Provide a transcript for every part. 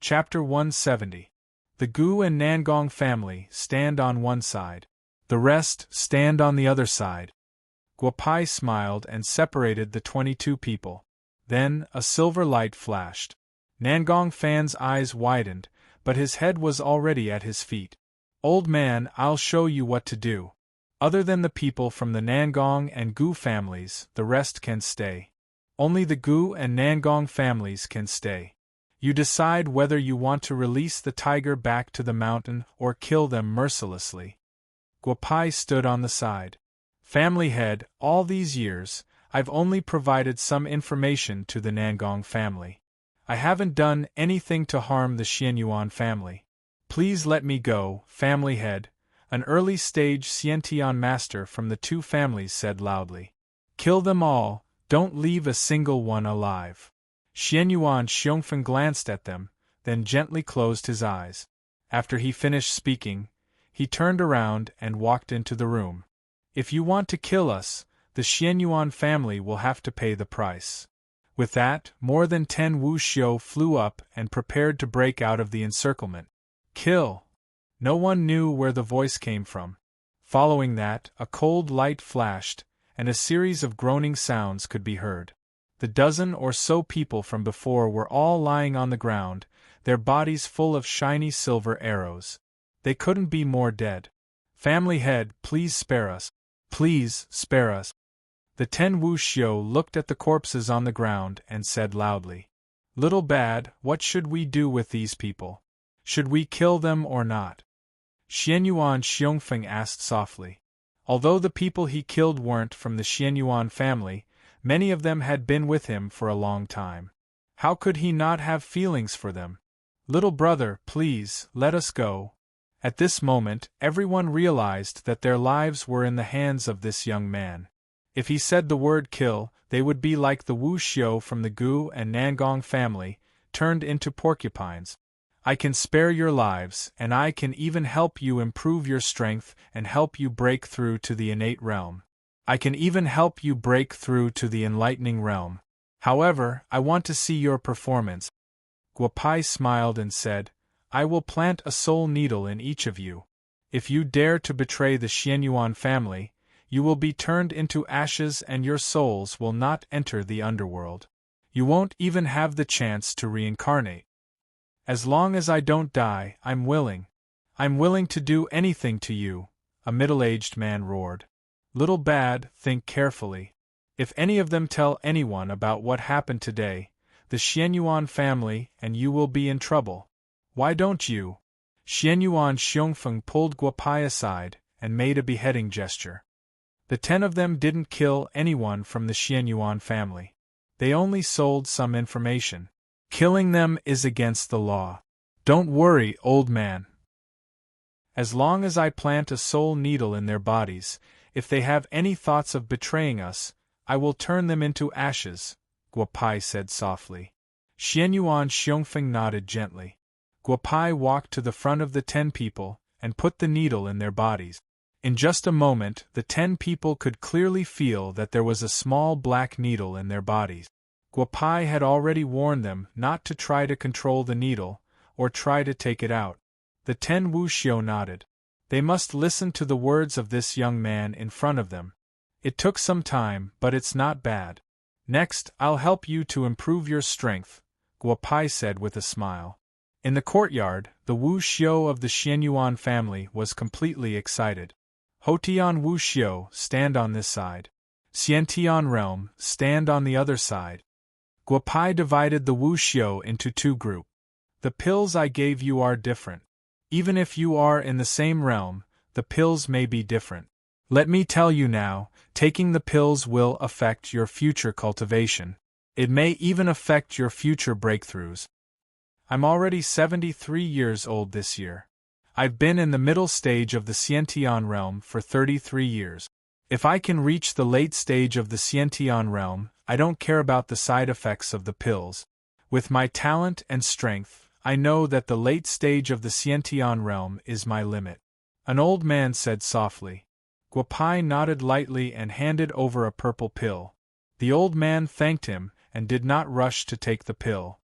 Chapter 170. The Gu and Nangong family stand on one side. The rest stand on the other side. Guopai smiled and separated the 22 people. Then, a silver light flashed. Nangong Fan's eyes widened, but his head was already at his feet. Old man, I'll show you what to do. Other than the people from the Nangong and Gu families, the rest can stay. Only the Gu and Nangong families can stay. You decide whether you want to release the tiger back to the mountain or kill them mercilessly. Guopai stood on the side. Family head, all these years, I've only provided some information to the Nangong family. I haven't done anything to harm the Xianyuan family. Please let me go, family head, an early-stage Xiantian master from the two families said loudly. Kill them all, don't leave a single one alive. Xianyuan Xiongfen glanced at them, then gently closed his eyes. After he finished speaking, he turned around and walked into the room. If you want to kill us, the Xianyuan family will have to pay the price. With that, more than 10 wuxiu flew up and prepared to break out of the encirclement. Kill! No one knew where the voice came from. Following that, a cold light flashed, and a series of groaning sounds could be heard. The dozen or so people from before were all lying on the ground, their bodies full of shiny silver arrows. They couldn't be more dead. Family head, please spare us. Please, spare us. The 10 wuxiu looked at the corpses on the ground and said loudly. Little Bad, what should we do with these people? Should we kill them or not? Xianyuan Xiongfeng asked softly. Although the people he killed weren't from the Xianyuan family, many of them had been with him for a long time. How could he not have feelings for them? Little brother, please, let us go. At this moment, everyone realized that their lives were in the hands of this young man. If he said the word kill, they would be like the wuxiu from the Gu and Nangong family, turned into porcupines. I can spare your lives, and I can even help you improve your strength and help you break through to the innate realm. I can even help you break through to the enlightening realm. However, I want to see your performance. Guopai smiled and said, I will plant a soul needle in each of you. If you dare to betray the Xianyuan family, you will be turned into ashes and your souls will not enter the underworld. You won't even have the chance to reincarnate. As long as I don't die, I'm willing. I'm willing to do anything to you, a middle-aged man roared. Little Bad, think carefully. If any of them tell anyone about what happened today, the Xianyuan family and you will be in trouble. Why don't you? Xianyuan Xiongfeng pulled Guopai aside and made a beheading gesture. The 10 of them didn't kill anyone from the Xianyuan family. They only sold some information. Killing them is against the law. Don't worry, old man. As long as I plant a soul needle in their bodies, if they have any thoughts of betraying us, I will turn them into ashes, Guopai said softly. Xianyuan Xiongfeng nodded gently. Guopai walked to the front of the 10 people and put the needle in their bodies. In just a moment, the 10 people could clearly feel that there was a small black needle in their bodies. Guopai had already warned them not to try to control the needle, or try to take it out. The 10 wuxiu nodded. They must listen to the words of this young man in front of them. It took some time, but it's not bad. Next, I'll help you to improve your strength, Guopai said with a smile. In the courtyard, the wuxiu of the Xianyuan family was completely excited. Hotian wuxiu, stand on this side. Xiantian realm, stand on the other side. Guopai divided the wuxiu into 2 groups. The pills I gave you are different. Even if you are in the same realm, the pills may be different. Let me tell you now, taking the pills will affect your future cultivation. It may even affect your future breakthroughs. I'm already 73 years old this year. I've been in the middle stage of the Xiantian realm for 33 years. If I can reach the late stage of the Xiantian realm, I don't care about the side effects of the pills. With my talent and strength, I know that the late stage of the Xiantian realm is my limit. An old man said softly. Guopai nodded lightly and handed over a purple pill. The old man thanked him and did not rush to take the pill.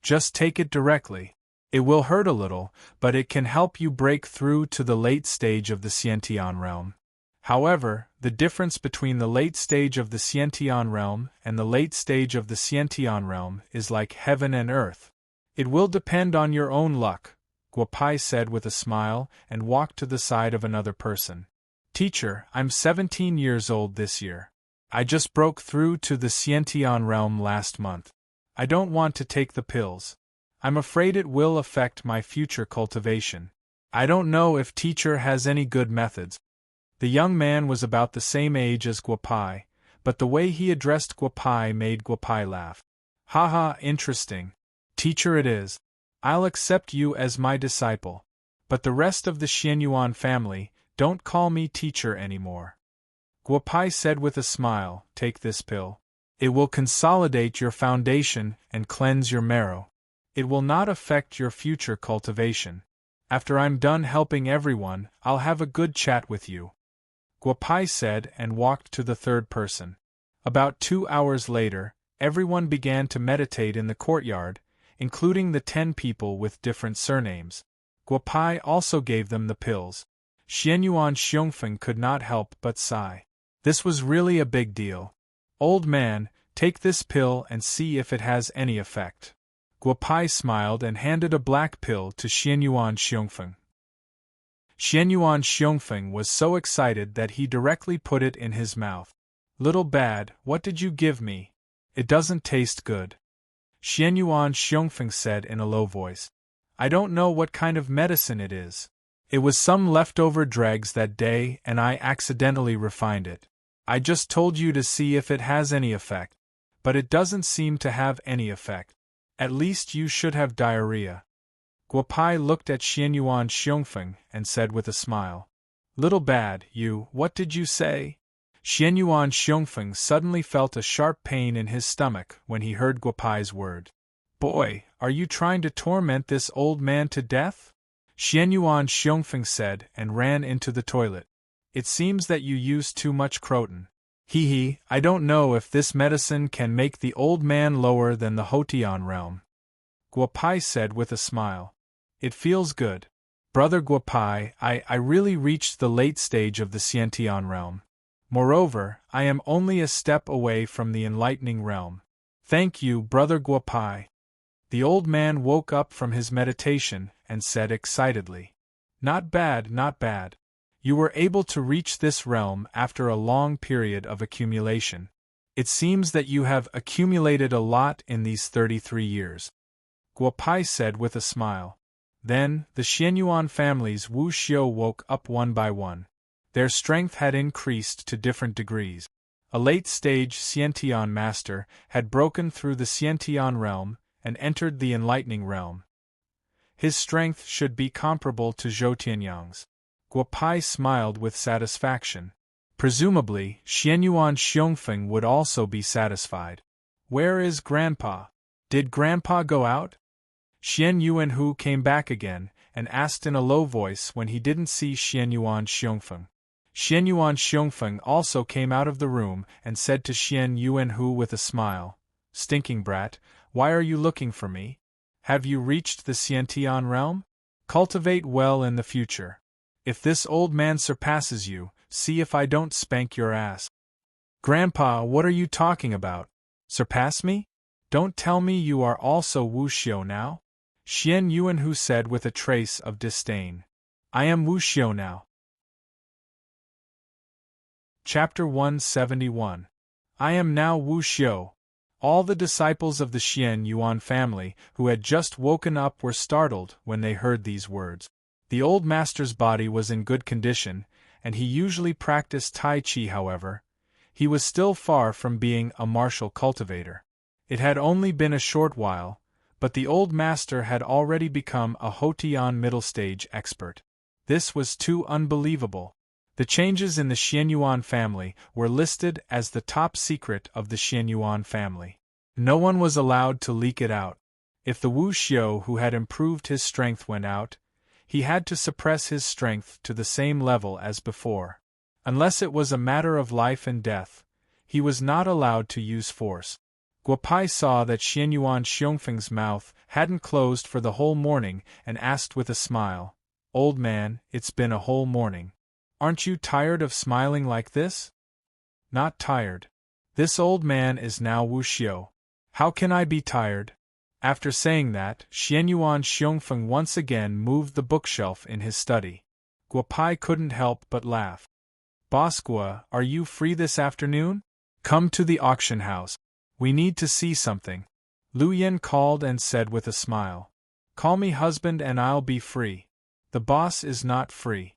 Just take it directly. It will hurt a little, but it can help you break through to the late stage of the Xiantian realm. However, the difference between the late stage of the Xiantian realm and the late stage of the Xiantian realm is like heaven and earth. It will depend on your own luck, Guopai said with a smile and walked to the side of another person. Teacher, I'm 17 years old this year. I just broke through to the Xiantian realm last month. I don't want to take the pills. I'm afraid it will affect my future cultivation. I don't know if teacher has any good methods. The young man was about the same age as Guopai, but the way he addressed Guopai made Guopai laugh. Haha, interesting. Teacher it is. I'll accept you as my disciple. But the rest of the Xianyuan family, don't call me teacher anymore. Guopai said with a smile, take this pill. It will consolidate your foundation and cleanse your marrow. It will not affect your future cultivation. After I'm done helping everyone, I'll have a good chat with you. Guopai said and walked to the third person. About 2 hours later, everyone began to meditate in the courtyard, including the 10 people with different surnames. Guopai also gave them the pills. Xianyuan Xiongfeng could not help but sigh. This was really a big deal. Old man, take this pill and see if it has any effect. Guopai smiled and handed a black pill to Xianyuan Xiongfeng. Xianyuan Xiongfeng was so excited that he directly put it in his mouth. Little bad, what did you give me? It doesn't taste good. Xianyuan Xiongfeng said in a low voice. I don't know what kind of medicine it is. It was some leftover dregs that day and I accidentally refined it. I just told you to see if it has any effect. But it doesn't seem to have any effect. At least you should have diarrhea. Guopai looked at Xianyuan Xiongfeng and said with a smile. Little bad, what did you say? Xianyuan Xiongfeng suddenly felt a sharp pain in his stomach when he heard Guopai's word. Boy, are you trying to torment this old man to death? Xianyuan Xiongfeng said and ran into the toilet. It seems that you used too much croton. Hee, I don't know if this medicine can make the old man lower than the Hotian realm. Guopai said with a smile. It feels good. Brother Guopai, I really reached the late stage of the Xiantian realm. Moreover, I am only a step away from the enlightening realm. Thank you, Brother Guopai. The old man woke up from his meditation and said excitedly. Not bad, not bad. You were able to reach this realm after a long period of accumulation. It seems that you have accumulated a lot in these 33 years. Guopai said with a smile. Then, the Xianyuan families Wu Xiu woke up one by one. Their strength had increased to different degrees. A late-stage Xiantian master had broken through the Xiantian realm and entered the enlightening realm. His strength should be comparable to Zhou Tianyang's. Guopai smiled with satisfaction. Presumably, Xianyuan Xiongfeng would also be satisfied. Where is Grandpa? Did Grandpa go out? Xian Yuanhu came back again, and asked in a low voice when he didn't see Xianyuan Xiongfeng. Xianyuan Xiongfeng also came out of the room and said to Xian Yuanhu with a smile, Stinking brat, why are you looking for me? Have you reached the Xiantian realm? Cultivate well in the future. If this old man surpasses you, see if I don't spank your ass. Grandpa, what are you talking about? Surpass me? Don't tell me you are also Wu Xiu now? Xian Yuanhu said with a trace of disdain. I am Wu Xiu now. Chapter 171. I am now Wu Xiu. All the disciples of the Xian Yuan family who had just woken up were startled when they heard these words. The old master's body was in good condition, and he usually practiced Tai Chi. However, he was still far from being a martial cultivator. It had only been a short while, but the old master had already become a Hotian middle-stage expert. This was too unbelievable. The changes in the Xianyuan family were listed as the top secret of the Xianyuan family. No one was allowed to leak it out. If the Wu Xiu who had improved his strength went out, he had to suppress his strength to the same level as before. Unless it was a matter of life and death, he was not allowed to use force. Guopai saw that Xianyuan Xiongfeng's mouth hadn't closed for the whole morning and asked with a smile, "Old man, it's been a whole morning. Aren't you tired of smiling like this?" "Not tired. This old man is now Wu Xiu. How can I be tired?" After saying that, Xianyuan Xiongfeng once again moved the bookshelf in his study. Guopai couldn't help but laugh. "Boss Gua, are you free this afternoon? Come to the auction house. We need to see something," Lu Yen called and said with a smile. "Call me husband and I'll be free." "The boss is not free,"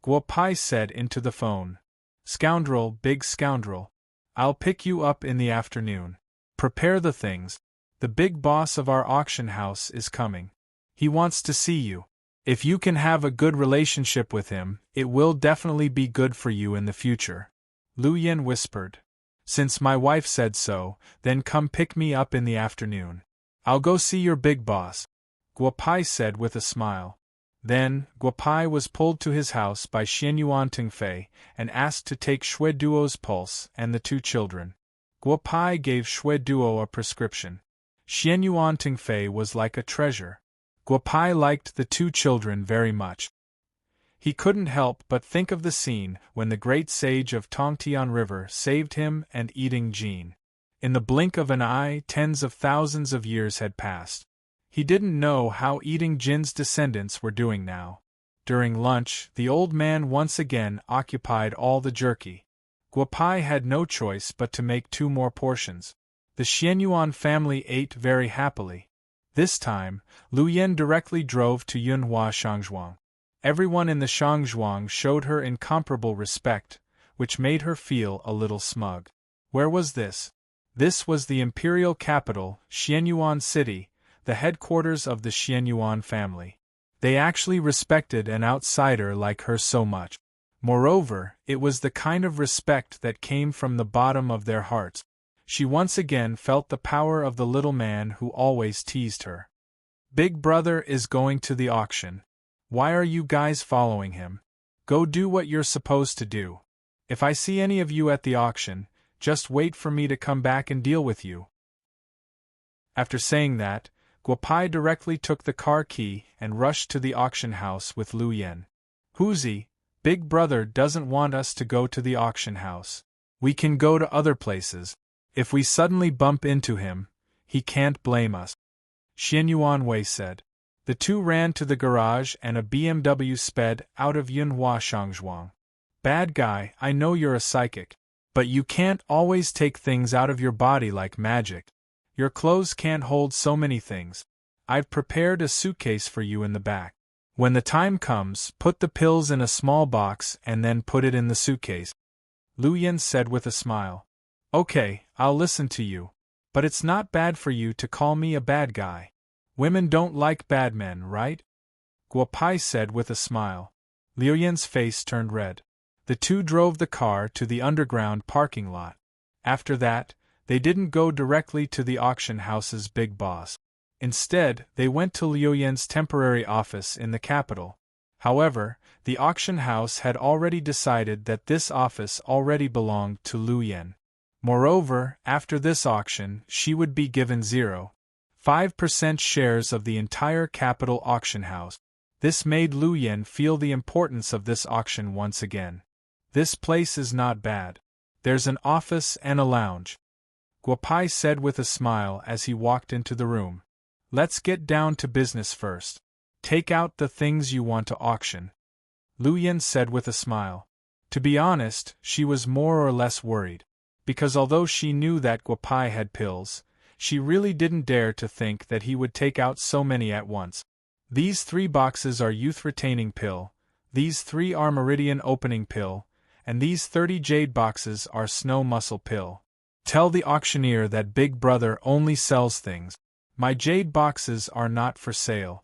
Guopai said into the phone. "Scoundrel, big scoundrel. I'll pick you up in the afternoon. Prepare the things. The big boss of our auction house is coming. He wants to see you. If you can have a good relationship with him, it will definitely be good for you in the future," Lu Yen whispered. "Since my wife said so, then come pick me up in the afternoon. I'll go see your big boss," Guopai said with a smile. Then, Guopai was pulled to his house by Xianyuan Tengfei and asked to take Shui Duo's pulse and the two children. Guopai gave Shui Duo a prescription. Xianyuan Tengfei was like a treasure. Guopai liked the two children very much. He couldn't help but think of the scene when the great sage of Tongtian River saved him and eating Jin. In the blink of an eye, tens of thousands of years had passed. He didn't know how eating Jin's descendants were doing now. During lunch, the old man once again occupied all the jerky. Guopai had no choice but to make 2 more portions. The Xianyuan family ate very happily. This time, Lu Yen directly drove to Yunhua Shangzhuang. Everyone in the Shangzhuang showed her incomparable respect, which made her feel a little smug. Where was this? This was the imperial capital, Xianyuan City, the headquarters of the Xianyuan family. They actually respected an outsider like her so much. Moreover, it was the kind of respect that came from the bottom of their hearts. She once again felt the power of the little man who always teased her. "Big brother is going to the auction. Why are you guys following him? Go do what you're supposed to do. If I see any of you at the auction, just wait for me to come back and deal with you." After saying that, Guopai directly took the car key and rushed to the auction house with Lu Yen. "Huzi, Big brother doesn't want us to go to the auction house. We can go to other places. If we suddenly bump into him, he can't blame us," Xianyuan Wei said. The two ran to the garage and a BMW sped out of Yunhua Shangzhuang. "Bad guy, I know you're a psychic. But you can't always take things out of your body like magic. Your clothes can't hold so many things. I've prepared a suitcase for you in the back. When the time comes, put the pills in a small box and then put it in the suitcase," Lu Yen said with a smile. "Okay, I'll listen to you. But it's not bad for you to call me a bad guy. Women don't like bad men, right?" Guopai said with a smile. Liu Yan's face turned red. The two drove the car to the underground parking lot. After that, they didn't go directly to the auction house's big boss. Instead, they went to Liu Yan's temporary office in the capital. However, the auction house had already decided that this office already belonged to Lu Yan. Moreover, after this auction, she would be given 0.5% shares of the entire capital auction house. This made Lu Yan feel the importance of this auction once again. "This place is not bad. There's an office and a lounge," Guopai said with a smile as he walked into the room. "Let's get down to business first. Take out the things you want to auction," Lu Yan said with a smile. To be honest, she was more or less worried. Because although she knew that Guopai had pills, she really didn't dare to think that he would take out so many at once. "These 3 boxes are youth-retaining pill, these 3 are meridian opening pill, and these 30 jade boxes are snow muscle pill. Tell the auctioneer that Big Brother only sells things. My jade boxes are not for sale,"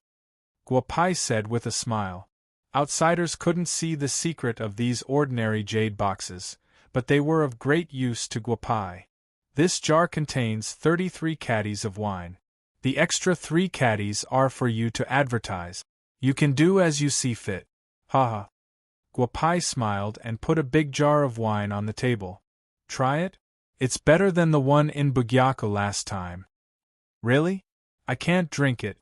Guopai said with a smile. Outsiders couldn't see the secret of these ordinary jade boxes, but they were of great use to Guopai. "This jar contains 33 caddies of wine. The extra 3 caddies are for you to advertise. You can do as you see fit. Haha." Guopai smiled and put a big jar of wine on the table. "Try it?" It's better than the one in Bugyaku last time. Really? I can't drink it,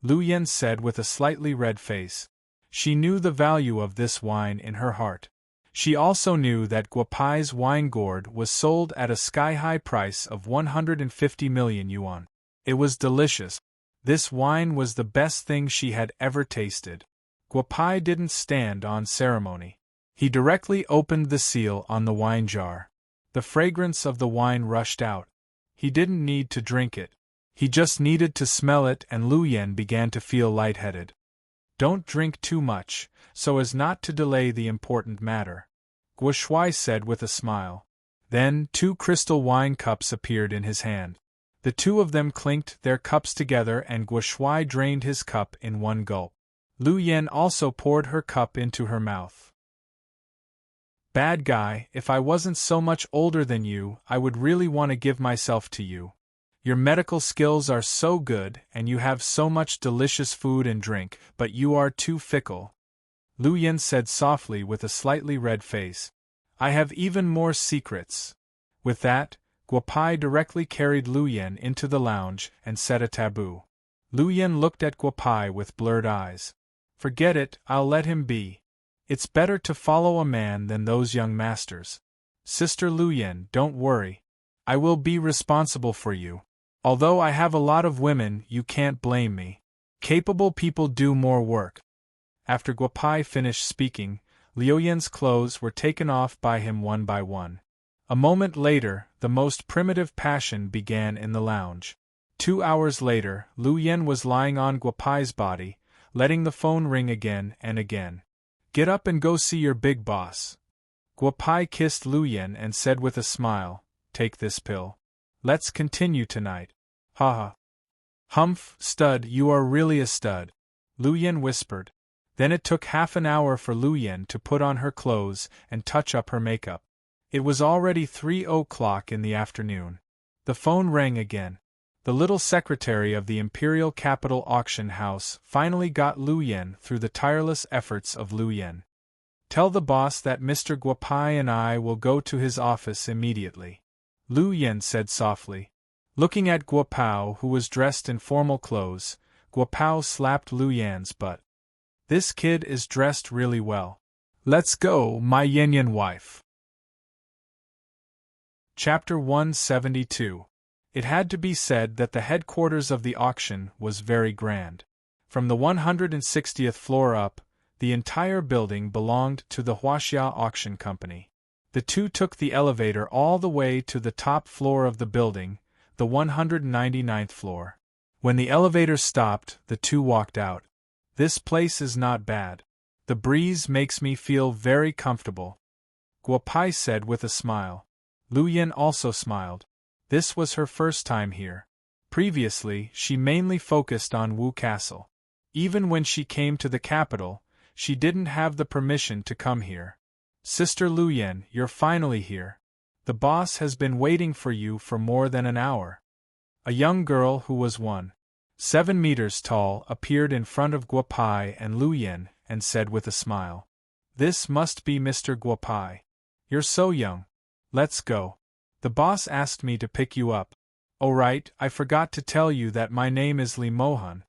Lu Yen said with a slightly red face. She knew the value of this wine in her heart. She also knew that Guopai's wine gourd was sold at a sky-high price of 150 million yuan. It was delicious. This wine was the best thing she had ever tasted. Guopai didn't stand on ceremony. He directly opened the seal on the wine jar. The fragrance of the wine rushed out. He didn't need to drink it. He just needed to smell it, and Lu Yen began to feel lightheaded. Don't drink too much, so as not to delay the important matter, Guo Shuai said with a smile. Then 2 crystal wine cups appeared in his hand. The 2 of them clinked their cups together, and Guo Shuai drained his cup in one gulp. Lu Yen also poured her cup into her mouth. Bad guy, if I wasn't so much older than you, I would really want to give myself to you. Your medical skills are so good, and you have so much delicious food and drink, but you are too fickle, Lu Yen said softly with a slightly red face. I have even more secrets. With that, Guopai directly carried Lu Yen into the lounge and set a taboo. Lu Yen looked at Guopai with blurred eyes. Forget it, I'll let him be. It's better to follow a man than those young masters. Sister Lu Yen, don't worry. I will be responsible for you. Although I have a lot of women, you can't blame me. Capable people do more work. After Guopai finished speaking, Liu Yan's clothes were taken off by him one by one. A moment later, the most primitive passion began in the lounge. 2 hours later, Lu Yen was lying on Guopai's body, letting the phone ring again and again. Get up and go see your big boss. Guopai kissed Lu Yen and said with a smile, Take this pill. Let's continue tonight. Haha. Humph, stud, you are really a stud, Lu Yen whispered. Then it took half an hour for Lu Yen to put on her clothes and touch up her makeup. It was already 3:00 in the afternoon. The phone rang again. The little secretary of the Imperial Capital Auction House finally got Lu Yen through the tireless efforts of Lu Yen. Tell the boss that Mr. Guopai and I will go to his office immediately, Lu Yen said softly. Looking at Guopao, who was dressed in formal clothes, Guopao slapped Lu Yan's butt. This kid is dressed really well. Let's go, my Yen wife. Chapter 172. It had to be said that the headquarters of the auction was very grand. From the 160th floor up, the entire building belonged to the Huaxia Auction Company. The two took the elevator all the way to the top floor of the building, the 199th floor. When the elevator stopped, the two walked out. This place is not bad. The breeze makes me feel very comfortable, Guopai said with a smile. Lu Yen also smiled. This was her first time here. Previously, she mainly focused on Wu Castle. Even when she came to the capital, she didn't have the permission to come here. Sister Lu Yen, you're finally here. The boss has been waiting for you for more than an hour. A young girl who was 1.7 meters tall appeared in front of Guopai and Lu Yen and said with a smile. This must be Mr. Guopai. You're so young. Let's go. The boss asked me to pick you up. Oh right, I forgot to tell you that my name is Li Mohan.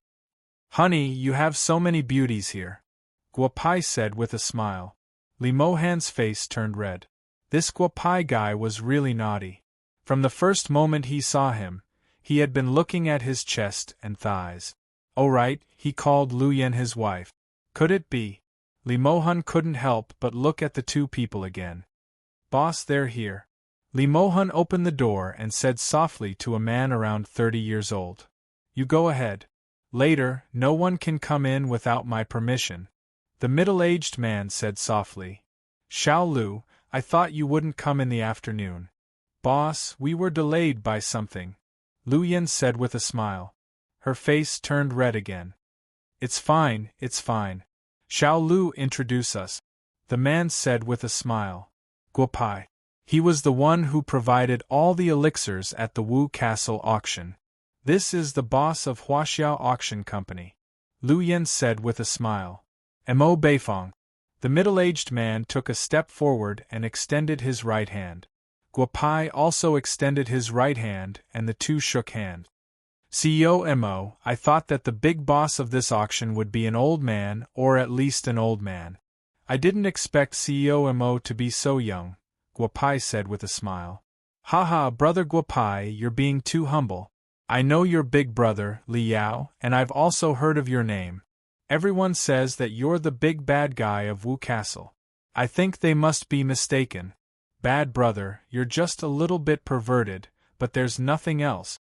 Honey, you have so many beauties here, Guopai said with a smile. Li Mohan's face turned red. This Guopai guy was really naughty. From the first moment he saw him, he had been looking at his chest and thighs. Oh right, he called Lu Yen his wife. Could it be? Li Mohan couldn't help but look at the two people again. Boss, they're here. Li Mohan opened the door and said softly to a man around 30 years old. You go ahead. Later, no one can come in without my permission. The middle-aged man said softly. Xiao Lu, I thought you wouldn't come in the afternoon. Boss, we were delayed by something, Lu Yen said with a smile. Her face turned red again. It's fine, it's fine. Xiao Lu, introduce us, the man said with a smile. Guopai. He was the one who provided all the elixirs at the Wu Castle auction. This is the boss of Huaxia Auction Company, Lu Yen said with a smile. Mo Beifong. The middle-aged man took a step forward and extended his right hand. Guopai also extended his right hand and the two shook hands. CEO Mo, I thought that the big boss of this auction would be an old man, or at least an old man. I didn't expect CEO Mo to be so young, Guopai said with a smile. Haha, brother Guopai, you're being too humble. I know your big brother, Li Yao, and I've also heard of your name. Everyone says that you're the big bad guy of Wu Castle. I think they must be mistaken. Bad brother, you're just a little bit perverted, but there's nothing else.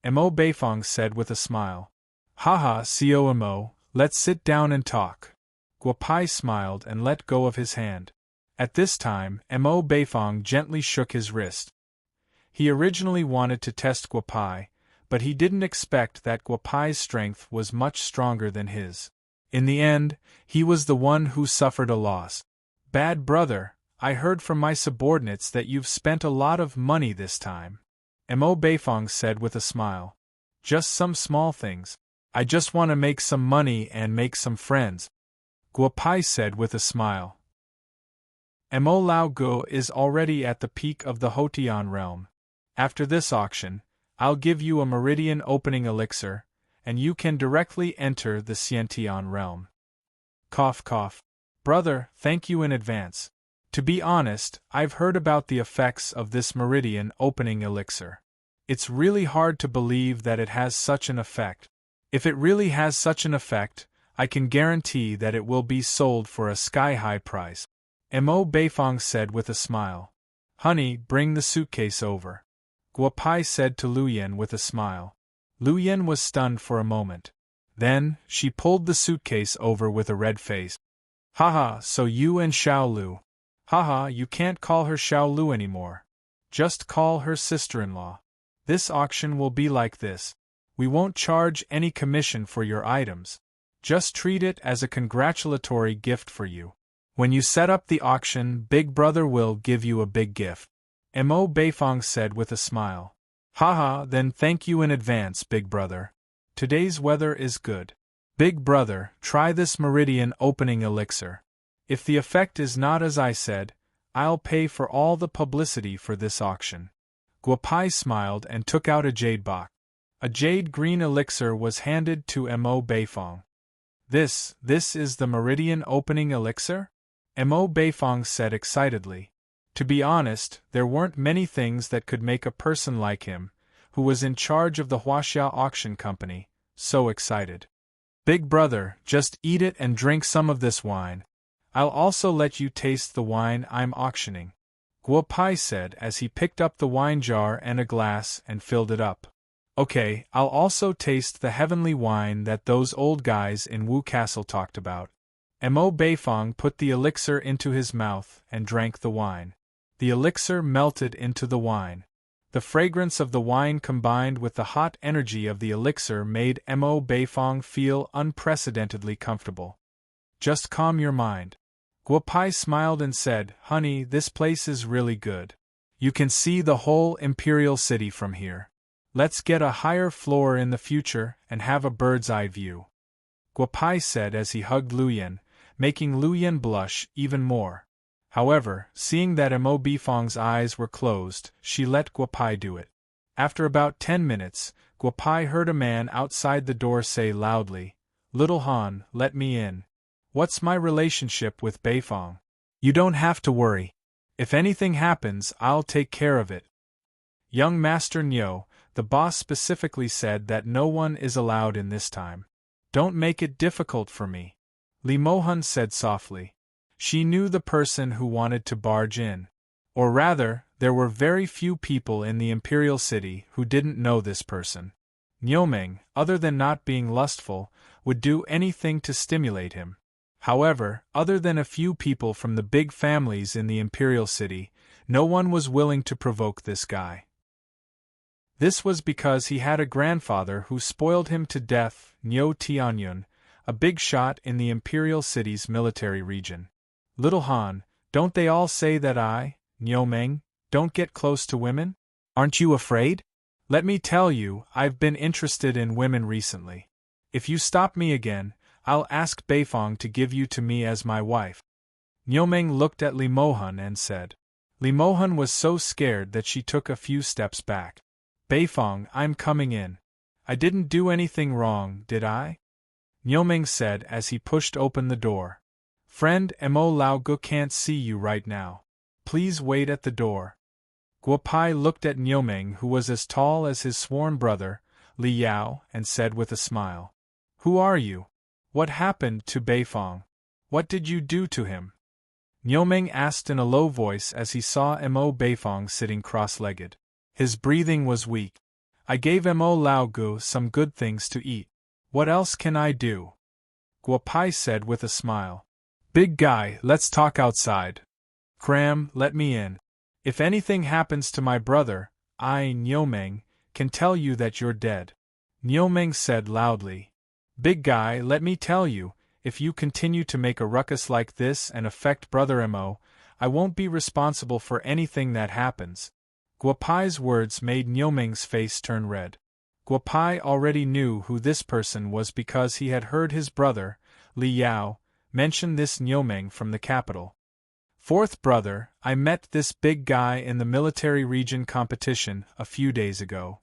Mo Beifong said with a smile. Haha, CEO Mo, let's sit down and talk. Guopai smiled and let go of his hand. At this time, Mo Beifong gently shook his wrist. He originally wanted to test Guopai, but he didn't expect that Guopai's strength was much stronger than his. In the end, he was the one who suffered a loss. Bad brother, I heard from my subordinates that you've spent a lot of money this time. Mo Beifong said with a smile. Just some small things. I just want to make some money and make some friends. Guopai said with a smile. Mo Lao Gu is already at the peak of the Hotian realm. After this auction, I'll give you a meridian opening elixir, and you can directly enter the Xiantian realm. Cough cough. Brother, thank you in advance. To be honest, I've heard about the effects of this meridian opening elixir. It's really hard to believe that it has such an effect. If it really has such an effect, I can guarantee that it will be sold for a sky-high price. Mo Beifong said with a smile. Honey, bring the suitcase over. Guopai said to Luyan with a smile. Luyan was stunned for a moment. Then, she pulled the suitcase over with a red face. Haha, so you and Xiao Lu. Haha, you can't call her Xiao Lu anymore. Just call her sister-in-law. This auction will be like this. We won't charge any commission for your items. Just treat it as a congratulatory gift for you. When you set up the auction, Big Brother will give you a big gift. Mo Beifong said with a smile. Haha, then thank you in advance, Big Brother. Today's weather is good. Big Brother, try this meridian opening elixir. If the effect is not as I said, I'll pay for all the publicity for this auction. Guopai smiled and took out a jade box. A jade green elixir was handed to Mo Beifong. This is the meridian opening elixir? Mo Beifong said excitedly. To be honest, there weren't many things that could make a person like him, who was in charge of the Huaxia Auction Company, so excited. Big Brother, just eat it and drink some of this wine. I'll also let you taste the wine I'm auctioning. Guopai said as he picked up the wine jar and a glass and filled it up. Okay, I'll also taste the heavenly wine that those old guys in Wu Castle talked about. Mo Beifong put the elixir into his mouth and drank the wine. The elixir melted into the wine. The fragrance of the wine combined with the hot energy of the elixir made Mo Beifong feel unprecedentedly comfortable. Just calm your mind. Guopai smiled and said, Honey, this place is really good. You can see the whole imperial city from here. Let's get a higher floor in the future and have a bird's-eye view. Guopai said as he hugged Luyan, making Luyan blush even more. However, seeing that Mo Beifong's eyes were closed, she let Guopai do it. After about 10 minutes, Guopai heard a man outside the door say loudly, Little Han, let me in. What's my relationship with Beifong? You don't have to worry. If anything happens, I'll take care of it. Young Master Nyo, the boss specifically said that no one is allowed in this time. Don't make it difficult for me. Li Mohan said softly. She knew the person who wanted to barge in. Or rather, there were very few people in the imperial city who didn't know this person. Nioming, other than not being lustful, would do anything to stimulate him. However, other than a few people from the big families in the imperial city, no one was willing to provoke this guy. This was because he had a grandfather who spoiled him to death, Nyo Tianyun, a big shot in the imperial city's military region. Little Han, don't they all say that I, Nyo Meng, don't get close to women? Aren't you afraid? Let me tell you, I've been interested in women recently. If you stop me again, I'll ask Beifong to give you to me as my wife. Nyo Meng looked at Li Mohan and said. Li Mohan was so scared that she took a few steps back. Beifong, I'm coming in. I didn't do anything wrong, did I? Niuming said as he pushed open the door. Friend, Mo Lao Gu can't see you right now. Please wait at the door. Guo Pai looked at Niuming, who was as tall as his sworn brother, Li Yao, and said with a smile. Who are you? What happened to Beifong? What did you do to him? Niuming asked in a low voice as he saw Mo Beifong sitting cross-legged. His breathing was weak. I gave Mo Lao Gu some good things to eat. What else can I do? Guo Pai said with a smile. Big guy, let's talk outside. Cram, let me in. If anything happens to my brother, I, Niuming, can tell you that you're dead. Niuming said loudly. Big guy, let me tell you, if you continue to make a ruckus like this and affect Brother Mo, I won't be responsible for anything that happens. Guo Pai's words made Niuming's face turn red. Guo Pai already knew who this person was because he had heard his brother, Li Yao, mention this Niuming from the capital. Fourth brother, I met this big guy in the military region competition a few days ago.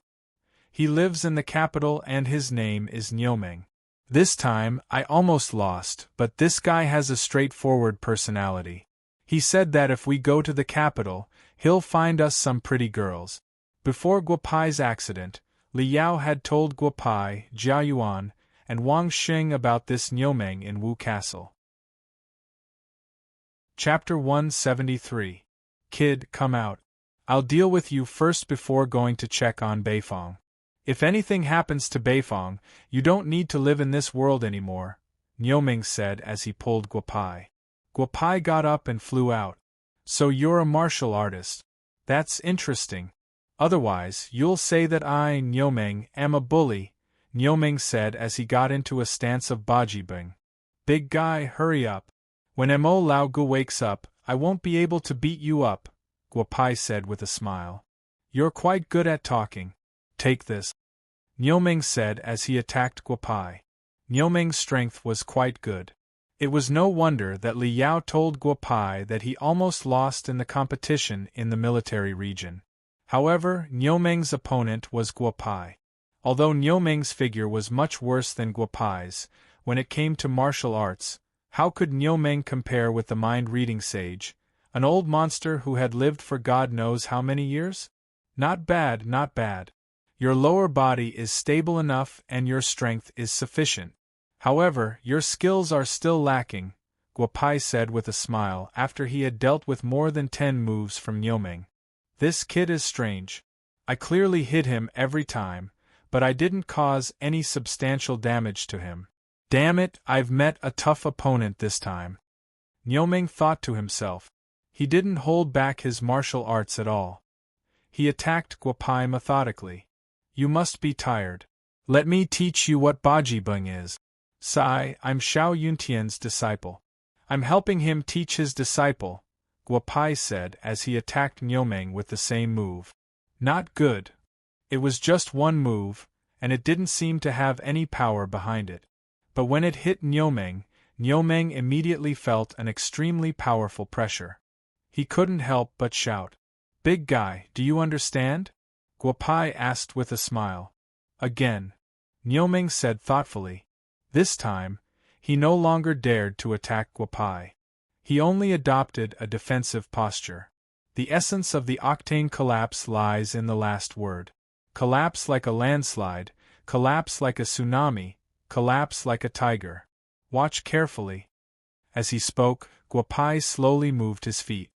He lives in the capital and his name is Niuming. This time, I almost lost, but this guy has a straightforward personality. He said that if we go to the capital, he'll find us some pretty girls. Before Guo Pai's accident, Li Yao had told Guo Pai, Jia Yuan, and Wang Xing about this Niuming in Wu Castle. Chapter 173. Kid, come out. I'll deal with you first before going to check on Beifong. If anything happens to Beifong, you don't need to live in this world anymore, Niuming said as he pulled Guo Pai. Guo Pai got up and flew out. So you're a martial artist. That's interesting. Otherwise, you'll say that I, Niuming, am a bully, Niuming said as he got into a stance of bajibing. Big guy, hurry up. When Mo Lao Gu wakes up, I won't be able to beat you up, Guo Pai said with a smile. You're quite good at talking. Take this, Niuming said as he attacked Guo Pai. Niuming's strength was quite good. It was no wonder that Li Yao told Guo Pai that he almost lost in the competition in the military region. However, Niuming's opponent was Guo Pai. Although Niuming's figure was much worse than Guo Pai's, when it came to martial arts, how could Niuming compare with the mind-reading sage, an old monster who had lived for God knows how many years? Not bad, not bad. Your lower body is stable enough and your strength is sufficient. However, your skills are still lacking, Guo Pai said with a smile after he had dealt with more than 10 moves from Niuming. This kid is strange. I clearly hit him every time, but I didn't cause any substantial damage to him. Damn it, I've met a tough opponent this time. Niuming thought to himself. He didn't hold back his martial arts at all. He attacked Guo Pai methodically. You must be tired. Let me teach you what bajibing is. Sai, I'm Xiao Yuntian's disciple. I'm helping him teach his disciple, Guo Pai said as he attacked Niuming with the same move. Not good. It was just one move, and it didn't seem to have any power behind it. But when it hit Niuming, Niuming immediately felt an extremely powerful pressure. He couldn't help but shout. Big guy, do you understand? Guo Pai asked with a smile. Again. Niuming said thoughtfully. This time, he no longer dared to attack Guo Pai. He only adopted a defensive posture. The essence of the octane collapse lies in the last word. Collapse like a landslide, collapse like a tsunami, collapse like a tiger. Watch carefully. As he spoke, Guo Pai slowly moved his feet.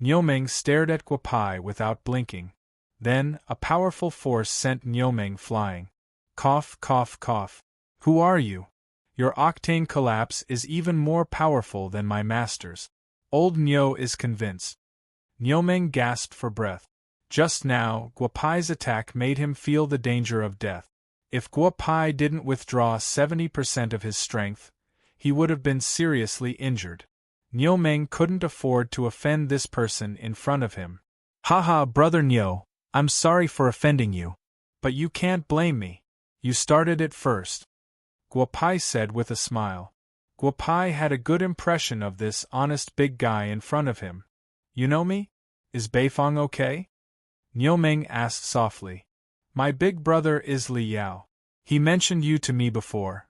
Niuming stared at Guo Pai without blinking. Then, a powerful force sent Niuming flying. Cough, cough, cough. Who are you? Your octane collapse is even more powerful than my master's. Old Nyo is convinced. Niuming gasped for breath. Just now, Guo Pai's attack made him feel the danger of death. If Guo Pai didn't withdraw 70% of his strength, he would have been seriously injured. Niuming couldn't afford to offend this person in front of him. Haha, brother Nyo, I'm sorry for offending you. But you can't blame me. You started it first. Guo Pai said with a smile. Guo Pai had a good impression of this honest big guy in front of him. You know me? Is Beifong okay? Niu Ming asked softly. My big brother is Li Yao. He mentioned you to me before.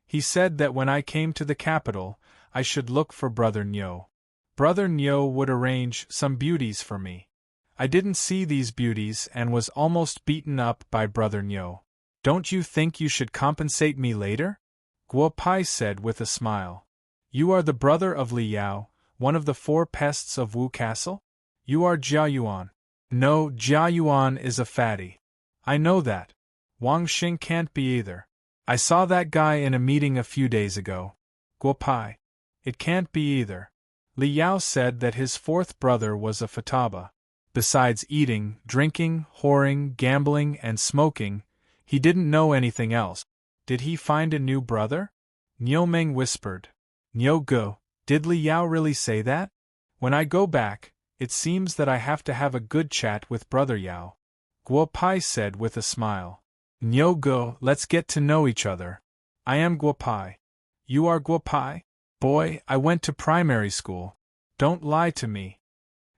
He said that when I came to the capital, I should look for Brother Niu. Brother Niu would arrange some beauties for me. I didn't see these beauties and was almost beaten up by Brother Niu. Don't you think you should compensate me later? Guo Pai said with a smile. You are the brother of Li Yao, one of the 4 pests of Wu Castle? You are Jia Yuan. No, Jia Yuan is a fatty. I know that. Wang Xing can't be either. I saw that guy in a meeting a few days ago. Guo Pai. It can't be either. Li Yao said that his 4th brother was a fataba. Besides eating, drinking, whoring, gambling, and smoking, he didn't know anything else. Did he find a new brother? Niu Ming whispered. Niu Go, did Li Yao really say that? When I go back, it seems that I have to have a good chat with Brother Yao. Guo Pai said with a smile. Niu Go, let's get to know each other. I am Guo Pai. You are Guo Pai? Boy, I went to primary school. Don't lie to me.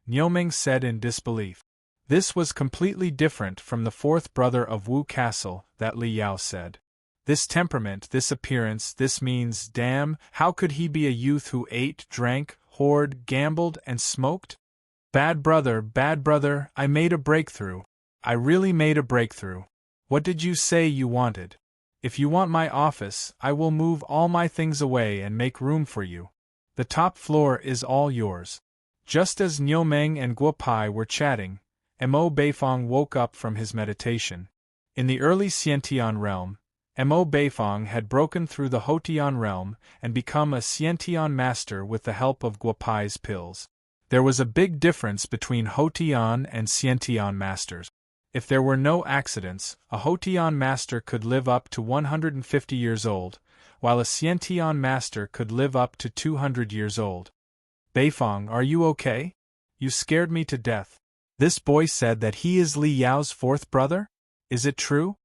Niu Ming said in disbelief. This was completely different from the 4th brother of Wu Castle, that Li Yao said. This temperament, this appearance, this means, damn, how could he be a youth who ate, drank, whored, gambled, and smoked? Bad brother, I made a breakthrough. I really made a breakthrough. What did you say you wanted? If you want my office, I will move all my things away and make room for you. The top floor is all yours. Just as Niu Ming and Guo Pai were chatting, Mo Beifong woke up from his meditation. In the early Xiantian realm, Mo Beifong had broken through the Hotian realm and become a Xiantian master with the help of Guo Pai's pills. There was a big difference between Hotian and Xiantian masters. If there were no accidents, a Hotian master could live up to 150 years old, while a Xiantian master could live up to 200 years old. Beifong, are you okay? You scared me to death. This boy said that he is Li Yao's 4th brother? Is it true?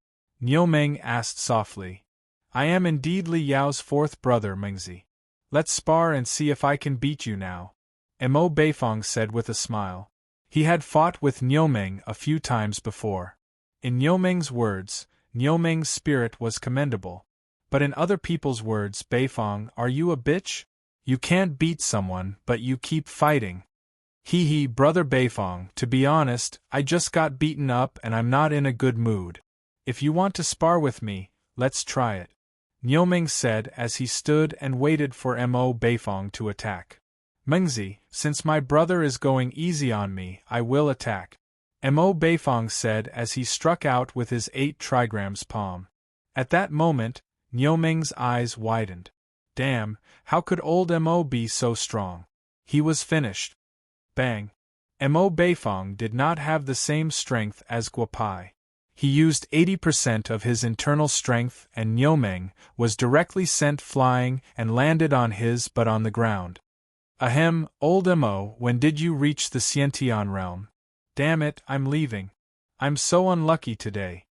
Niu Ming asked softly. I am indeed Li Yao's 4th brother, Mingzi. Let's spar and see if I can beat you now. Mo Beifong said with a smile. He had fought with Niu Ming a few times before. In Niu Ming's words, Niu Ming's spirit was commendable. But in other people's words, Beifong, are you a bitch? You can't beat someone, but you keep fighting. Hee, brother Beifong, to be honest, I just got beaten up and I'm not in a good mood. If you want to spar with me, let's try it. Niu Ming said as he stood and waited for Mo Beifong to attack. Mingzi, since my brother is going easy on me, I will attack. Mo Beifong said as he struck out with his 8 trigrams palm. At that moment, Niu Ming's eyes widened. Damn, how could old Mo be so strong? He was finished. Bang. Mo Beifong did not have the same strength as Guo Pai. He used 80% of his internal strength and Niu Ming was directly sent flying and landed on his but on the ground. Ahem, old Mo, when did you reach the Xiantian realm? Damn it, I'm leaving. I'm so unlucky today.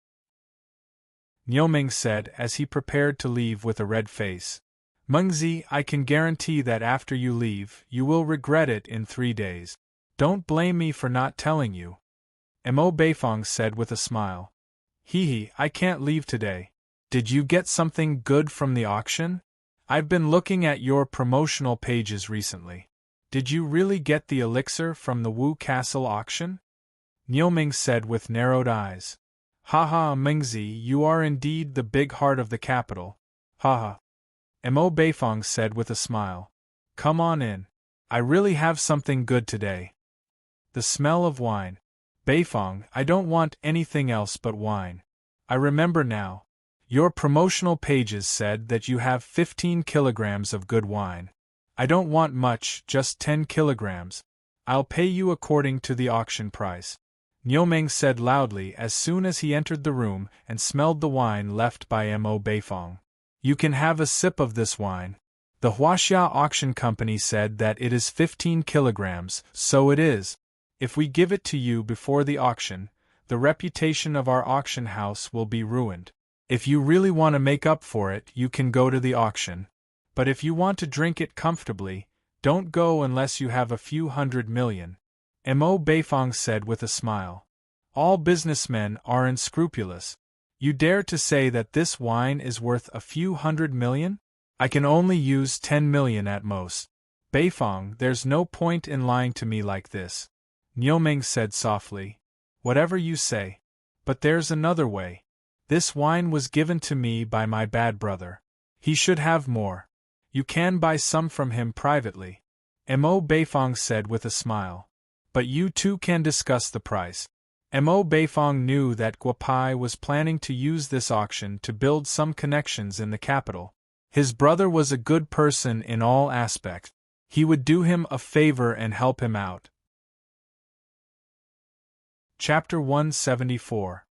Niu Ming said as he prepared to leave with a red face. Mengzi, I can guarantee that after you leave, you will regret it in 3 days. Don't blame me for not telling you. Mo Beifong said with a smile. Hee, I can't leave today. Did you get something good from the auction? I've been looking at your promotional pages recently. Did you really get the elixir from the Wu Castle auction? Niu Ming said with narrowed eyes. Haha, Mingzi, you are indeed the big heart of the capital. Haha. Mo Beifong said with a smile. Come on in. I really have something good today. The smell of wine. Beifong, I don't want anything else but wine. I remember now. Your promotional pages said that you have 15 kilograms of good wine. I don't want much, just 10 kilograms. I'll pay you according to the auction price. Niu Ming said loudly as soon as he entered the room and smelled the wine left by Mo Beifong. You can have a sip of this wine. The Huaxia Auction Company said that it is 15 kilograms, so it is. If we give it to you before the auction, the reputation of our auction house will be ruined. If you really want to make up for it, you can go to the auction. But if you want to drink it comfortably, Don't go unless you have a few 100 million, Mo Beifong said with a smile. All businessmen are unscrupulous. You dare to say that this wine is worth a few 100 million? I can only use 10 million at most. Beifong, there's no point in lying to me like this, Niuming said softly. Whatever you say. But there's another way. This wine was given to me by my bad brother. He should have more. You can buy some from him privately, Mo Beifong said with a smile. But you two can discuss the price. Mo Beifong knew that Guopai was planning to use this auction to build some connections in the capital. His brother was a good person in all aspects. He would do him a favor and help him out. Chapter 174.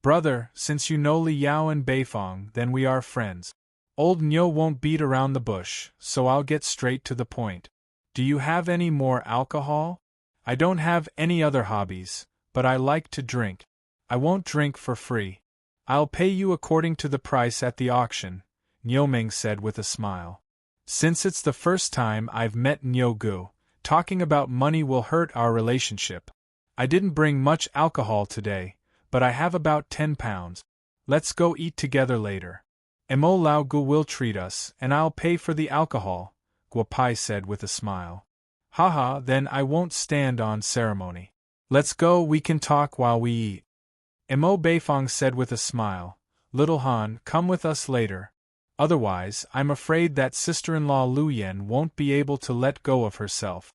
Brother, since you know Li Yao and Beifong, then we are friends. Old Nyo won't beat around the bush, so I'll get straight to the point. Do you have any more alcohol? I don't have any other hobbies, but I like to drink. I won't drink for free. I'll pay you according to the price at the auction, Niuming said with a smile. Since it's the first time I've met Nyogu, talking about money will hurt our relationship. I didn't bring much alcohol today, but I have about 10 pounds. Let's go eat together later. Mo Lao Gu will treat us, and I'll pay for the alcohol, Guopai said with a smile. Haha, then I won't stand on ceremony. Let's go, we can talk while we eat. Mo Beifong said with a smile. Little Han, come with us later. Otherwise, I'm afraid that sister-in-law Lu Yen won't be able to let go of herself.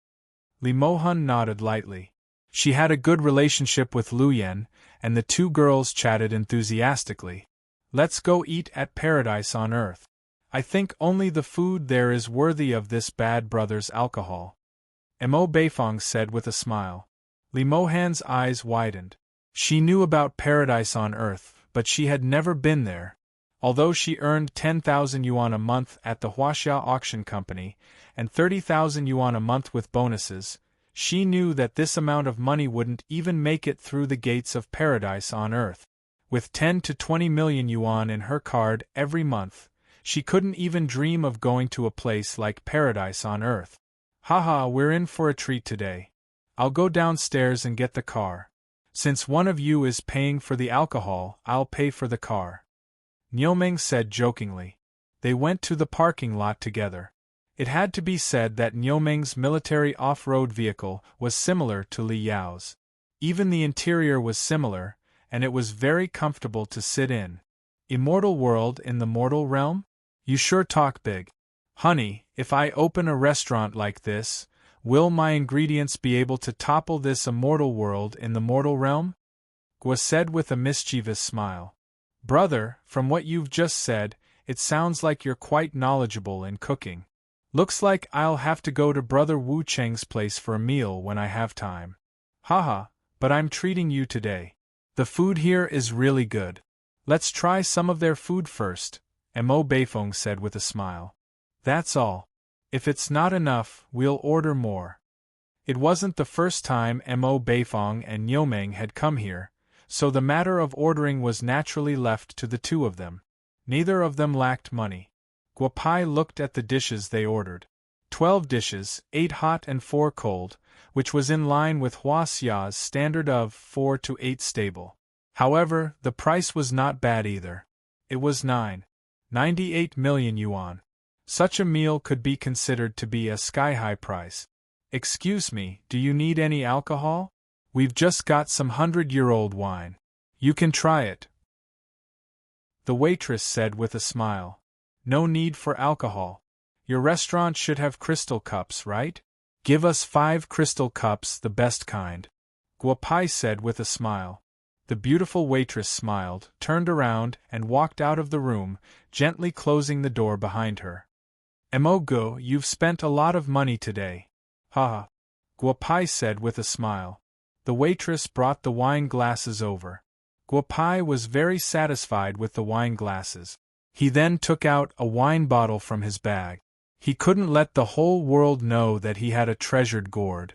Li Mohan nodded lightly. She had a good relationship with Lu Yen, and the two girls chatted enthusiastically. Let's go eat at Paradise on Earth. I think only the food there is worthy of this bad brother's alcohol. Mo Beifong said with a smile. Li Mohan's eyes widened. She knew about Paradise on Earth, but she had never been there. Although she earned 10,000 yuan a month at the Huaxia Auction Company, and 30,000 yuan a month with bonuses, she knew that this amount of money wouldn't even make it through the gates of Paradise on Earth. With 10 to 20 million yuan in her card every month, she couldn't even dream of going to a place like Paradise on Earth. Haha, we're in for a treat today. I'll go downstairs and get the car. Since one of you is paying for the alcohol, I'll pay for the car. Niuming said jokingly. They went to the parking lot together. It had to be said that Niuming's military off-road vehicle was similar to Li Yao's. Even the interior was similar, and it was very comfortable to sit in. Immortal world in the mortal realm? You sure talk big. Honey, if I open a restaurant like this, will my ingredients be able to topple this immortal world in the mortal realm? Gua said with a mischievous smile. Brother, from what you've just said, it sounds like you're quite knowledgeable in cooking. Looks like I'll have to go to Brother Wu Cheng's place for a meal when I have time. Haha, but I'm treating you today. The food here is really good. Let's try some of their food first, Mo Beifong said with a smile. That's all. If it's not enough, we'll order more. It wasn't the first time Mo Beifong and Niuming had come here, so the matter of ordering was naturally left to the two of them. Neither of them lacked money. Guopai looked at the dishes they ordered. 12 dishes, 8 hot and 4 cold, which was in line with Huaxia's standard of 4 to 8 stable. However, the price was not bad either. It was 98 million yuan. Such a meal could be considered to be a sky-high price. Excuse me, do you need any alcohol? We've just got some 100-year-old wine. You can try it. The waitress said with a smile. No need for alcohol. Your restaurant should have crystal cups, right? Give us 5 crystal cups, the best kind. Guopai said with a smile. The beautiful waitress smiled, turned around, and walked out of the room, gently closing the door behind her. Mo Go, you've spent a lot of money today. Haha. Guopai said with a smile. The waitress brought the wine glasses over. Guopai was very satisfied with the wine glasses. He then took out a wine bottle from his bag. He couldn't let the whole world know that he had a treasured gourd.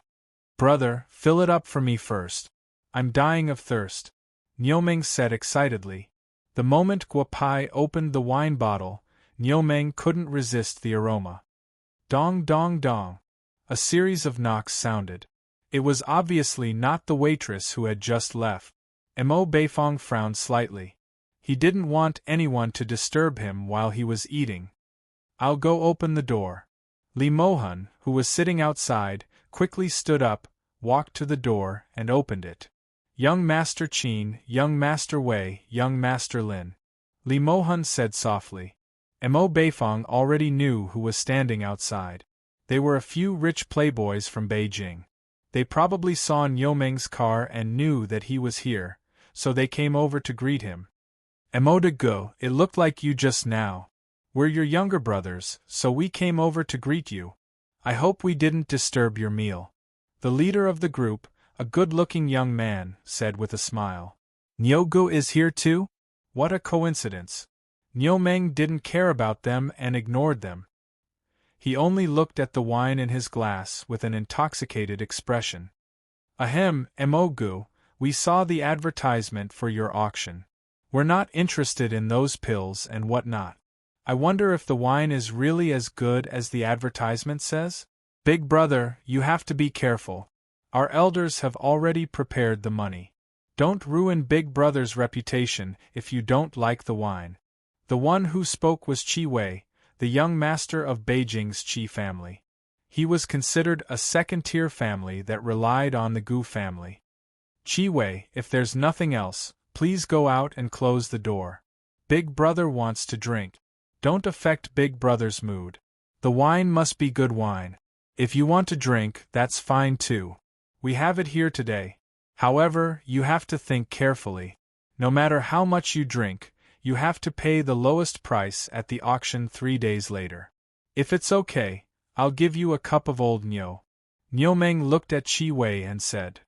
Brother, fill it up for me first. I'm dying of thirst, Niuming said excitedly. The moment Guopai opened the wine bottle, Niuming couldn't resist the aroma. Dong dong dong. A series of knocks sounded. It was obviously not the waitress who had just left. Mo Beifong frowned slightly. He didn't want anyone to disturb him while he was eating. "I'll go open the door." Li Mohan, who was sitting outside, quickly stood up, walked to the door, and opened it. "Young Master Qin, young Master Wei, young Master Lin," Li Mohan said softly. Mo Beifong already knew who was standing outside. They were a few rich playboys from Beijing. They probably saw Niumeng's car and knew that he was here, so they came over to greet him. "Mo de Go, it looked like you just now. We're your younger brothers, so we came over to greet you. I hope we didn't disturb your meal." The leader of the group, a good-looking young man, said with a smile. "Nyogu is here too? What a coincidence." Niumeng didn't care about them and ignored them. He only looked at the wine in his glass with an intoxicated expression. "Ahem, Emogu, we saw the advertisement for your auction. We're not interested in those pills and whatnot. I wonder if the wine is really as good as the advertisement says? Big brother, you have to be careful. Our elders have already prepared the money. Don't ruin Big brother's reputation if you don't like the wine." The one who spoke was Qi Wei, the young master of Beijing's Qi family. He was considered a second-tier family that relied on the Gu family. "Qi Wei, if there's nothing else, please go out and close the door. Big brother wants to drink. Don't affect Big brother's mood. The wine must be good wine. If you want to drink, that's fine too. We have it here today. However, you have to think carefully. No matter how much you drink, you have to pay the lowest price at the auction 3 days later. If it's okay, I'll give you a cup of old Nyo." Niumeng looked at Qi Wei and said,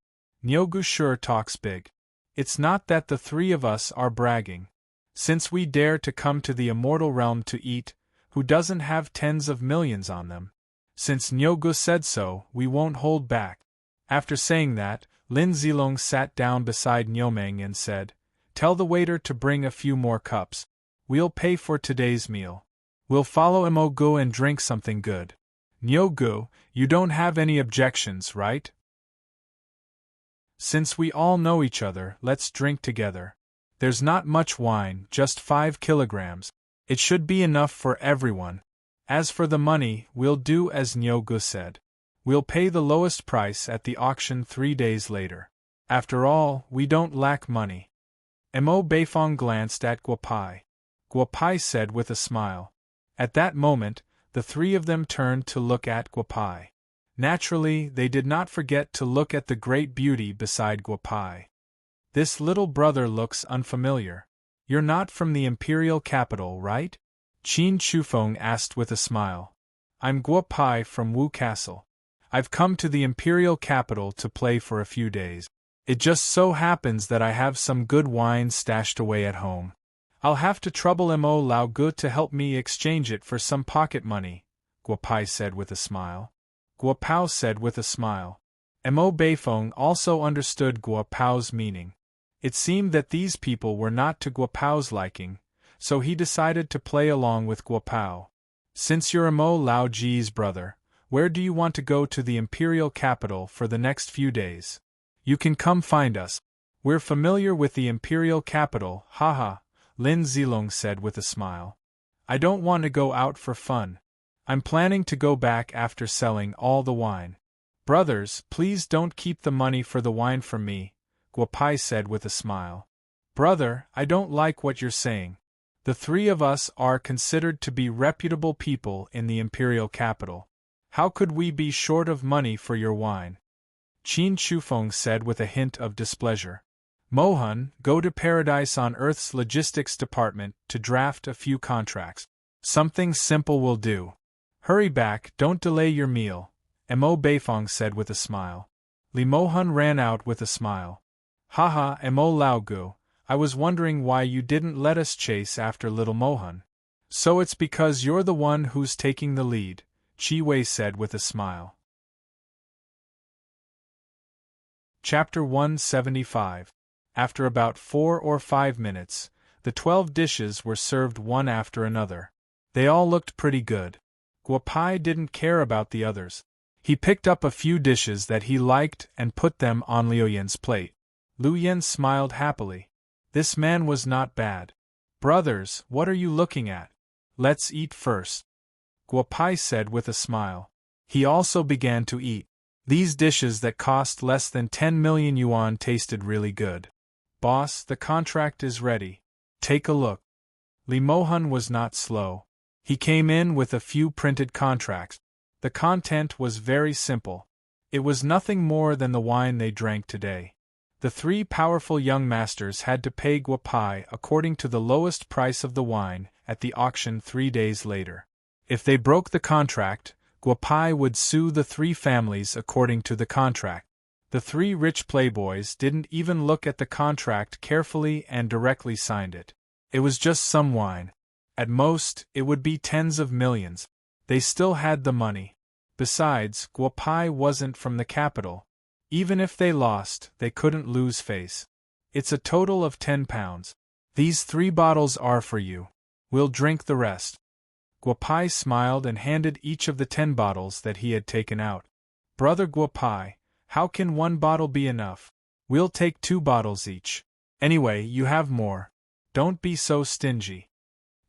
"Nyogu sure talks big. It's not that the three of us are bragging. Since we dare to come to the Immortal realm to eat, who doesn't have tens of millions on them? Since Nyogu said so, we won't hold back." After saying that, Lin Zilong sat down beside Niumeng and said, "Tell the waiter to bring a few more cups. We'll pay for today's meal. We'll follow Emogu and drink something good. Nyogu, you don't have any objections, right? Since we all know each other, let's drink together. There's not much wine, just 5 kilograms. It should be enough for everyone. As for the money, we'll do as Nyogu said. We'll pay the lowest price at the auction 3 days later. After all, we don't lack money." Mo Beifong glanced at Guopai. Guopai said with a smile. At that moment, the three of them turned to look at Guopai. Naturally, they did not forget to look at the great beauty beside Guopai. "This little brother looks unfamiliar. You're not from the imperial capital, right?" Qin Shufeng asked with a smile. "I'm Guopai from Wu Castle. I've come to the imperial capital to play for a few days. It just so happens that I have some good wine stashed away at home. I'll have to trouble Mo Lao Gu to help me exchange it for some pocket money," Guopai said with a smile. Guopao said with a smile. Mo Beifong also understood Guopao's meaning. It seemed that these people were not to Guopao's liking, so he decided to play along with Guopao. "Since you're Mo Lao Ji's brother, where do you want to go to the imperial capital for the next few days? You can come find us. We're familiar with the imperial capital, haha," Lin Zilong said with a smile. "I don't want to go out for fun. I'm planning to go back after selling all the wine." "Brothers, please don't keep the money for the wine from me," Guopai said with a smile. "Brother, I don't like what you're saying. The three of us are considered to be reputable people in the imperial capital. How could we be short of money for your wine?" Qin Shufeng said with a hint of displeasure. "Mohan, go to Paradise on Earth's logistics department to draft a few contracts. Something simple will do. Hurry back, don't delay your meal," Mo Beifong said with a smile. Li Mohan ran out with a smile. "Haha, Mo Lao Gu, I was wondering why you didn't let us chase after little Mohan." "So it's because you're the one who's taking the lead," Qi Wei said with a smile. Chapter 175. After about 4 or 5 minutes, the 12 dishes were served one after another. They all looked pretty good. Guopai didn't care about the others. He picked up a few dishes that he liked and put them on Liu Yan's plate. Liu Yan smiled happily. This man was not bad. Brothers, what are you looking at? Let's eat first, Guo Pai said with a smile. He also began to eat. These dishes that cost less than 10 million yuan tasted really good. Boss, the contract is ready. Take a look. Li Mohan was not slow. He came in with a few printed contracts. The content was very simple. It was nothing more than the wine they drank today. The three powerful young masters had to pay Guo Pai according to the lowest price of the wine at the auction 3 days later. If they broke the contract, Guo Pai would sue the three families according to the contract. The three rich playboys didn't even look at the contract carefully and directly signed it. It was just some wine. At most, it would be tens of millions. They still had the money. Besides, Guo Pai wasn't from the capital. Even if they lost, they couldn't lose face. It's a total of 10 pounds. These 3 bottles are for you. We'll drink the rest. Guo Pai smiled and handed each of the 10 bottles that he had taken out. Brother Guo Pai, how can 1 bottle be enough? We'll take 2 bottles each. Anyway, you have more. Don't be so stingy.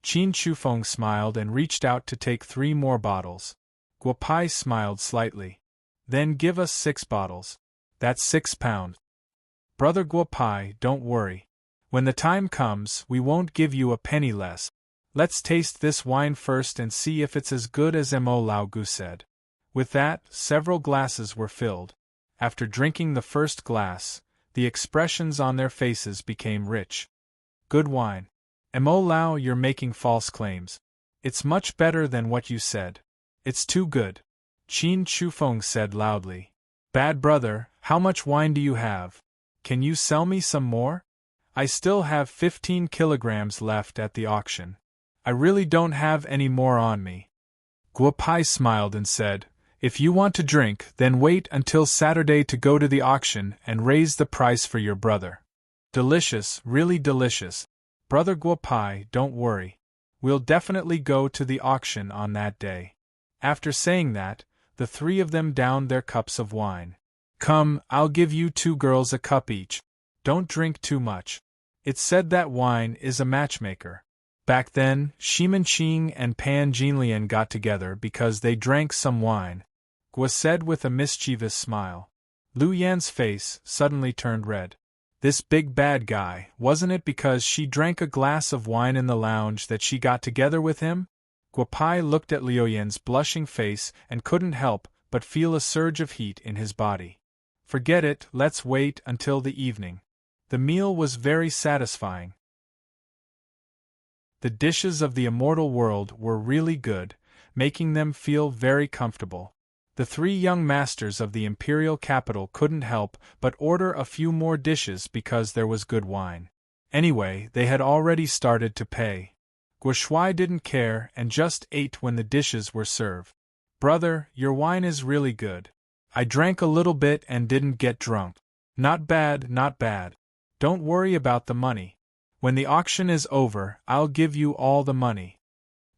Qin Shufeng smiled and reached out to take 3 more bottles. Guo Pai smiled slightly. Then give us 6 bottles. That's 6 pounds. Brother Guo Pai, don't worry. When the time comes, we won't give you a penny less. Let's taste this wine first and see if it's as good as Mo Lao Gu said. With that, several glasses were filled. After drinking the first glass, the expressions on their faces became rich. Good wine. Mo Lao, you're making false claims. It's much better than what you said. It's too good. Qin Shufeng said loudly. Bad brother, how much wine do you have? Can you sell me some more? I still have 15 kilograms left at the auction. I really don't have any more on me. Guo Pai smiled and said, if you want to drink, then wait until Saturday to go to the auction and raise the price for your brother. Delicious, really delicious. Brother Guo Pai, don't worry. We'll definitely go to the auction on that day. After saying that, the 3 of them downed their cups of wine. Come, I'll give you 2 girls a cup each. Don't drink too much. It's said that wine is a matchmaker. Back then, Shimen Qing and Pan Jinlian got together because they drank some wine. Guo said with a mischievous smile. Liu Yan's face suddenly turned red. This big bad guy, wasn't it because she drank a glass of wine in the lounge that she got together with him? Guo Pai looked at Liu Yan's blushing face and couldn't help but feel a surge of heat in his body. Forget it, let's wait until the evening. The meal was very satisfying. The dishes of the immortal world were really good, making them feel very comfortable. The 3 young masters of the imperial capital couldn't help but order a few more dishes because there was good wine. Anyway, they had already started to pay. Guo Shuai didn't care and just ate when the dishes were served. Brother, your wine is really good. I drank a little bit and didn't get drunk. Not bad, not bad. Don't worry about the money. When the auction is over, I'll give you all the money.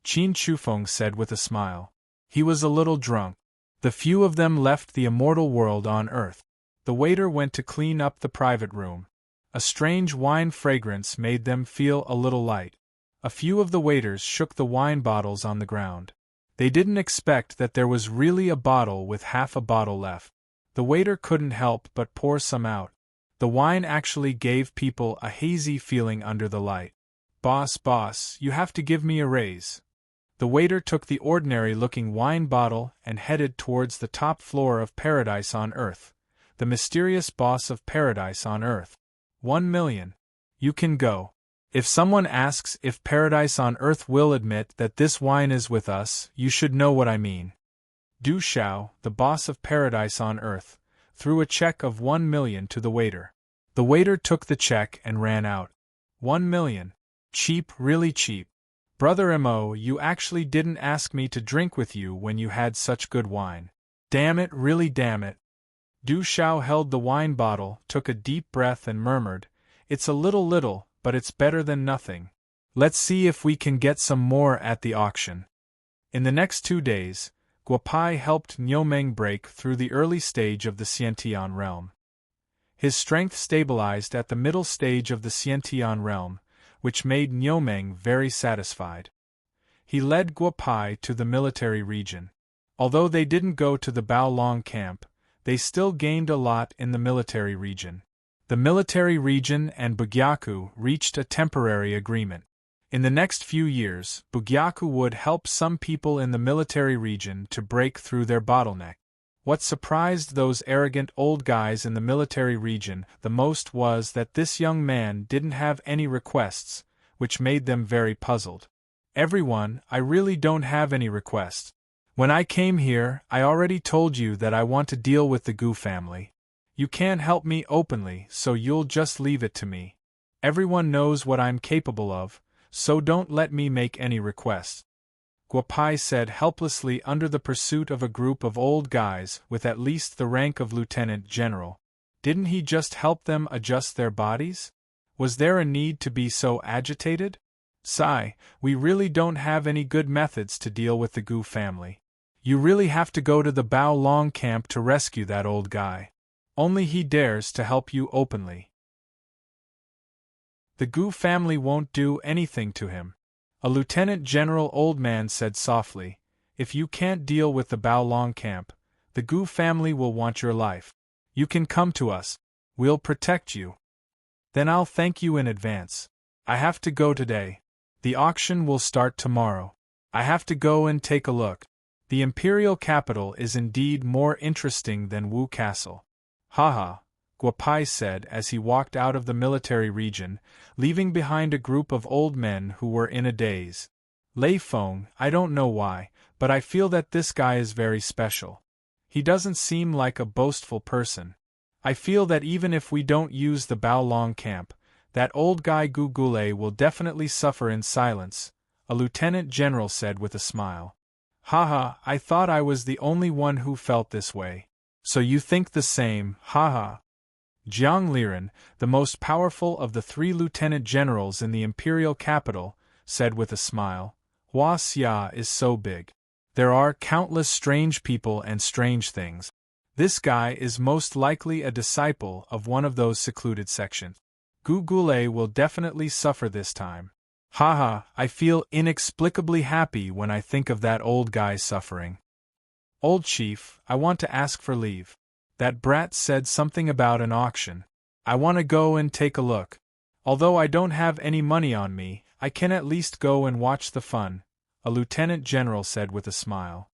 Qin Shufeng said with a smile. He was a little drunk. The few of them left the immortal world on Earth. The waiter went to clean up the private room. A strange wine fragrance made them feel a little light. A few of the waiters shook the wine bottles on the ground. They didn't expect that there was really a bottle with half a bottle left. The waiter couldn't help but pour some out. The wine actually gave people a hazy feeling under the light. Boss, you have to give me a raise. The waiter took the ordinary-looking wine bottle and headed towards the top floor of Paradise on Earth. The mysterious boss of Paradise on Earth. 1 million. You can go. If someone asks if Paradise on Earth will admit that this wine is with us, you should know what I mean. Du Xiao, the boss of Paradise on Earth, threw a check of 1 million to the waiter. The waiter took the check and ran out. 1 million. Cheap, really cheap. Brother Mo, you actually didn't ask me to drink with you when you had such good wine. Damn it, really damn it. Du Xiao held the wine bottle, took a deep breath and murmured, it's a little, but it's better than nothing. Let's see if we can get some more at the auction. In the next 2 days, Guopai helped Niumeng break through the early stage of the Xiantian realm. His strength stabilized at the middle stage of the Xiantian realm, which made Niumeng very satisfied. He led Guopai to the military region. Although they didn't go to the Baolong camp, they still gained a lot in the military region. The military region and Bugyaku reached a temporary agreement. In the next few years, Bugyaku would help some people in the military region to break through their bottleneck. What surprised those arrogant old guys in the military region the most was that this young man didn't have any requests, which made them very puzzled. "Everyone, I really don't have any requests. When I came here, I already told you that I want to deal with the Gu family. You can't help me openly, so you'll just leave it to me. Everyone knows what I'm capable of, so don't let me make any requests," Guopai said helplessly under the pursuit of a group of old guys with at least the rank of lieutenant general. Didn't he just help them adjust their bodies? Was there a need to be so agitated? "Sigh, we really don't have any good methods to deal with the Gu family. You really have to go to the Baolong camp to rescue that old guy. Only he dares to help you openly. The Gu family won't do anything to him," a lieutenant general old man said softly. "If you can't deal with the Baolong camp, the Gu family will want your life. You can come to us. We'll protect you." "Then I'll thank you in advance. I have to go today. The auction will start tomorrow. I have to go and take a look. The imperial capital is indeed more interesting than Wu Castle." "Haha," Guopai said as he walked out of the military region, leaving behind a group of old men who were in a daze. "Lei Feng, I don't know why, but I feel that this guy is very special. He doesn't seem like a boastful person. I feel that even if we don't use the Baolong camp, that old guy Gu Gulei will definitely suffer in silence," a lieutenant general said with a smile. "Haha, I thought I was the only one who felt this way. So you think the same, haha." Jiang Liren, the most powerful of the 3 lieutenant generals in the imperial capital, said with a smile, "Hua Xia is so big. There are countless strange people and strange things. This guy is most likely a disciple of one of those secluded sections. Gu Gulei will definitely suffer this time. Haha, I feel inexplicably happy when I think of that old guy suffering." "Old chief, I want to ask for leave. That brat said something about an auction. I want to go and take a look. Although I don't have any money on me, I can at least go and watch the fun," a lieutenant general said with a smile.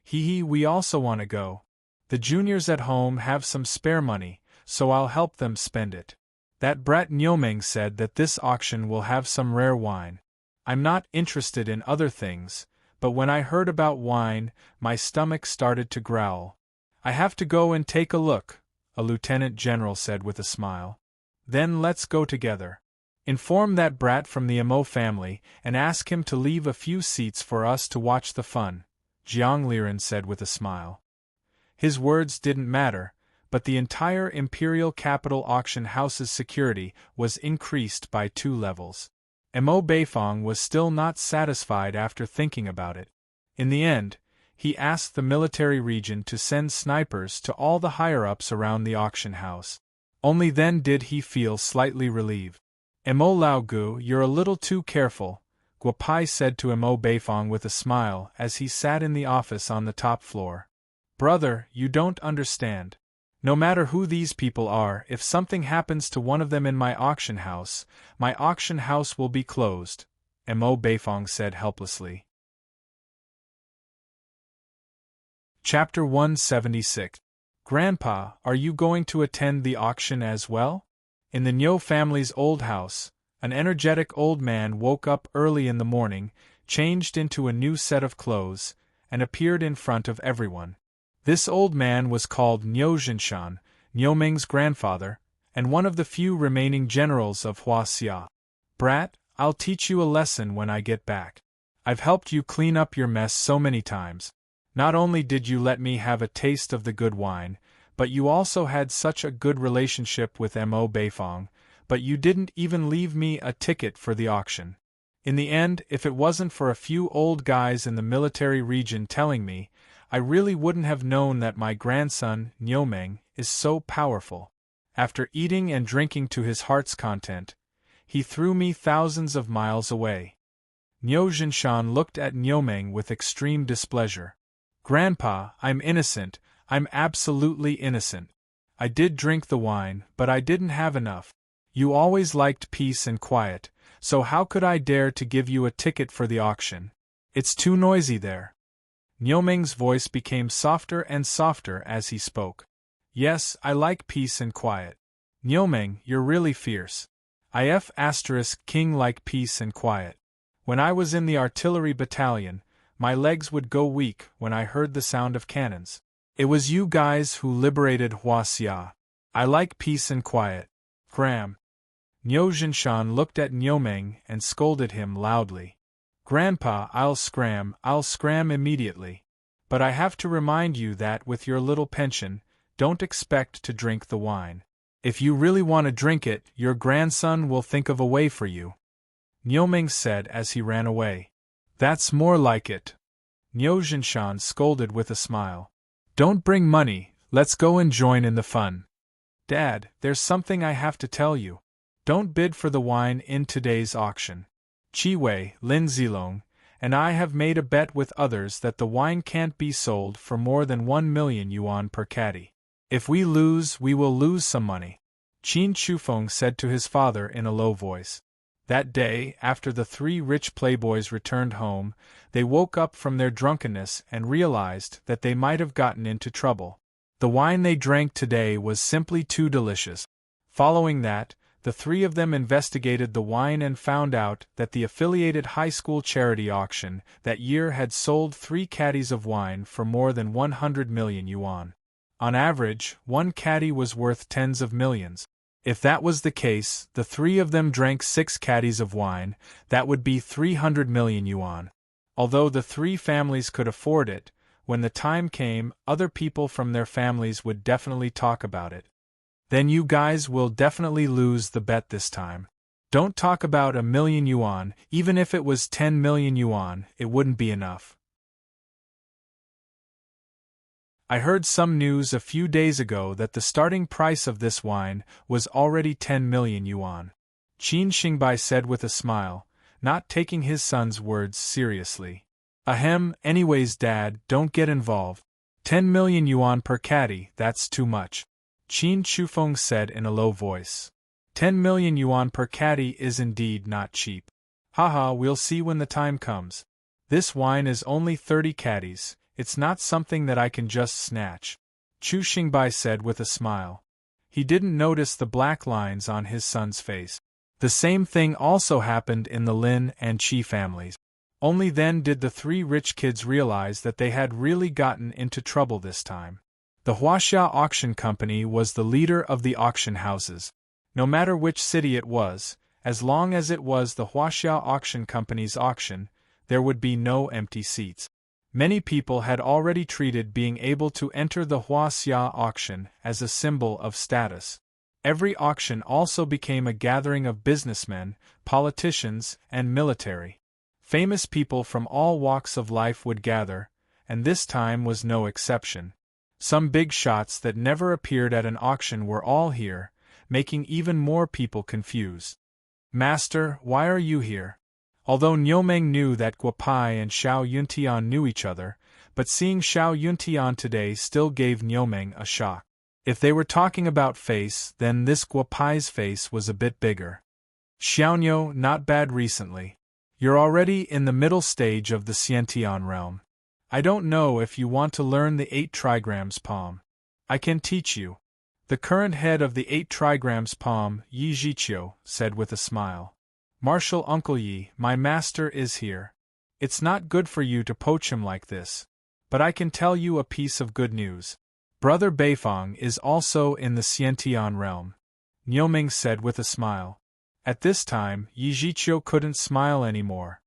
"Hee, we also want to go. The juniors at home have some spare money, so I'll help them spend it. That brat Niumeng said that this auction will have some rare wine. I'm not interested in other things, but when I heard about wine, my stomach started to growl. I have to go and take a look," a lieutenant general said with a smile. "Then let's go together. Inform that brat from the Emo family and ask him to leave a few seats for us to watch the fun," Jiang Liren said with a smile. His words didn't matter, but the entire imperial capital auction house's security was increased by 2 levels. Emo Beifong was still not satisfied after thinking about it. In the end, he asked the military region to send snipers to all the higher-ups around the auction house. Only then did he feel slightly relieved. "Emo Lao Gu, you're a little too careful," Guopai said to Emo Beifong with a smile as he sat in the office on the top floor. "Brother, you don't understand. No matter who these people are, if something happens to one of them in my auction house will be closed," Emo Beifong said helplessly. Chapter 176. "Grandpa, are you going to attend the auction as well?" In the Niu family's old house, an energetic old man woke up early in the morning, changed into a new set of clothes, and appeared in front of everyone. This old man was called Niu Zhinshan, Niumeng's grandfather, and one of the few remaining generals of Hua Xia. "Brat, I'll teach you a lesson when I get back. I've helped you clean up your mess so many times. Not only did you let me have a taste of the good wine, but you also had such a good relationship with Mo Beifong, but you didn't even leave me a ticket for the auction. In the end, if it wasn't for a few old guys in the military region telling me, I really wouldn't have known that my grandson, Niomeng, is so powerful. After eating and drinking to his heart's content, he threw me thousands of miles away. Niu Zhinshan looked at Niomeng with extreme displeasure. Grandpa, I'm innocent, I'm absolutely innocent. I did drink the wine, but I didn't have enough. You always liked peace and quiet, so how could I dare to give you a ticket for the auction? It's too noisy there. Niomeng's voice became softer and softer as he spoke. Yes, I like peace and quiet. Niomeng, you're really fierce. King like peace and quiet. When I was in the artillery battalion, my legs would go weak when I heard the sound of cannons. It was you guys who liberated Huaxia. I like peace and quiet. Cram. Niu Zhinshan looked at Niomeng and scolded him loudly. Grandpa, I'll scram immediately. But I have to remind you that with your little pension, don't expect to drink the wine. If you really want to drink it, your grandson will think of a way for you. Niomeng said as he ran away. That's more like it. Niu Zhinshan scolded with a smile. Don't bring money, let's go and join in the fun. Dad, there's something I have to tell you. Don't bid for the wine in today's auction. Chiwei, Lin Zilong, and I have made a bet with others that the wine can't be sold for more than 1 million yuan per caddy. If we lose, we will lose some money. Qin Shufeng said to his father in a low voice. That day, after the 3 rich playboys returned home, they woke up from their drunkenness and realized that they might have gotten into trouble. The wine they drank today was simply too delicious. Following that, the 3 of them investigated the wine and found out that the affiliated high school charity auction that year had sold 3 caddies of wine for more than 100 million yuan. On average, 1 caddy was worth tens of millions. If that was the case, the 3 of them drank 6 caddies of wine, that would be 300 million yuan. Although the 3 families could afford it, when the time came, other people from their families would definitely talk about it. Then you guys will definitely lose the bet this time. Don't talk about 1 million yuan, even if it was 10 million yuan, it wouldn't be enough. I heard some news a few days ago that the starting price of this wine was already 10 million yuan. Qin Xingbai said with a smile, not taking his son's words seriously. Ahem, anyways Dad, don't get involved. 10 million yuan per caddy, that's too much. Qin Shufeng said in a low voice. 10 million yuan per caddy is indeed not cheap. Haha, we'll see when the time comes. This wine is only 30 caddies, it's not something that I can just snatch. Chu Xingbai said with a smile. He didn't notice the black lines on his son's face. The same thing also happened in the Lin and Qi families. Only then did the 3 rich kids realize that they had really gotten into trouble this time. The Huaxia Auction Company was the leader of the auction houses. No matter which city it was, as long as it was the Huaxia Auction Company's auction, there would be no empty seats. Many people had already treated being able to enter the Huaxia auction as a symbol of status. Every auction also became a gathering of businessmen, politicians, and military. Famous people from all walks of life would gather, and this time was no exception. Some big shots that never appeared at an auction were all here, making even more people confused. Master, why are you here? Although Niomeng knew that Guopai and Xiao Yuntian knew each other, but seeing Xiao Yuntian today still gave Niomeng a shock. If they were talking about face, then this Guopai's face was a bit bigger. Xiaonyo, not bad recently. You're already in the middle stage of the Xiantian realm. I don't know if you want to learn the 8 trigrams palm. I can teach you. The current head of the 8 trigrams palm, Yi Zhiqiu, said with a smile. Marshal Uncle Yi, my master is here. It's not good for you to poach him like this. But I can tell you a piece of good news. Brother Beifong is also in the Xiantian realm. Niomeng said with a smile. At this time, Yi Zhiqiu couldn't smile anymore.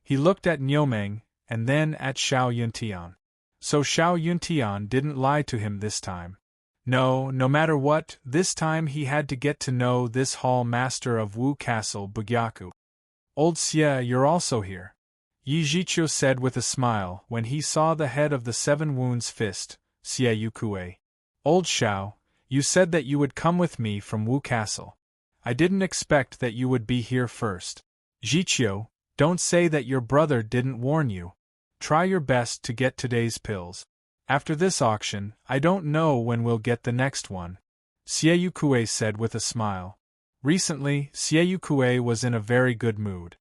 He looked at Niomeng, and then at Xiao Yuntian. So Xiao Yuntian didn't lie to him this time. No matter what, this time he had to get to know this hall master of Wu Castle Bugyaku. Old Xie, you're also here. Yi Zhiqiu said with a smile when he saw the head of the Seven Wounds fist, Xiaoyu Kue. Old Xiao, you said that you would come with me from Wu Castle. I didn't expect that you would be here first. Zhiqiu, don't say that your brother didn't warn you. Try your best to get today's pills. After this auction, I don't know when we'll get the next one. Xiaoyu Kue said with a smile. Recently, Xiaoyu Kue was in a very good mood.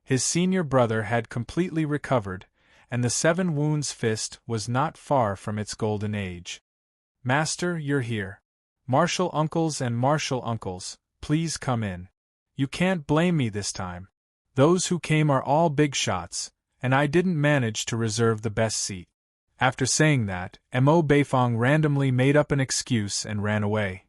His senior brother had completely recovered, and the Seven Wounds fist was not far from its golden age. Master, you're here. Martial uncles and martial uncles, please come in. You can't blame me this time. Those who came are all big shots, and I didn't manage to reserve the best seat. After saying that, Mo Beifong randomly made up an excuse and ran away.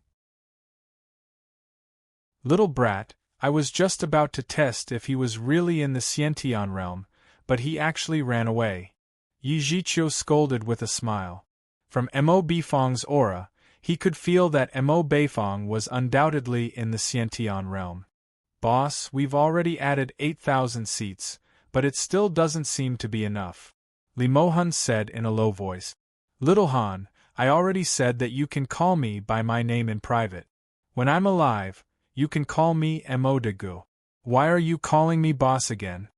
Little brat, I was just about to test if he was really in the Xiantian realm, but he actually ran away. Yi Zhiqiu scolded with a smile. From Mo Beifong's aura, he could feel that Mo Beifong was undoubtedly in the Xiantian realm. Boss, we've already added 8,000 seats, but it still doesn't seem to be enough. Li Mohan said in a low voice. Little Han, I already said that you can call me by my name in private. When I'm alive, you can call me Mo de Gu. Why are you calling me boss again?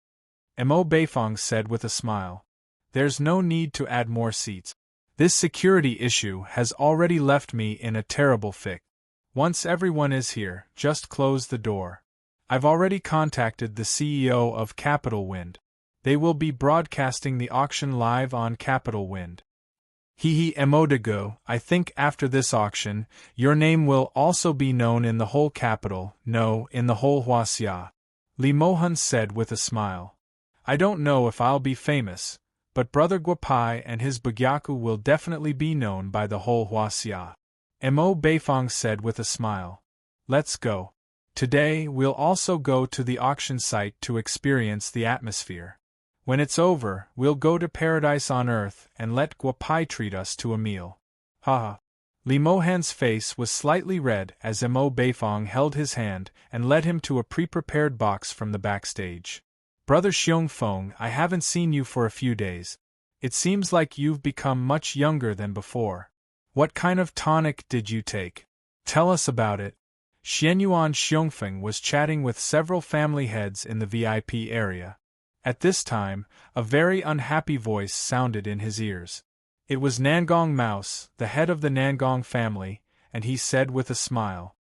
Mo Beifong said with a smile. There's no need to add more seats. This security issue has already left me in a terrible fix. Once everyone is here, just close the door. I've already contacted the CEO of Capital Wind. They will be broadcasting the auction live on Capital Wind. Mo de Gu, I think after this auction, your name will also be known in the whole capital, no, in the whole Huaxia. Li Mohan said with a smile. I don't know if I'll be famous, but Brother Guapai and his Bugyaku will definitely be known by the whole Huaxia. Mo Beifong said with a smile. Let's go. Today we'll also go to the auction site to experience the atmosphere. When it's over, we'll go to paradise on earth and let Guapai treat us to a meal. Haha. Li Mohan's face was slightly red as Mo Beifong held his hand and led him to a pre-prepared box from the backstage. Brother Xiongfeng, I haven't seen you for a few days. It seems like you've become much younger than before. What kind of tonic did you take? Tell us about it. Xianyuan Xiongfeng was chatting with several family heads in the VIP area. At this time, a very unhappy voice sounded in his ears. It was Nangong Mouse, the head of the Nangong family, and he said with a smile.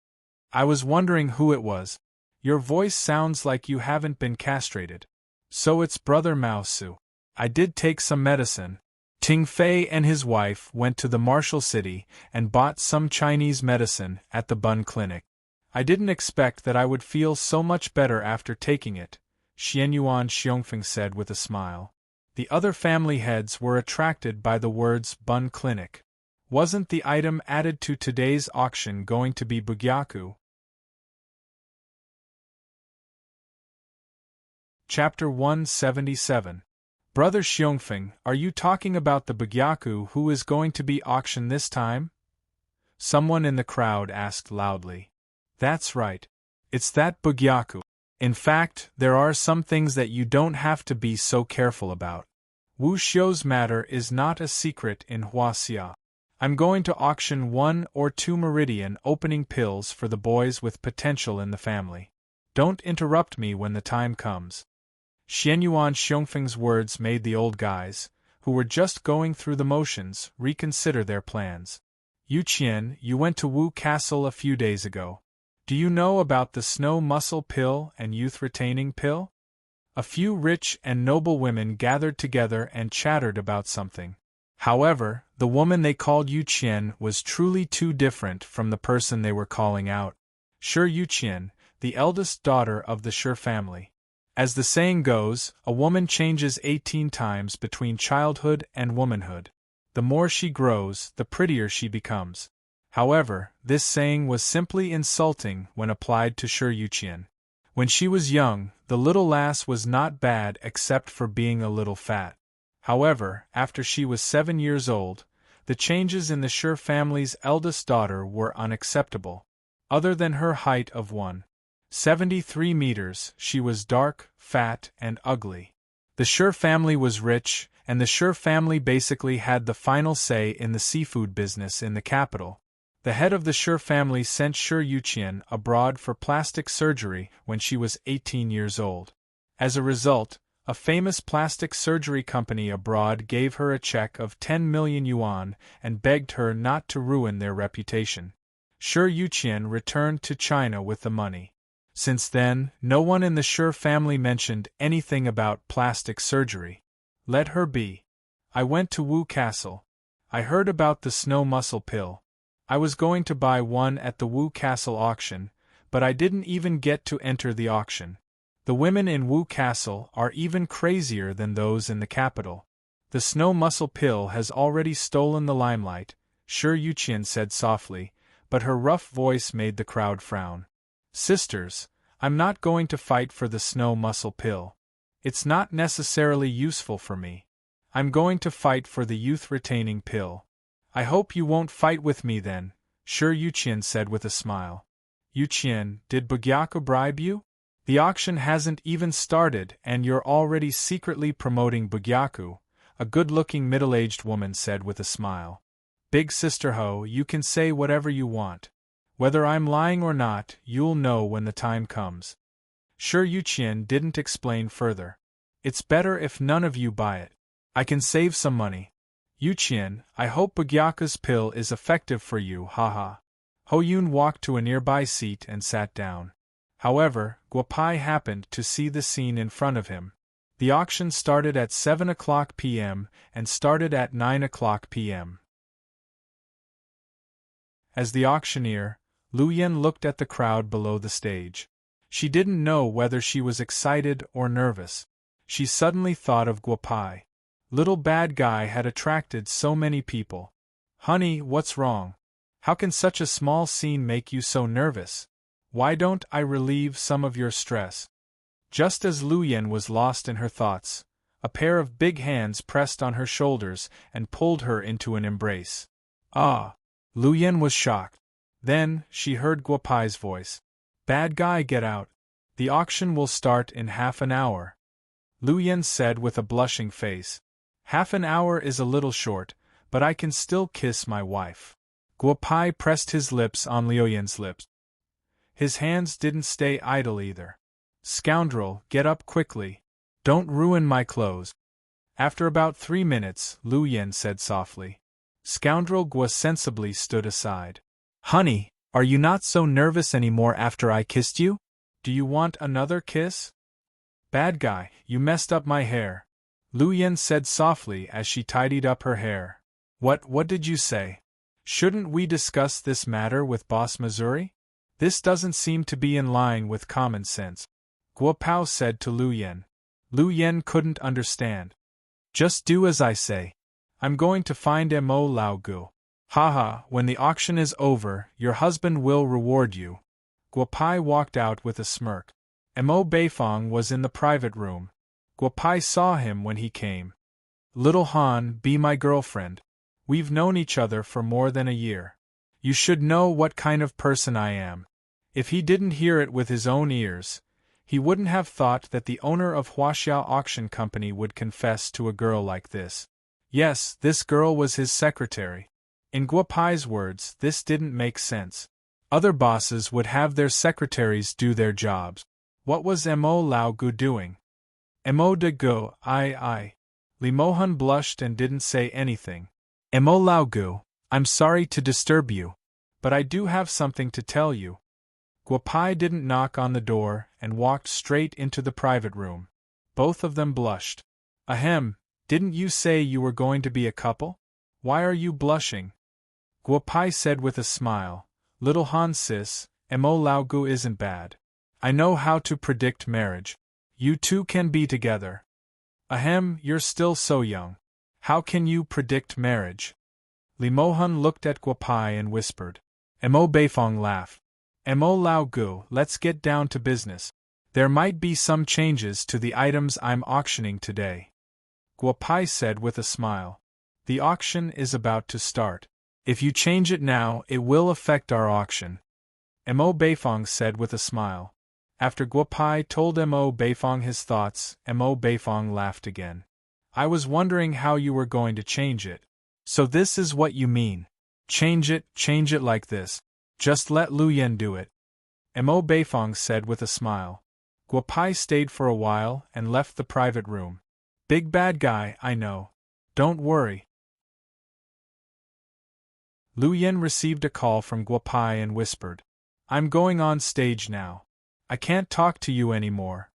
I was wondering who it was. Your voice sounds like you haven't been castrated. So it's Brother Maosu. I did take some medicine. Ting Fei and his wife went to the Martial City and bought some Chinese medicine at the Bun Clinic. I didn't expect that I would feel so much better after taking it, Xianyuan Xiongfeng said with a smile. The other family heads were attracted by the words Bun Clinic. Wasn't the item added to today's auction going to be Bugyaku? Chapter 177. Brother Xiongfeng, are you talking about the Bugyaku who is going to be auctioned this time? Someone in the crowd asked loudly. That's right. It's that Bugyaku. In fact, there are some things that you don't have to be so careful about. Wu Xiu's matter is not a secret in Huaxia. I'm going to auction 1 or 2 meridian opening pills for the boys with potential in the family. Don't interrupt me when the time comes. Xianyuan Xiongfeng's words made the old guys, who were just going through the motions, reconsider their plans. Yu Qian, you went to Wu Castle a few days ago. Do you know about the snow muscle pill and youth retaining pill? A few rich and noble women gathered together and chattered about something. However, the woman they called Yu Qian was truly too different from the person they were calling out. Shi Yu Qian, the eldest daughter of the Shi family. As the saying goes, a woman changes 18 times between childhood and womanhood. The more she grows, the prettier she becomes. However, this saying was simply insulting when applied to Shi Yu Qian. When she was young, the little lass was not bad except for being a little fat. However, after she was 7 years old, the changes in the Shi family's eldest daughter were unacceptable. Other than her height of 1.73 meters, she was dark, fat, and ugly. The Sure family was rich, and the Sure family basically had the final say in the seafood business in the capital. The head of the Sure family sent Sure Yuqian abroad for plastic surgery when she was 18 years old. As a result, a famous plastic surgery company abroad gave her a check of 10 million yuan and begged her not to ruin their reputation. Sure Yuqian returned to China with the money. Since then, no one in the Sure family mentioned anything about plastic surgery. Let her be. I went to Wu Castle. I heard about the snow muscle pill. I was going to buy one at the Wu Castle auction, but I didn't even get to enter the auction. The women in Wu Castle are even crazier than those in the capital. The snow muscle pill has already stolen the limelight, Sure Yuqian said softly, but her rough voice made the crowd frown. Sisters, I'm not going to fight for the snow muscle pill. It's not necessarily useful for me. I'm going to fight for the youth-retaining pill. I hope you won't fight with me then, Sure Yuqian said with a smile. Yuqian, did Bugyaku bribe you? The auction hasn't even started and you're already secretly promoting Bugyaku, a good-looking middle-aged woman said with a smile. Big sister Ho, you can say whatever you want. Whether I'm lying or not, you'll know when the time comes. Sure Yuqian didn't explain further. It's better if none of you buy it. I can save some money. Yuqian, I hope Bugyaku's pill is effective for you, haha. Ho Yun walked to a nearby seat and sat down. However, Guopai happened to see the scene in front of him. The auction started at 7 o'clock p.m. and started at 9 o'clock p.m. As the auctioneer, Lu Yen looked at the crowd below the stage. She didn't know whether she was excited or nervous. She suddenly thought of Guopai. Little bad guy had attracted so many people. Honey, what's wrong? How can such a small scene make you so nervous? Why don't I relieve some of your stress? Just as Lu Yen was lost in her thoughts, a pair of big hands pressed on her shoulders and pulled her into an embrace. Ah! Lu Yen was shocked. Then, she heard Guopai's voice. Bad guy, get out. The auction will start in half an hour. Lu Yen said with a blushing face. Half an hour is a little short, but I can still kiss my wife. Guopai pressed his lips on Liu Yen's lips. His hands didn't stay idle either. Scoundrel, get up quickly. Don't ruin my clothes. After about 3 minutes, Lu Yen said softly. Scoundrel Guo sensibly stood aside. Honey, are you not so nervous anymore after I kissed you? Do you want another kiss? Bad guy, you messed up my hair. Lu Yen said softly as she tidied up her hair. What did you say? Shouldn't we discuss this matter with Boss Missouri? This doesn't seem to be in line with common sense. Guo Pao said to Lu Yen. Lu Yen couldn't understand. Just do as I say. I'm going to find Mo Lao Gu. Haha, when the auction is over, your husband will reward you. Guo Pai walked out with a smirk. Mo Beifong was in the private room. Guo Pai saw him when he came. Little Han, be my girlfriend. We've known each other for more than a year. You should know what kind of person I am. If he didn't hear it with his own ears, he wouldn't have thought that the owner of Huaxiao Auction Company would confess to a girl like this. Yes, this girl was his secretary. In Guo Pai's words, this didn't make sense. Other bosses would have their secretaries do their jobs. What was Mo Lao Gu doing? Mo de Gu, I. Li Mohan blushed and didn't say anything. Mo Lao Gu, I'm sorry to disturb you, but I do have something to tell you. Guo Pai didn't knock on the door and walked straight into the private room. Both of them blushed. Ahem, didn't you say you were going to be a couple? Why are you blushing? Guo Pai said with a smile, Little Han sis, Mo Lao Gu isn't bad. I know how to predict marriage. You two can be together. Ahem, you're still so young. How can you predict marriage? Li Mohan looked at Guo Pai and whispered. Mo Beifong laughed. Mo Lao Gu, let's get down to business. There might be some changes to the items I'm auctioning today. Guo Pai said with a smile. The auction is about to start. If you change it now, it will affect our auction. Mo Beifong said with a smile. After Guopai told Mo Beifong his thoughts, Mo Beifong laughed again. I was wondering how you were going to change it. So this is what you mean. Change it like this. Just let Lu Yen do it. Mo Beifong said with a smile. Guopai stayed for a while and left the private room. Big bad guy, I know. Don't worry. Lu Yen received a call from Guopai and whispered. I'm going on stage now. I can't talk to you anymore.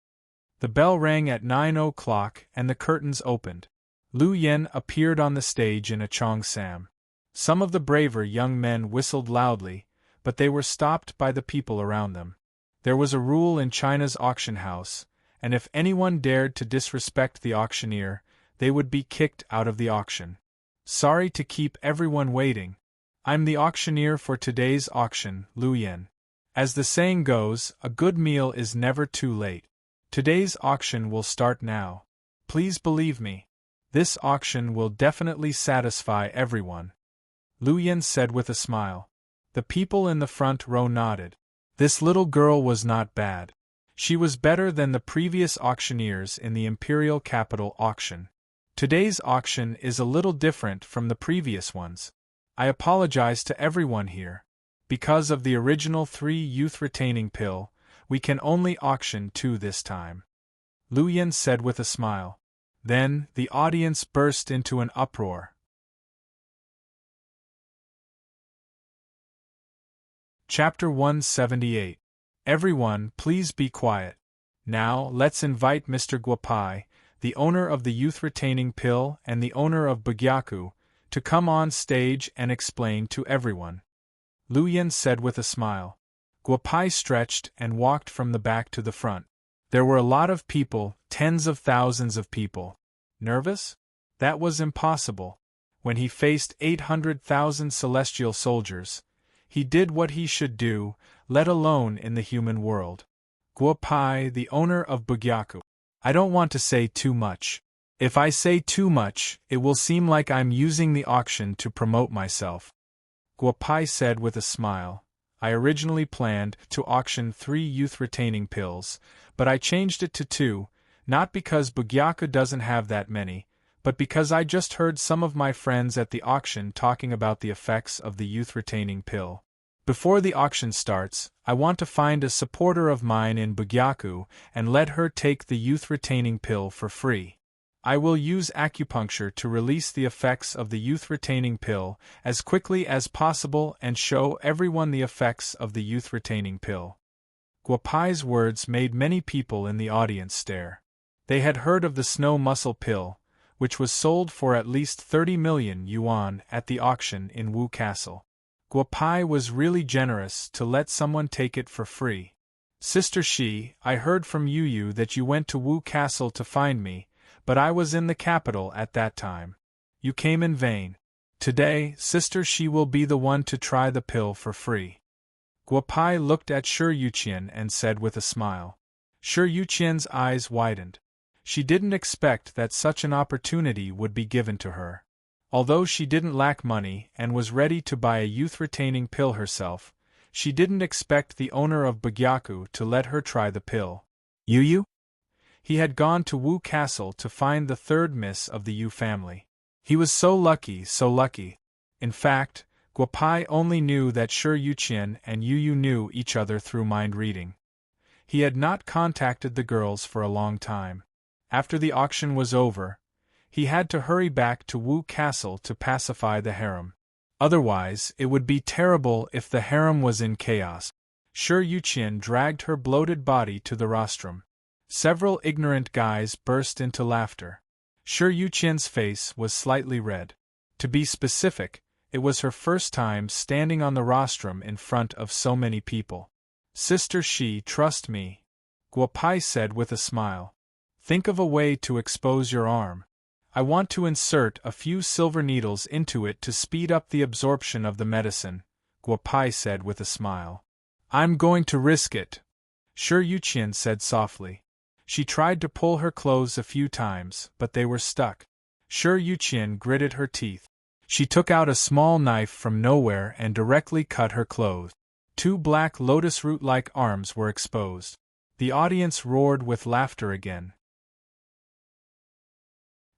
The bell rang at 9 o'clock and the curtains opened. Lu Yen appeared on the stage in a cheongsam. Some of the braver young men whistled loudly, but they were stopped by the people around them. There was a rule in China's auction house, and if anyone dared to disrespect the auctioneer, they would be kicked out of the auction. Sorry to keep everyone waiting. I'm the auctioneer for today's auction, Lu Yen. As the saying goes, a good meal is never too late. Today's auction will start now. Please believe me. This auction will definitely satisfy everyone. Lu Yen said with a smile. The people in the front row nodded. This little girl was not bad. She was better than the previous auctioneers in the Imperial Capital auction. Today's auction is a little different from the previous ones. I apologize to everyone here. Because of the original 3 youth retaining pill, we can only auction 2 this time. Lu Yen said with a smile. Then, the audience burst into an uproar. Chapter 178. Everyone, please be quiet. Now, let's invite Mr. Guopai, the owner of the youth retaining pill and the owner of Bugyaku, to come on stage and explain to everyone. Lu Yen said with a smile. Guopai stretched and walked from the back to the front. There were a lot of people, tens of thousands of people. Nervous? That was impossible. When he faced 800,000 celestial soldiers, he did what he should do, let alone in the human world. Guopai, the owner of Bugyaku. I don't want to say too much. If I say too much, it will seem like I'm using the auction to promote myself. Guopai said with a smile. I originally planned to auction 3 youth retaining pills, but I changed it to 2, not because Bugyaku doesn't have that many, but because I just heard some of my friends at the auction talking about the effects of the youth retaining pill. Before the auction starts, I want to find a supporter of mine in Bugyaku and let her take the youth retaining pill for free. I will use acupuncture to release the effects of the youth retaining pill as quickly as possible and show everyone the effects of the youth retaining pill. Guopai's words made many people in the audience stare. They had heard of the snow muscle pill, which was sold for at least 30 million yuan at the auction in Wu Castle. Guopai was really generous to let someone take it for free. Sister Shi, I heard from Yu that you went to Wu Castle to find me, but I was in the capital at that time. You came in vain. Today, Sister Shi will be the one to try the pill for free. Guopai looked at Shi Yuqian and said with a smile. Shi Yuqian's eyes widened. She didn't expect that such an opportunity would be given to her. Although she didn't lack money and was ready to buy a youth-retaining pill herself, she didn't expect the owner of Bugyaku to let her try the pill. Yu? He had gone to Wu Castle to find the 3rd miss of the Yu family. He was so lucky, so lucky. In fact, Guopai only knew that Shi Yuqian and Yu knew each other through mind reading. He had not contacted the girls for a long time. After the auction was over, he had to hurry back to Wu Castle to pacify the harem. Otherwise, it would be terrible if the harem was in chaos. Shi Yuqian dragged her bloated body to the rostrum. Several ignorant guys burst into laughter. Shi Yuqian's face was slightly red. To be specific, it was her first time standing on the rostrum in front of so many people. Sister Shi, trust me, Guopai said with a smile. Think of a way to expose your arm. I want to insert a few silver needles into it to speed up the absorption of the medicine, Guopai said with a smile. I'm going to risk it, Shi Yuqian said softly. She tried to pull her clothes a few times, but they were stuck. Shi Yuqian gritted her teeth. She took out a small knife from nowhere and directly cut her clothes. 2 black lotus root-like arms were exposed. The audience roared with laughter again.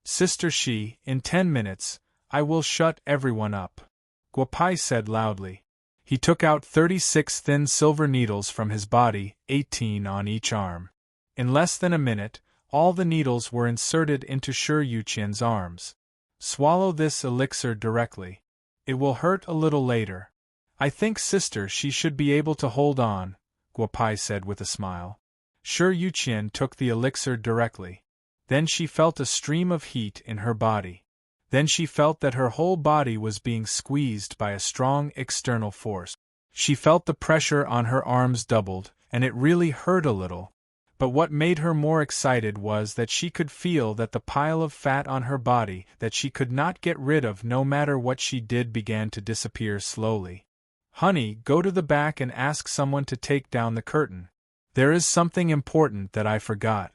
Sister Shi, in 10 minutes, I will shut everyone up, Guopai said loudly. He took out 36 thin silver needles from his body, 18 on each arm. In less than a minute, all the needles were inserted into Shi Yuqian's arms. Swallow this elixir directly. It will hurt a little later. I think Sister Shi should be able to hold on, Guopai said with a smile. Shi Yuqian took the elixir directly. Then she felt a stream of heat in her body. Then she felt that her whole body was being squeezed by a strong external force. She felt the pressure on her arms doubled, and it really hurt a little. But what made her more excited was that she could feel that the pile of fat on her body that she could not get rid of no matter what she did began to disappear slowly. Honey, go to the back and ask someone to take down the curtain. There is something important that I forgot.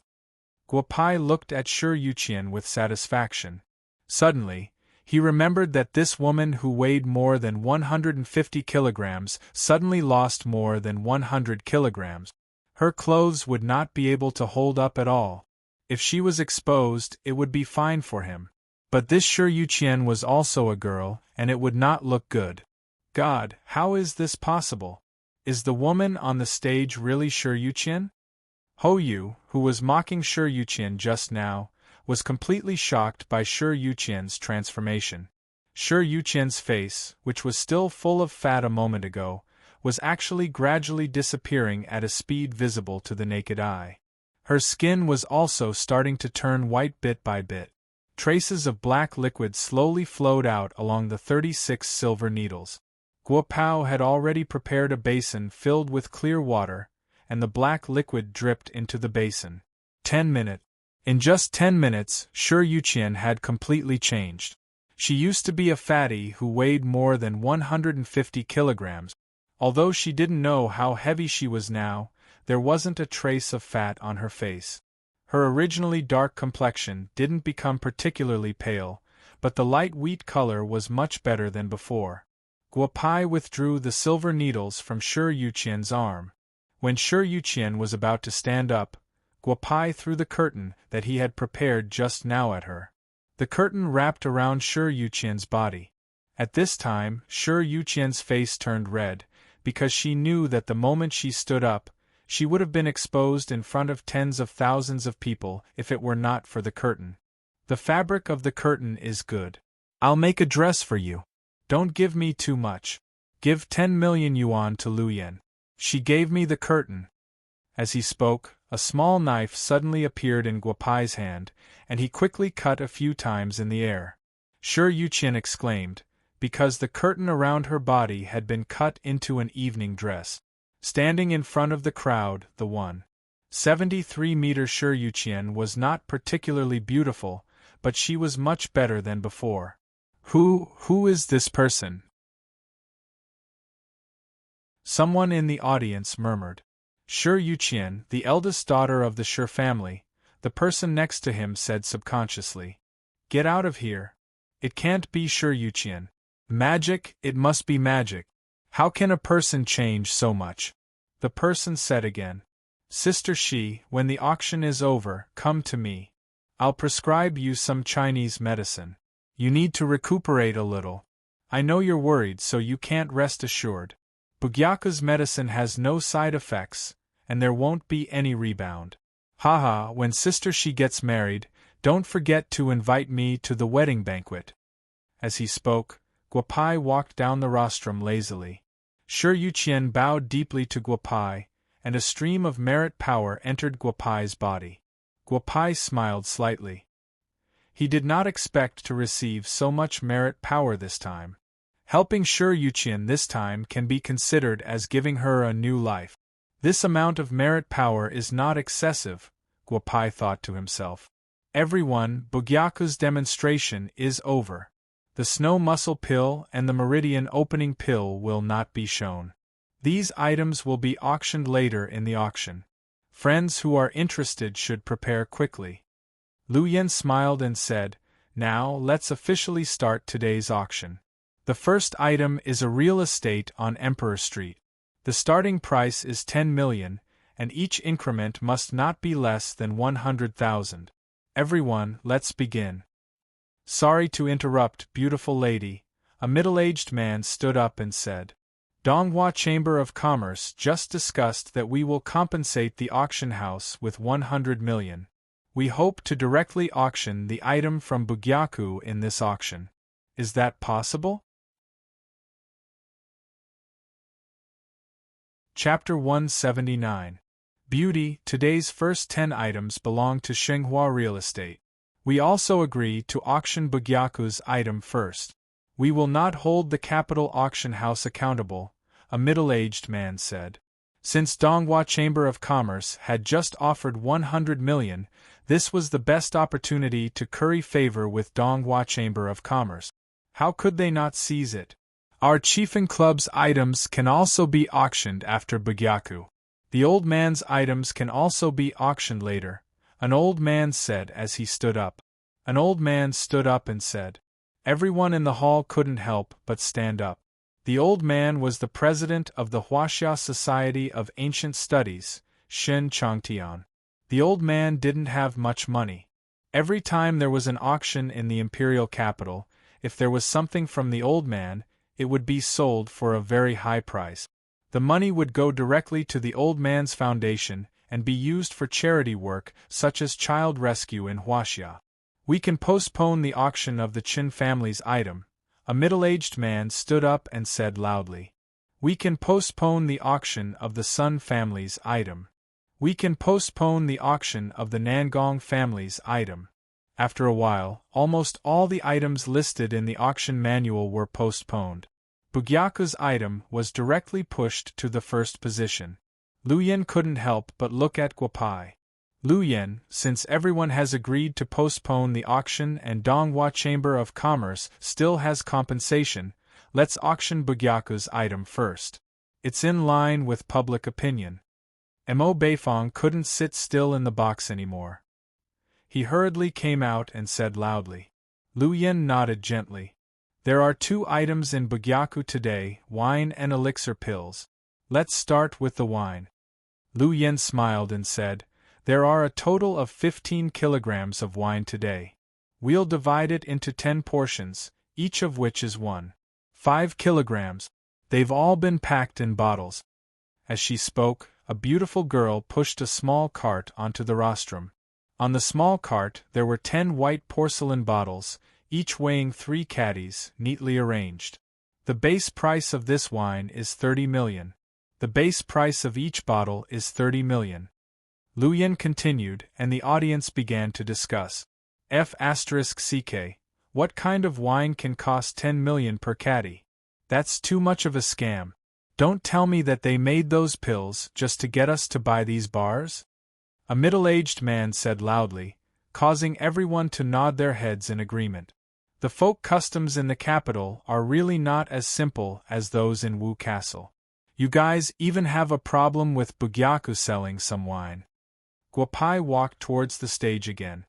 Guopai looked at Shi Yuqian with satisfaction. Suddenly, he remembered that this woman who weighed more than 150 kilograms suddenly lost more than 100 kilograms. Her clothes would not be able to hold up at all. If she was exposed, it would be fine for him. But this Shi Yuqian was also a girl, and it would not look good. God, how is this possible? Is the woman on the stage really Shi Yuqian? Hou Yu, who was mocking Shi Yuqian just now, was completely shocked by Shi Yuqian's transformation. Shi Yuqian's face, which was still full of fat a moment ago, was actually gradually disappearing at a speed visible to the naked eye. Her skin was also starting to turn white bit by bit. Traces of black liquid slowly flowed out along the 36 silver needles. Guopao had already prepared a basin filled with clear water, and the black liquid dripped into the basin. 10 minutes. In just 10 minutes, Shi Yuqian had completely changed. She used to be a fatty who weighed more than 150 kilograms. Although she didn't know how heavy she was now, there wasn't a trace of fat on her face. Her originally dark complexion didn't become particularly pale, but the light wheat color was much better than before. Guopai withdrew the silver needles from Shi Yuqian's arm. When Shi Yuqian was about to stand up, Guopai threw the curtain that he had prepared just now at her. The curtain wrapped around Shi Yuqian's body. At this time, Shi Yuqian's face turned red, because she knew that the moment she stood up, she would have been exposed in front of tens of thousands of people if it were not for the curtain. The fabric of the curtain is good. I'll make a dress for you. Don't give me too much. Give 10 million yuan to Lu Yan. She gave me the curtain. As he spoke, a small knife suddenly appeared in Guopai's hand, and he quickly cut a few times in the air. Shi Yuqian exclaimed, because the curtain around her body had been cut into an evening dress. Standing in front of the crowd, the 1.73-meter Shi Yuqian was not particularly beautiful, but she was much better than before. Who is this person? Someone in the audience murmured. Shi Yuqian, the eldest daughter of the Shi family, the person next to him said subconsciously. Get out of here. It can't be Shi Yuqian. Magic, it must be magic. How can a person change so much? The person said again. Sister Shi, when the auction is over, come to me. I'll prescribe you some Chinese medicine. You need to recuperate a little. I know you're worried, so you can't rest assured. Bugyaka's medicine has no side effects, and there won't be any rebound. Haha, when Sister Shi gets married, don't forget to invite me to the wedding banquet. As he spoke, Guopai walked down the rostrum lazily. Shi Yuqian bowed deeply to Guopai, and a stream of merit power entered Guopai's body. Guopai smiled slightly. He did not expect to receive so much merit power this time. Helping Shi Yuqian this time can be considered as giving her a new life. This amount of merit power is not excessive, Guopai thought to himself. Everyone, Bugyaku's demonstration is over. The snow muscle pill and the meridian opening pill will not be shown. These items will be auctioned later in the auction. Friends who are interested should prepare quickly. Lu Yan smiled and said, Now let's officially start today's auction. The first item is a real estate on Emperor Street. The starting price is 10 million, and each increment must not be less than 100,000. Everyone, let's begin. Sorry to interrupt, beautiful lady, a middle-aged man stood up and said. Donghua Chamber of Commerce just discussed that we will compensate the auction house with 100 million. We hope to directly auction the item from Bugyaku in this auction. Is that possible? Chapter 179. Beauty. Today's first 10 items belong to Xinghua Real Estate. We also agree to auction Bugyaku's item first. We will not hold the capital auction house accountable, a middle-aged man said. Since Donghua Chamber of Commerce had just offered 100 million, this was the best opportunity to curry favor with Donghua Chamber of Commerce. How could they not seize it? Our Chieftain Club's items can also be auctioned after Bugyaku. The old man's items can also be auctioned later, an old man said as he stood up. An old man stood up and said. Everyone in the hall couldn't help but stand up. The old man was the president of the Huaxia Society of Ancient Studies, Shen Changtian. The old man didn't have much money. Every time there was an auction in the imperial capital, if there was something from the old man, it would be sold for a very high price. The money would go directly to the old man's foundation and be used for charity work such as child rescue in Huaxia. We can postpone the auction of the Qin family's item, a middle-aged man stood up and said loudly. We can postpone the auction of the Sun family's item. We can postpone the auction of the Nangong family's item. After a while, almost all the items listed in the auction manual were postponed. Bugyaku's item was directly pushed to the first position. Luyan couldn't help but look at Guopai. Luyan, since everyone has agreed to postpone the auction and Donghua Chamber of Commerce still has compensation, let's auction Bugyaku's item first. It's in line with public opinion. Mo Beifong couldn't sit still in the box anymore. He hurriedly came out and said loudly. Luyan nodded gently. There are 2 items in Bugyaku today, wine and elixir pills. Let's start with the wine. Luyan smiled and said, there are a total of 15 kilograms of wine today. We'll divide it into 10 portions, each of which is 1.5 kilograms. They've all been packed in bottles. As she spoke, a beautiful girl pushed a small cart onto the rostrum. On the small cart there were 10 white porcelain bottles, each weighing 3 caddies, neatly arranged. The base price of this wine is 30 million. The base price of each bottle is 30 million. Luyan continued, and the audience began to discuss. F***CK. What kind of wine can cost 10 million per caddy? That's too much of a scam. Don't tell me that they made those pills just to get us to buy these bars? A middle-aged man said loudly, causing everyone to nod their heads in agreement. The folk customs in the capital are really not as simple as those in Wu Castle. You guys even have a problem with Bugyaku selling some wine. Guopai walked towards the stage again.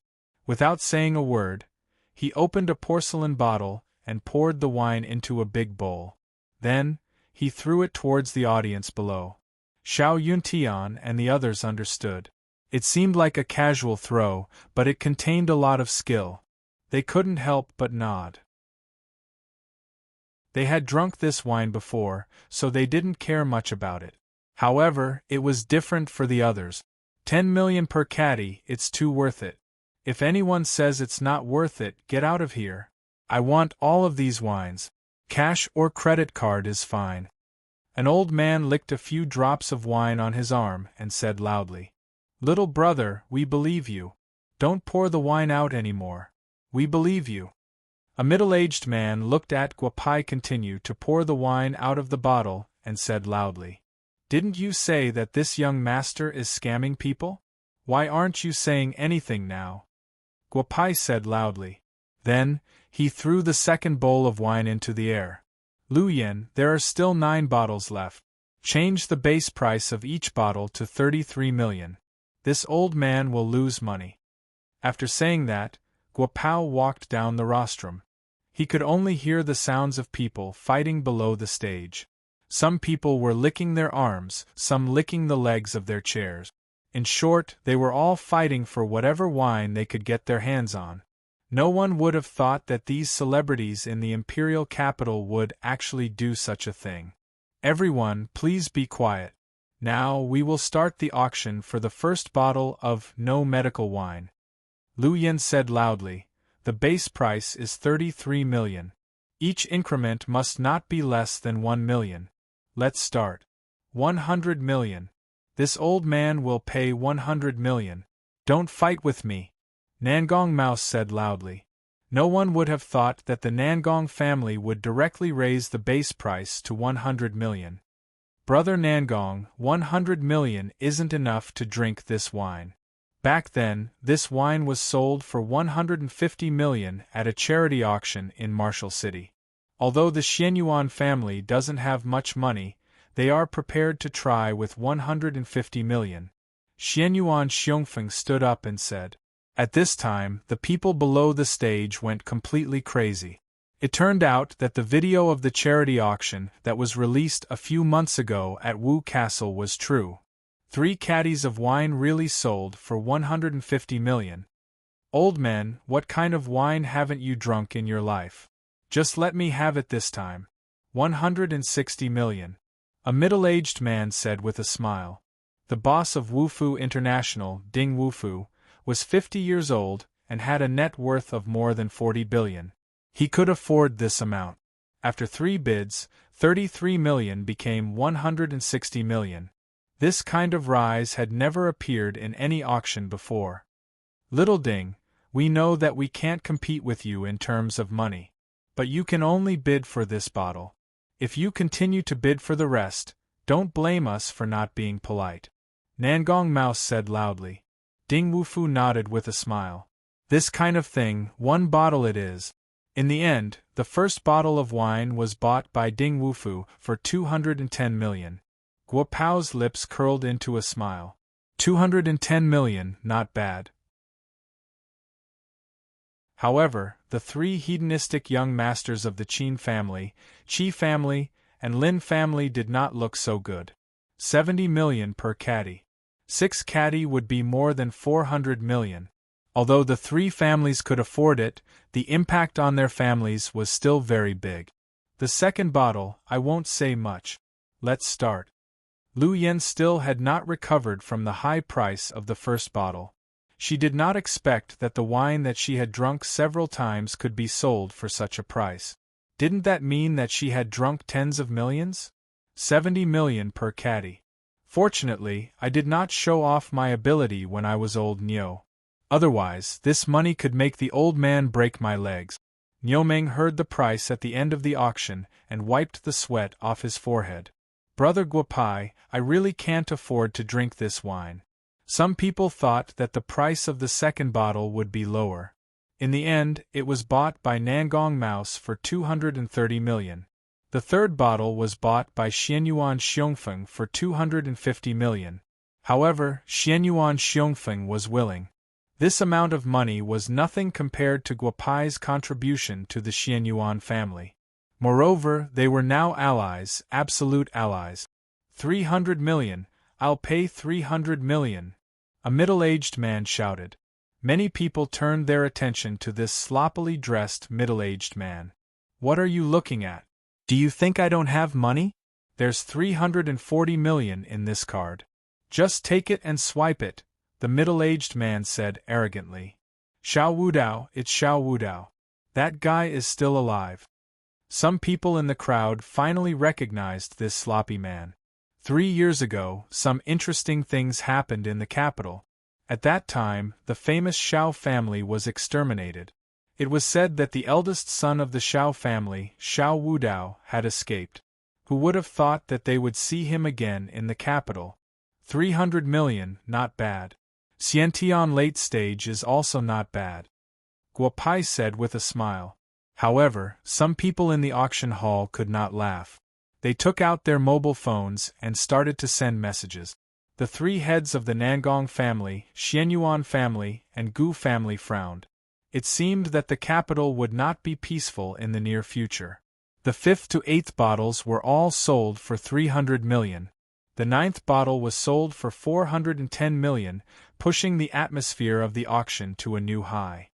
Without saying a word, he opened a porcelain bottle and poured the wine into a big bowl. Then, he threw it towards the audience below. Xiao Yuntian and the others understood. It seemed like a casual throw, but it contained a lot of skill. They couldn't help but nod. They had drunk this wine before, so they didn't care much about it. However, it was different for the others. 10 million per caddy, it's too worth it. If anyone says it's not worth it, get out of here. I want all of these wines. Cash or credit card is fine. An old man licked a few drops of wine on his arm and said loudly. Little brother, we believe you. Don't pour the wine out anymore. We believe you. A middle-aged man looked at Guopai continue to pour the wine out of the bottle and said loudly. Didn't you say that this young master is scamming people? Why aren't you saying anything now? Guopai said loudly. Then, he threw the second bowl of wine into the air. Luyan, there are still 9 bottles left. Change the base price of each bottle to 33 million. This old man will lose money. After saying that, Guopao walked down the rostrum. He could only hear the sounds of people fighting below the stage. Some people were licking their arms, some licking the legs of their chairs. In short, they were all fighting for whatever wine they could get their hands on. No one would have thought that these celebrities in the imperial capital would actually do such a thing. Everyone, please be quiet. Now we will start the auction for the first bottle of no medical wine. Lu Yin said loudly, the base price is 33 million. Each increment must not be less than 1 million. Let's start. 100 million. This old man will pay 100 million. Don't fight with me. Nangong Mouse said loudly. No one would have thought that the Nangong family would directly raise the base price to 100 million. Brother Nangong, 100 million isn't enough to drink this wine. Back then, this wine was sold for 150 million at a charity auction in Marshall City. Although the Xianyuan family doesn't have much money, they are prepared to try with 150 million. Xianyuan Xiongfeng stood up and said. At this time, the people below the stage went completely crazy. It turned out that the video of the charity auction that was released a few months ago at Wu Castle was true. 3 caddies of wine really sold for 150 million. Old men, what kind of wine haven't you drunk in your life? Just let me have it this time. 160 million. A middle-aged man said with a smile. The boss of Wufu International, Ding Wufu, was 50 years old and had a net worth of more than 40 billion. He could afford this amount. After 3 bids, 33 million became 160 million. This kind of rise had never appeared in any auction before. Little Ding, we know that we can't compete with you in terms of money. But you can only bid for this bottle. If you continue to bid for the rest, don't blame us for not being polite. Nangong Mouse said loudly. Ding Wufu nodded with a smile. This kind of thing, 1 bottle it is. In the end, the first bottle of wine was bought by Ding Wufu for 210 million. Guo Pao's lips curled into a smile. 210 million, not bad. However, the 3 hedonistic young masters of the Qin family, Qi family, and Lin family did not look so good. 70 million per caddy. 6 caddy would be more than 400 million. Although the 3 families could afford it, the impact on their families was still very big. The second bottle, I won't say much. Let's start. Lu Yen still had not recovered from the high price of the first bottle. She did not expect that the wine that she had drunk several times could be sold for such a price. Didn't that mean that she had drunk tens of millions? 70 million per caddy. Fortunately, I did not show off my ability when I was old Niu. Otherwise, this money could make the old man break my legs. Niu Meng heard the price at the end of the auction and wiped the sweat off his forehead. Brother Guopai, I really can't afford to drink this wine. Some people thought that the price of the second bottle would be lower. In the end, it was bought by Nangong Mouse for 230 million. The third bottle was bought by Xianyuan Xiongfeng for 250 million. However, Xianyuan Xiongfeng was willing. This amount of money was nothing compared to Guopai's contribution to the Xianyuan family. Moreover, they were now allies, absolute allies. 300 million, I'll pay 300 million. A middle-aged man shouted. Many people turned their attention to this sloppily dressed middle-aged man. What are you looking at? Do you think I don't have money? There's 340 million in this card. Just take it and swipe it, the middle-aged man said arrogantly. Xiao Wudao, it's Xiao Wudao. That guy is still alive. Some people in the crowd finally recognized this sloppy man. 3 years ago, some interesting things happened in the capital. At that time, the famous Xiao family was exterminated. It was said that the eldest son of the Xiao family, Xiao Wudao, had escaped. Who would have thought that they would see him again in the capital? 300 million, not bad. Xiantian late stage is also not bad. Guopai said with a smile. However, some people in the auction hall could not laugh. They took out their mobile phones and started to send messages. The 3 heads of the Nangong family, Xianyuan family, and Gu family frowned. It seemed that the capital would not be peaceful in the near future. The 5th to 8th bottles were all sold for 300 million. The 9th bottle was sold for 410 million, pushing the atmosphere of the auction to a new high.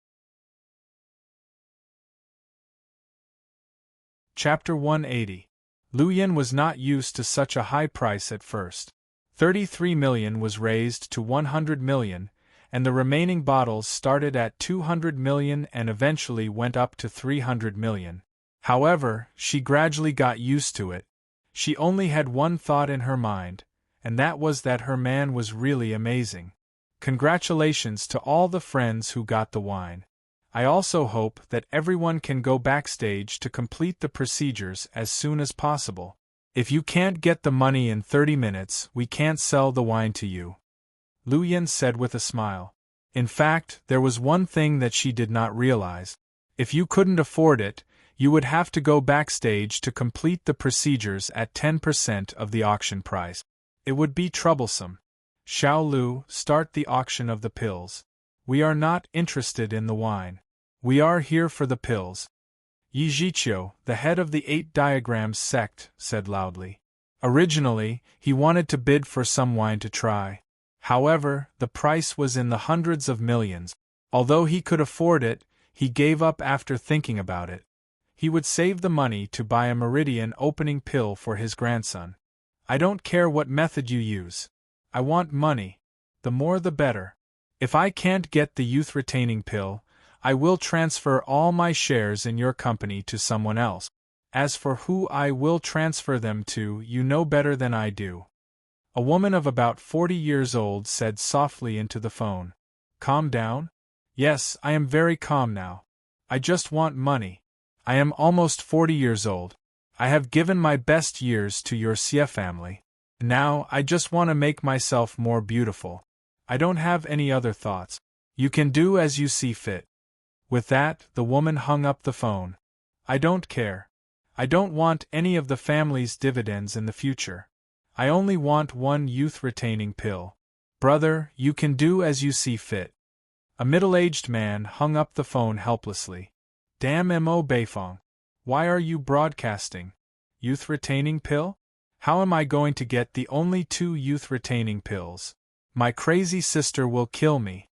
Chapter 180. Lu Yin was not used to such a high price at first. 33 million was raised to 100 million, and the remaining bottles started at 200 million and eventually went up to 300 million. However, she gradually got used to it. She only had one thought in her mind, and that was that her man was really amazing. Congratulations to all the friends who got the wine. I also hope that everyone can go backstage to complete the procedures as soon as possible. If you can't get the money in 30 minutes, we can't sell the wine to you. Lu Yin said with a smile. In fact, there was one thing that she did not realize. If you couldn't afford it, you would have to go backstage to complete the procedures at 10% of the auction price. It would be troublesome. Xiao Lu, start the auction of the pills. We are not interested in the wine. We are here for the pills. Yi Zhiqiu, the head of the 8 Diagrams sect, said loudly. Originally, he wanted to bid for some wine to try. However, the price was in the hundreds of millions. Although he could afford it, he gave up after thinking about it. He would save the money to buy a meridian opening pill for his grandson. I don't care what method you use. I want money. The more the better. If I can't get the youth retaining pill, I will transfer all my shares in your company to someone else. As for who I will transfer them to, you know better than I do. A woman of about 40 years old said softly into the phone. Calm down? Yes, I am very calm now. I just want money. I am almost 40 years old. I have given my best years to your Xie family. Now, I just want to make myself more beautiful. I don't have any other thoughts. You can do as you see fit. With that, the woman hung up the phone. I don't care. I don't want any of the family's dividends in the future. I only want one youth-retaining pill. Brother, you can do as you see fit. A middle-aged man hung up the phone helplessly. Damn Mo Beifong. Why are you broadcasting? Youth-retaining pill? How am I going to get the only 2 youth-retaining pills? My crazy sister will kill me.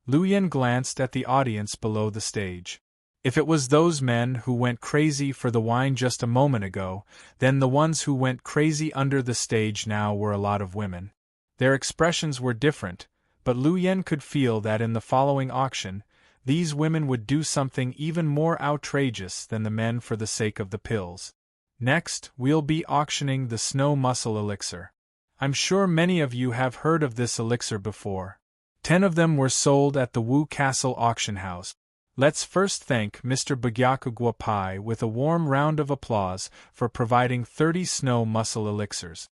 Lu Yin glanced at the audience below the stage. If it was those men who went crazy for the wine just a moment ago, then the ones who went crazy under the stage now were a lot of women. Their expressions were different, but Lu Yin could feel that in the following auction, these women would do something even more outrageous than the men for the sake of the pills. Next, we'll be auctioning the snow muscle elixir. I'm sure many of you have heard of this elixir before. 10 of them were sold at the Wu Castle auction house. Let's first thank Mr. Bagyaku Guapai with a warm round of applause for providing 30 snow muscle elixirs.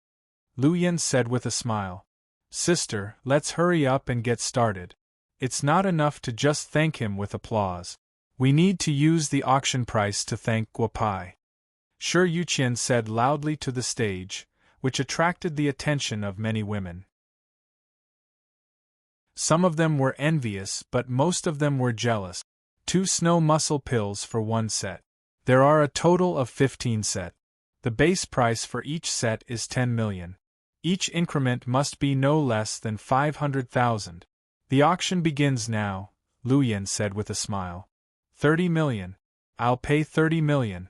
Lu Yin said with a smile. Sister, let's hurry up and get started. It's not enough to just thank him with applause. We need to use the auction price to thank Guapai. Sure, Yuqian said loudly to the stage, which attracted the attention of many women. Some of them were envious, but most of them were jealous. 2 snow muscle pills for 1 set. There are a total of 15 set. The base price for each set is 10 million. Each increment must be no less than 500,000. The auction begins now, Lu Yin said with a smile. 30 million. I'll pay 30 million.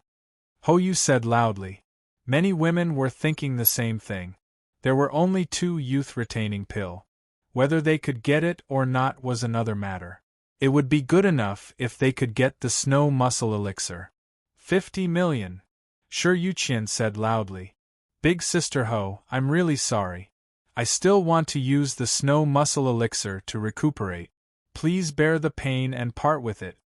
Ho Yu said loudly. Many women were thinking the same thing. There were only 2 youth-retaining pill. Whether they could get it or not was another matter. It would be good enough if they could get the snow muscle elixir. 50 million. Sure, Yuqian said loudly. Big Sister Ho, I'm really sorry. I still want to use the snow muscle elixir to recuperate. Please bear the pain and part with it.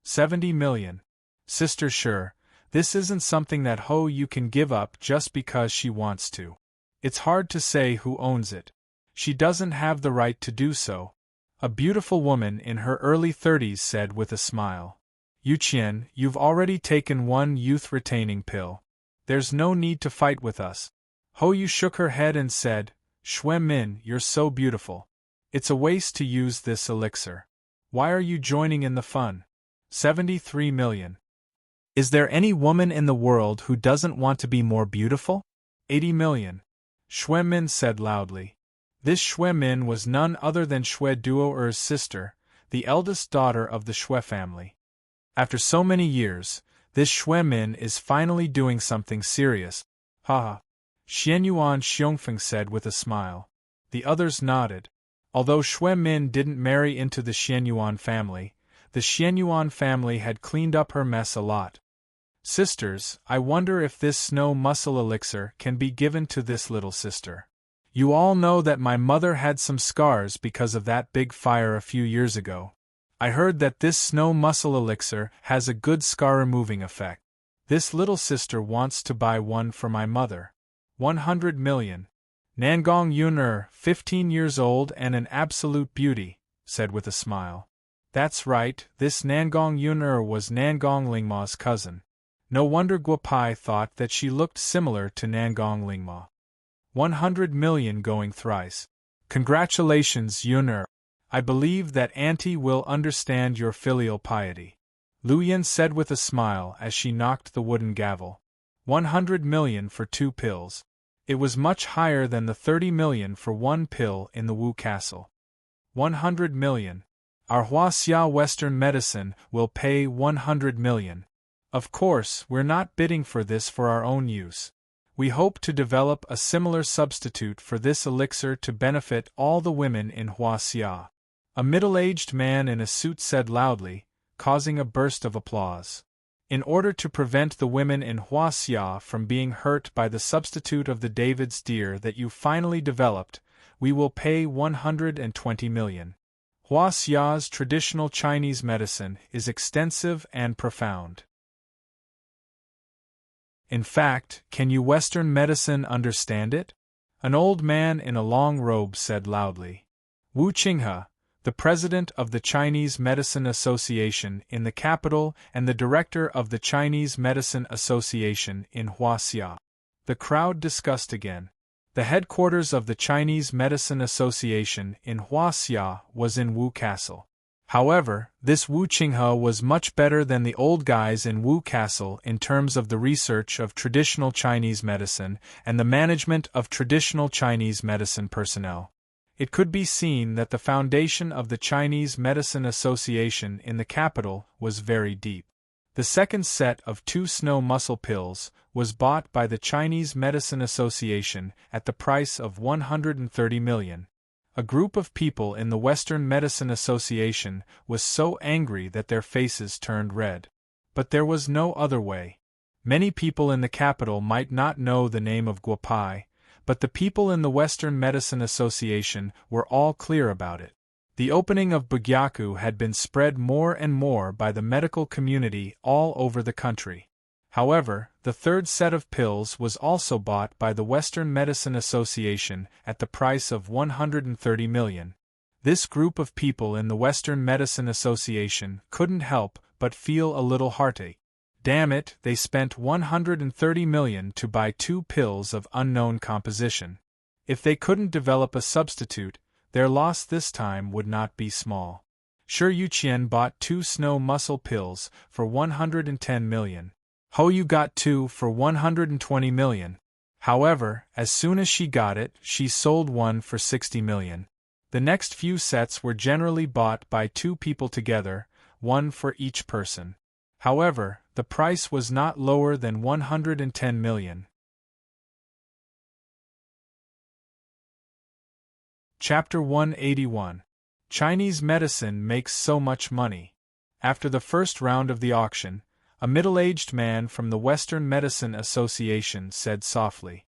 70 million. Sister Sure, this isn't something that Ho Yu can give up just because she wants to. It's hard to say who owns it. She doesn't have the right to do so. A beautiful woman in her early 30s said with a smile. Yuqian, you've already taken 1 youth-retaining pill. There's no need to fight with us. Ho Yu shook her head and said, Xue Min, you're so beautiful. It's a waste to use this elixir. Why are you joining in the fun? 73 million. Is there any woman in the world who doesn't want to be more beautiful? 80 million. Xue Min said loudly. This Xue Min was none other than Xue Duo'er's sister, the eldest daughter of the Xue family. After so many years, this Xue Min is finally doing something serious. Ha! Xianyuan Xiongfeng said with a smile. The others nodded. Although Xue Min didn't marry into the Xianyuan family, the Xianyuan family had cleaned up her mess a lot. Sisters, I wonder if this snow muscle elixir can be given to this little sister. You all know that my mother had some scars because of that big fire a few years ago. I heard that this snow muscle elixir has a good scar-removing effect. This little sister wants to buy one for my mother. 100 million. Nangong Yun'er, 15 years old and an absolute beauty, said with a smile. That's right, this Nangong Yun'er was Nangong Lingma's cousin. No wonder Guopai thought that she looked similar to Nangong Lingma. 100 million going thrice. Congratulations, Yun'er. I believe that Auntie will understand your filial piety. Luyan said with a smile as she knocked the wooden gavel. 100 million for 2 pills. It was much higher than the 30 million for 1 pill in the Wu Castle. 100 million. Our Huaxia Western Medicine will pay 100 million. Of course, we're not bidding for this for our own use. We hope to develop a similar substitute for this elixir to benefit all the women in Huaxia. A middle-aged man in a suit said loudly, causing a burst of applause. In order to prevent the women in Huaxia from being hurt by the substitute of the David's deer that you finally developed, we will pay 120 million. Huaxia's traditional Chinese medicine is extensive and profound. In fact, can you Western medicine understand it? An old man in a long robe said loudly. Wu Qinghe, the president of the Chinese Medicine Association in the capital and the director of the Chinese Medicine Association in Huaxia. The crowd discussed again. The headquarters of the Chinese Medicine Association in Huaxia was in Wu Castle. However, this Wu Qinghe was much better than the old guys in Wu Castle in terms of the research of traditional Chinese medicine and the management of traditional Chinese medicine personnel. It could be seen that the foundation of the Chinese Medicine Association in the capital was very deep. The second set of 2 snow muscle pills was bought by the Chinese Medicine Association at the price of 130 million. A group of people in the Western Medicine Association was so angry that their faces turned red. But there was no other way. Many people in the capital might not know the name of Guopai, but the people in the Western Medicine Association were all clear about it. The opening of Bugyaku had been spread more and more by the medical community all over the country. However, the third set of pills was also bought by the Western Medicine Association at the price of 130 million. This group of people in the Western Medicine Association couldn't help but feel a little heartache. Damn it, they spent 130 million to buy 2 pills of unknown composition. If they couldn't develop a substitute, their loss this time would not be small. Shi Yuqian bought 2 snow muscle pills for 110 million. Hou Yu got 2 for 120 million. However, as soon as she got it, she sold 1 for 60 million. The next few sets were generally bought by 2 people together, 1 for each person. However, the price was not lower than 110 million. Chapter 181. Chinese medicine makes so much money. After the first round of the auction, a middle-aged man from the Western Medicine Association said softly.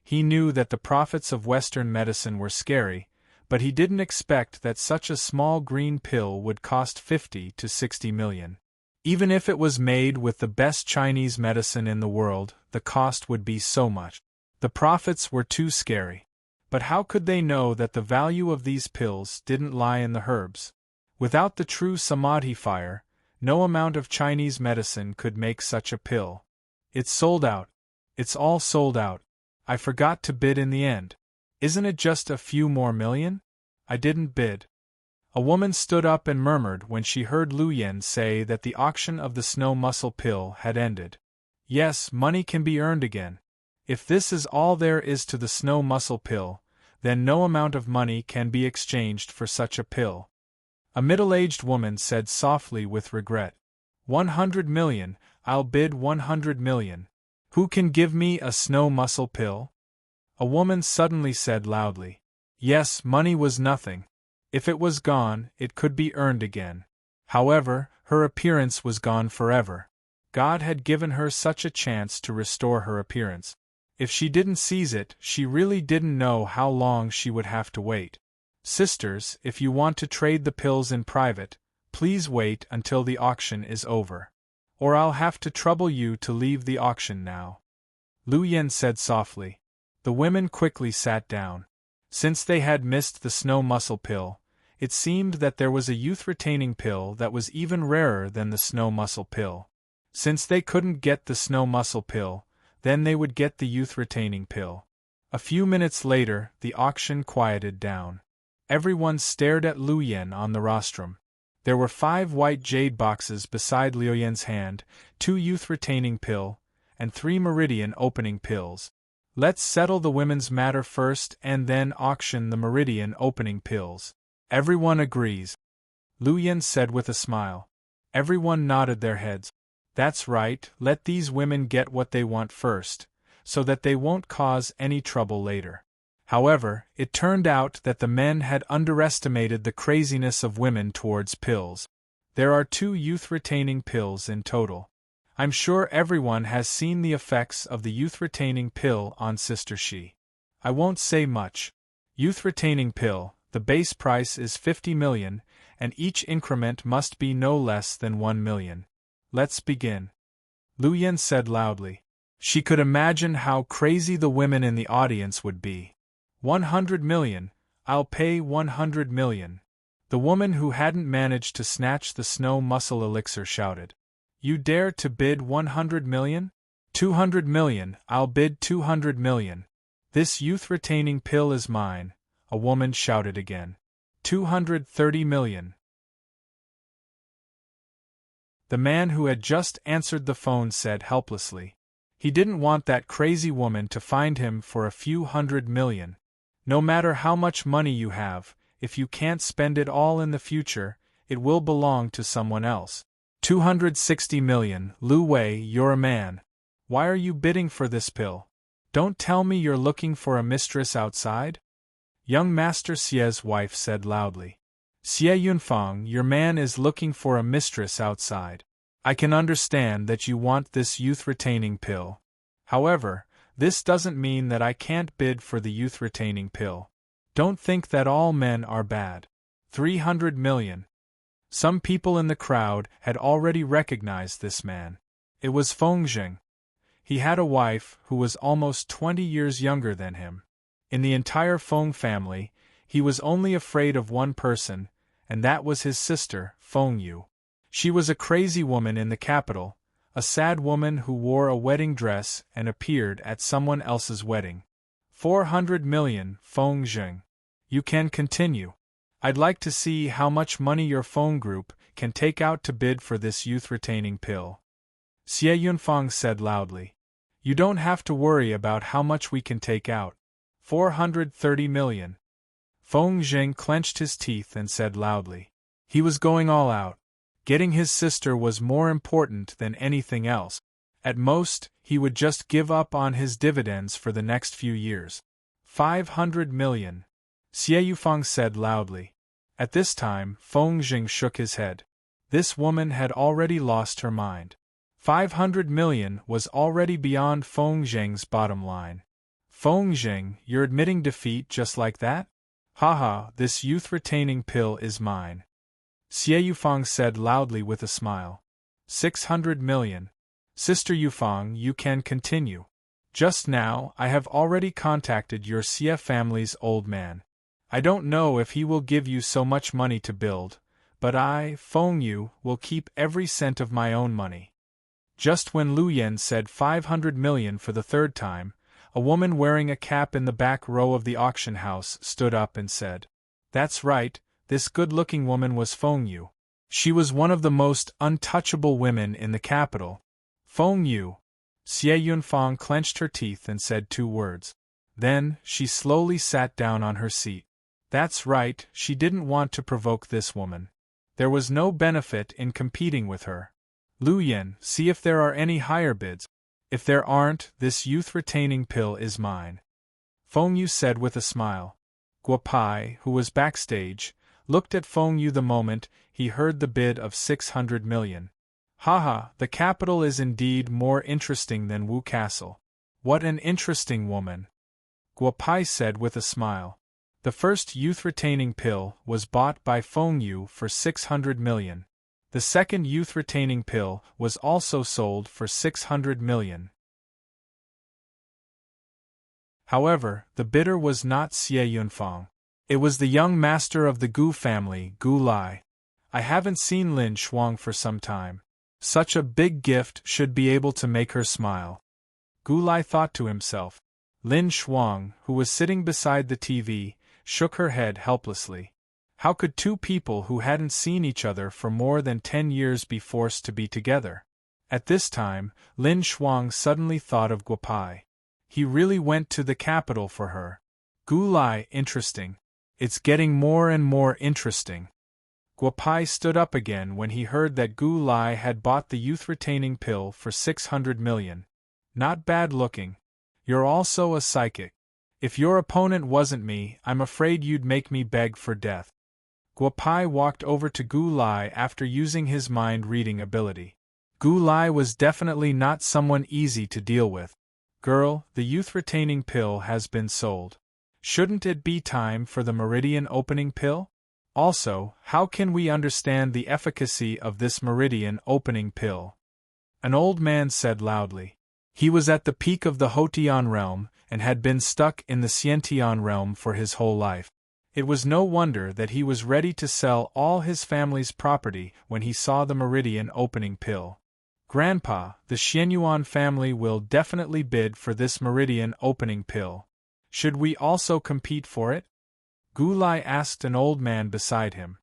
He knew that the profits of Western medicine were scary, but he didn't expect that such a small green pill would cost 50 to 60 million. Even if it was made with the best Chinese medicine in the world, the cost would be so much. The profits were too scary. But how could they know that the value of these pills didn't lie in the herbs? Without the true samadhi fire, no amount of Chinese medicine could make such a pill. It's sold out. It's all sold out. I forgot to bid in the end. Isn't it just a few more million? I didn't bid. A woman stood up and murmured when she heard Lu Yen say that the auction of the snow mussel pill had ended. Yes, money can be earned again. If this is all there is to the snow mussel pill, then no amount of money can be exchanged for such a pill. A middle-aged woman said softly with regret, 100 million, I'll bid 100 million. Who can give me a snow mussel pill? A woman suddenly said loudly, yes, money was nothing. If it was gone, it could be earned again. However, her appearance was gone forever. God had given her such a chance to restore her appearance. If she didn't seize it, she really didn't know how long she would have to wait. Sisters, if you want to trade the pills in private, please wait until the auction is over. Or I'll have to trouble you to leave the auction now. Lu Yen said softly. The women quickly sat down. Since they had missed the snow mussel pill, it seemed that there was a youth-retaining pill that was even rarer than the snow mussel pill. Since they couldn't get the snow mussel pill, then they would get the youth-retaining pill. A few minutes later, the auction quieted down. Everyone stared at Lu Yen on the rostrum. There were 5 white jade boxes beside Liu Yen's hand, 2 youth-retaining pill, and 3 meridian opening pills. Let's settle the women's matter first and then auction the meridian opening pills. Everyone agrees. Lu Yen said with a smile. Everyone nodded their heads. That's right, let these women get what they want first, so that they won't cause any trouble later. However, it turned out that the men had underestimated the craziness of women towards pills. There are 2 youth-retaining pills in total. I'm sure everyone has seen the effects of the youth-retaining pill on Sister Shi. I won't say much. Youth-retaining pill, the base price is 50 million, and each increment must be no less than 1 million. Let's begin. Lu Yen said loudly. She could imagine how crazy the women in the audience would be. 100 million, I'll pay 100 million. The woman who hadn't managed to snatch the snow mussel elixir shouted. You dare to bid 100 million? 200 million, I'll bid 200 million. This youth-retaining pill is mine, a woman shouted again. 230 million. The man who had just answered the phone said helplessly. He didn't want that crazy woman to find him for a few 100 million. No matter how much money you have, if you can't spend it all in the future, it will belong to someone else. 260 million, Lu Wei, you're a man. Why are you bidding for this pill? Don't tell me you're looking for a mistress outside? Young Master Xie's wife said loudly. Xie Yunfang, your man is looking for a mistress outside. I can understand that you want this youth-retaining pill. However, this doesn't mean that I can't bid for the youth-retaining pill. Don't think that all men are bad. 300 million. Some people in the crowd had already recognized this man. It was Feng Jing. He had a wife who was almost 20 years younger than him. In the entire Feng family, he was only afraid of one person, and that was his sister, Feng Yu. She was a crazy woman in the capital, a sad woman who wore a wedding dress and appeared at someone else's wedding. 400 million, Feng Jing. You can continue. I'd like to see how much money your phone group can take out to bid for this youth-retaining pill. Xie Yunfang said loudly. You don't have to worry about how much we can take out. 430 million. Feng Jing clenched his teeth and said loudly. He was going all out. Getting his sister was more important than anything else. At most, he would just give up on his dividends for the next few years. 500 million. Xie Yufang said loudly. At this time, Feng Jing shook his head. This woman had already lost her mind. 500 million was already beyond Feng Jing's bottom line. Feng Jing, you're admitting defeat just like that? Haha, this youth-retaining pill is mine. Xie Yufang said loudly with a smile. 600 million. Sister Yufang, you can continue. Just now, I have already contacted your Xie family's old man. I don't know if he will give you so much money to build, but I, Feng Yu, will keep every cent of my own money. Just when Lu Yen said 500 million for the third time, a woman wearing a cap in the back row of the auction house stood up and said, That's right, This good-looking woman was Feng Yu. She was one of the most untouchable women in the capital. Feng Yu. Xie Yunfang clenched her teeth and said 2 words. Then, she slowly sat down on her seat. That's right, she didn't want to provoke this woman. There was no benefit in competing with her. Lu Yen, see if there are any higher bids. If there aren't, this youth-retaining pill is mine. Feng Yu said with a smile. Guo Pai, who was backstage, looked at Feng Yu the moment he heard the bid of 600 million. Haha, the capital is indeed more interesting than Wu Castle. What an interesting woman. Guo Pai said with a smile. The first youth-retaining pill was bought by Feng Yu for 600 million. The second youth-retaining pill was also sold for 600 million. However, the bidder was not Xie Yunfang. It was the young master of the Gu family, Gu Lai. I haven't seen Lin Shuang for some time. Such a big gift should be able to make her smile. Gu Lai thought to himself. Lin Shuang, who was sitting beside the TV, shook her head helplessly. How could 2 people who hadn't seen each other for more than 10 years be forced to be together? At this time, Lin Shuang suddenly thought of Guo Pai. He really went to the capital for her. Gu Lai, interesting. It's getting more and more interesting. Guo Pai stood up again when he heard that Gu Lai had bought the youth-retaining pill for 600 million. Not bad looking. You're also a psychic. If your opponent wasn't me, I'm afraid you'd make me beg for death. Guo Pai walked over to Gu Lai after using his mind-reading ability. Gu Lai was definitely not someone easy to deal with. Girl, the youth-retaining pill has been sold. Shouldn't it be time for the meridian opening pill? Also, how can we understand the efficacy of this meridian opening pill? An old man said loudly. He was at the peak of the Hotian realm and had been stuck in the Xiantian realm for his whole life. It was no wonder that he was ready to sell all his family's property when he saw the meridian opening pill. Grandpa, the Xianyuan family will definitely bid for this meridian opening pill. Should we also compete for it? Gu Lai asked an old man beside him.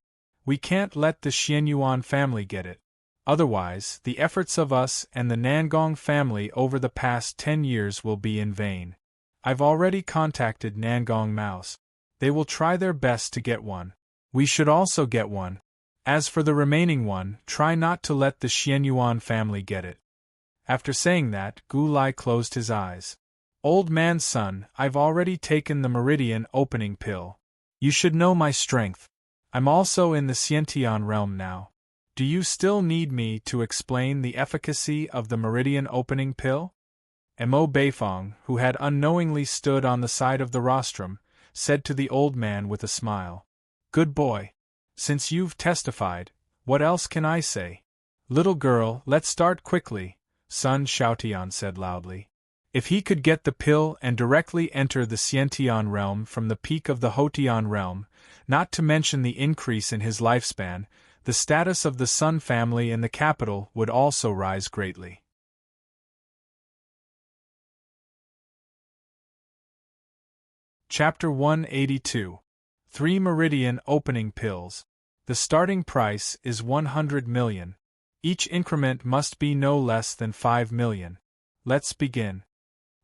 We can't let the Xianyuan family get it. Otherwise, the efforts of us and the Nangong family over the past 10 years will be in vain. I've already contacted Nangong Mouse. They will try their best to get one. We should also get one. As for the remaining one, try not to let the Xianyuan family get it. After saying that, Gu Lai closed his eyes. Old man's son, I've already taken the meridian opening pill. You should know my strength. I'm also in the Xiantian realm now. Do you still need me to explain the efficacy of the meridian opening pill? Mo Beifong, who had unknowingly stood on the side of the rostrum, said to the old man with a smile. Good boy. Since you've testified, what else can I say? Little girl, let's start quickly, Sun Xiaotian said loudly. If he could get the pill and directly enter the Xiantian realm from the peak of the Hotian realm, not to mention the increase in his lifespan, the status of the Sun family in the capital would also rise greatly. Chapter 182. 3 Meridian Opening Pills. The starting price is 100 million. Each increment must be no less than 5 million. Let's begin.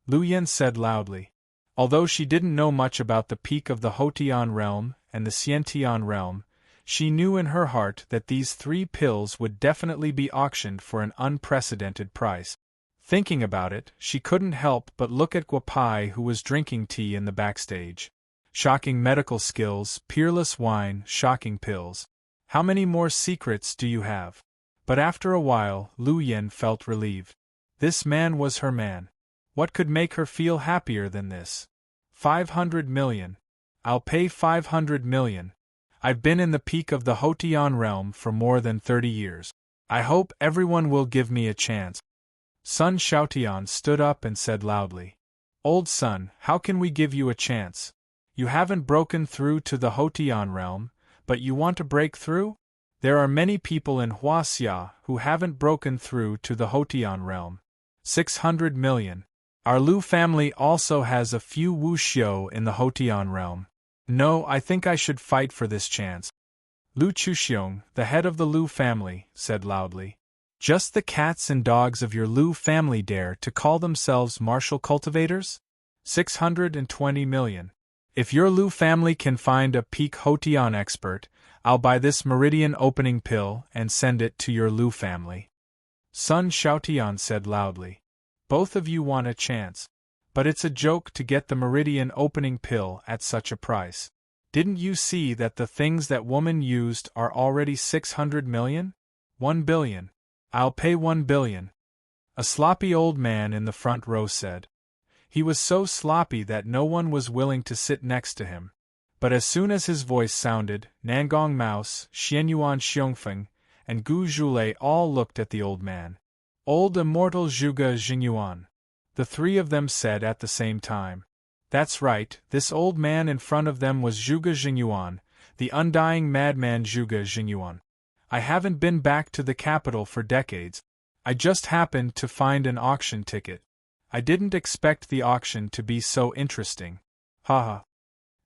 Lu Yen said loudly. Although she didn't know much about the peak of the Hotian realm and the Xiantian realm, she knew in her heart that these 3 pills would definitely be auctioned for an unprecedented price. Thinking about it, she couldn't help but look at Guo Pai, who was drinking tea in the backstage. Shocking medical skills, peerless wine, shocking pills. How many more secrets do you have? But after a while, Lu Yen felt relieved. This man was her man. What could make her feel happier than this? 500 million. I'll pay 500 million. I've been in the peak of the Hotian realm for more than 30 years. I hope everyone will give me a chance. Sun Xiaotian stood up and said loudly. Old son, how can we give you a chance? You haven't broken through to the Hotian realm, but you want to break through? There are many people in Huaxia who haven't broken through to the Hotian realm. 600 million. Our Lu family also has a few wuxiu in the Hotian realm. No, I think I should fight for this chance. Lu Chuxiong, the head of the Lu family, said loudly. Just the cats and dogs of your Lu family dare to call themselves martial cultivators? 620 million. If your Lu family can find a peak Hotian expert, I'll buy this meridian opening pill and send it to your Lu family. Sun Xiaotian said loudly. Both of you want a chance. But it's a joke to get the meridian opening pill at such a price. Didn't you see that the things that woman used are already 600 million? 1 billion. I'll pay 1 billion. A sloppy old man in the front row said. He was so sloppy that no one was willing to sit next to him. But as soon as his voice sounded, Nangong Mouse, Xianyuan Xiongfeng, and Gu Zhulei all looked at the old man. Old Immortal Zhuge Jingyuan. The three of them said at the same time. That's right, this old man in front of them was Zhuge Jingyuan, the undying madman Zhuge Jingyuan. I haven't been back to the capital for decades. I just happened to find an auction ticket. I didn't expect the auction to be so interesting. Haha.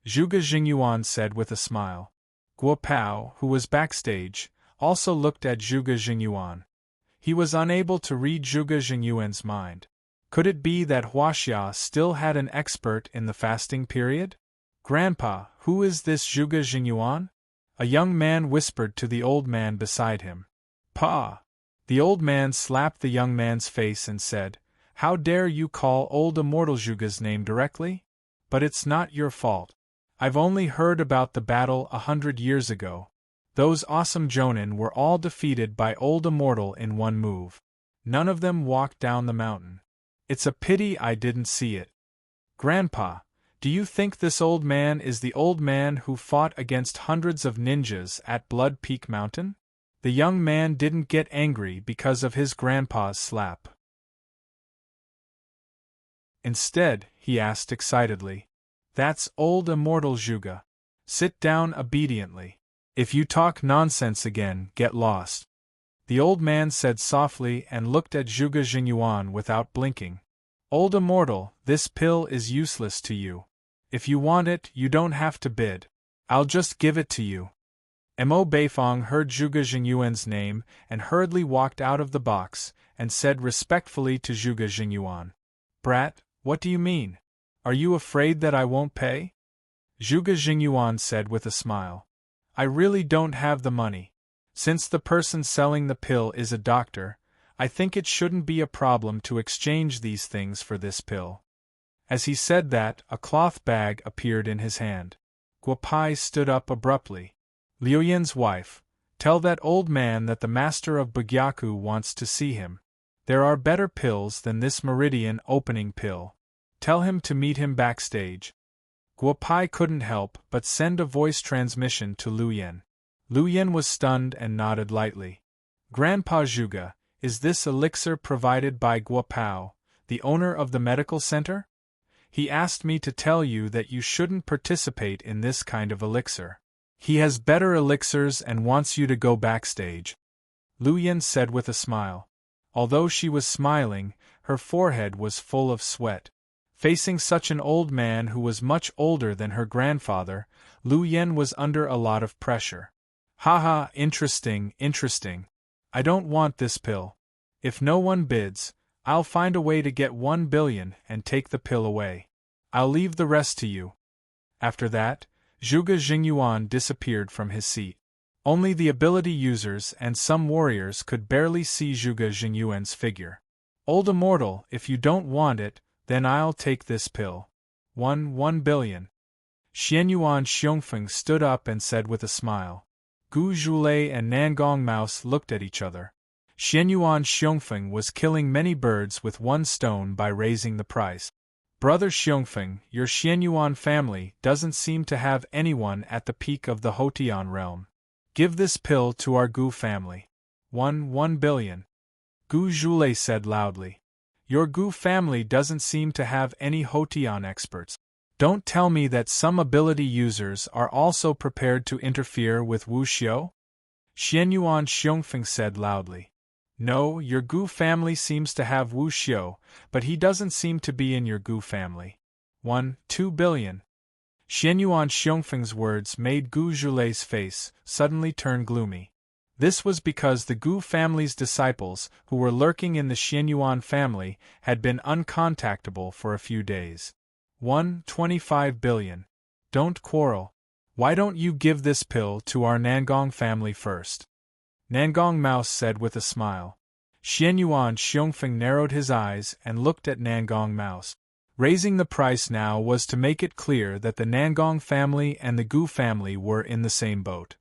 Zhuge Jingyuan said with a smile. Guo Pao, who was backstage, also looked at Zhuge Jingyuan. He was unable to read Zhuge Jingyuan's mind. Could it be that Huaxia still had an expert in the fasting period? Grandpa, who is this Zhuge Jingyuan? A young man whispered to the old man beside him. Pa! The old man slapped the young man's face and said, How dare you call old Immortal Zhuge's name directly? But it's not your fault. I've only heard about the battle 100 years ago. Those awesome Jonin were all defeated by old Immortal in one move. None of them walked down the mountain. It's a pity I didn't see it. Grandpa, do you think this old man is the old man who fought against hundreds of ninjas at Blood Peak Mountain? The young man didn't get angry because of his grandpa's slap. Instead, he asked excitedly, That's old Immortal Zhuge. Sit down obediently. If you talk nonsense again, get lost. The old man said softly and looked at Zhuge Jingyuan without blinking. Old Immortal, this pill is useless to you. If you want it, you don't have to bid. I'll just give it to you. Mo Beifong heard Zhuge Jingyuan's name and hurriedly walked out of the box and said respectfully to Zhuge Jingyuan. Brat, what do you mean? Are you afraid that I won't pay? Zhuge Jingyuan said with a smile. I really don't have the money. Since the person selling the pill is a doctor, I think it shouldn't be a problem to exchange these things for this pill. As he said that, a cloth bag appeared in his hand. Guo Pai stood up abruptly. Liu Yan's wife, tell that old man that the master of Bugyaku wants to see him. There are better pills than this meridian opening pill. Tell him to meet him backstage. Guo Pai couldn't help but send a voice transmission to Liu Yan. Liu Yan was stunned and nodded lightly. Grandpa Zhuge, is this elixir provided by Guo Pao, the owner of the medical center? He asked me to tell you that you shouldn't participate in this kind of elixir. He has better elixirs and wants you to go backstage. Liu Yan said with a smile. Although she was smiling, her forehead was full of sweat. Facing such an old man who was much older than her grandfather, Liu Yan was under a lot of pressure. Haha, interesting. I don't want this pill. If no one bids, I'll find a way to get 1 billion and take the pill away. I'll leave the rest to you. After that, Zhuge Jingyuan disappeared from his seat. Only the ability users and some warriors could barely see Zhuge Jingyuan's figure. Old Immortal, if you don't want it, then I'll take this pill. 1 billion. Xianyuan Xiongfeng stood up and said with a smile. Gu Zhulei and Nangong Mouse looked at each other. Xianyuan Xiongfeng was killing many birds with one stone by raising the price. Brother Xiongfeng, your Xianyuan family doesn't seem to have anyone at the peak of the Hotian realm. Give this pill to our Gu family. 1 billion. Gu Zhulei said loudly. Your Gu family doesn't seem to have any Hotian experts. Don't tell me that some ability users are also prepared to interfere with Wu Xiu? Xianyuan Xiongfeng said loudly. No, your Gu family seems to have Wu Xiu, but he doesn't seem to be in your Gu family. 2 billion. Xianyuan Xiongfeng's words made Gu Zhulei's face suddenly turn gloomy. This was because the Gu family's disciples, who were lurking in the Xianyuan family, had been uncontactable for a few days. 1.25 billion. Don't quarrel. Why don't you give this pill to our Nangong family first? Nangong Mouse said with a smile. Xianyuan Xiongfeng narrowed his eyes and looked at Nangong Mouse. Raising the price now was to make it clear that the Nangong family and the Gu family were in the same boat.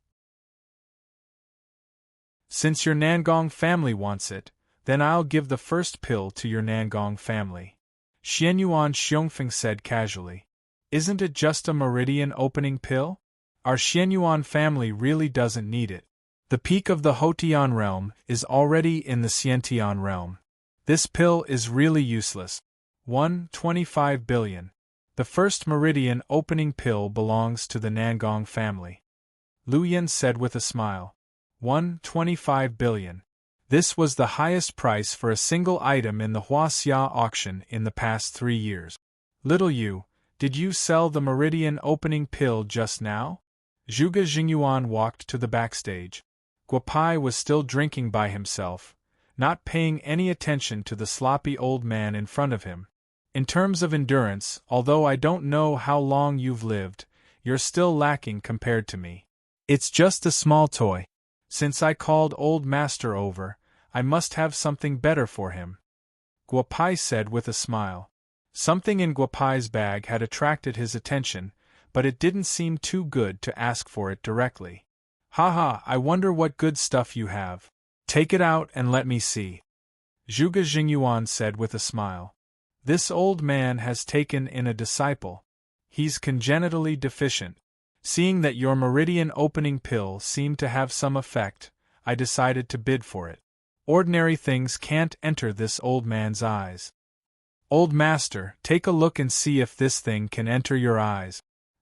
Since your Nangong family wants it, then I'll give the first pill to your Nangong family. Xianyuan Xiongfeng said casually. Isn't it just a meridian opening pill? Our Xianyuan family really doesn't need it. The peak of the Hotian realm is already in the Xiantian realm. This pill is really useless. 1.25 billion. The first meridian opening pill belongs to the Nangong family. Lu Yen said with a smile. 1.25 billion. This was the highest price for a single item in the Huaxia auction in the past 3 years. Little Yu, did you sell the meridian opening pill just now? Zhuge Jingyuan walked to the backstage. Guopai was still drinking by himself, not paying any attention to the sloppy old man in front of him. In terms of endurance, although I don't know how long you've lived, you're still lacking compared to me. It's just a small toy. Since I called old master over, I must have something better for him. Guopai said with a smile. Something in Guopai's bag had attracted his attention, but it didn't seem too good to ask for it directly. Haha, I wonder what good stuff you have. Take it out and let me see. Zhuge Jingyuan said with a smile. This old man has taken in a disciple. He's congenitally deficient. Seeing that your meridian opening pill seemed to have some effect, I decided to bid for it. Ordinary things can't enter this old man's eyes. Old master, take a look and see if this thing can enter your eyes.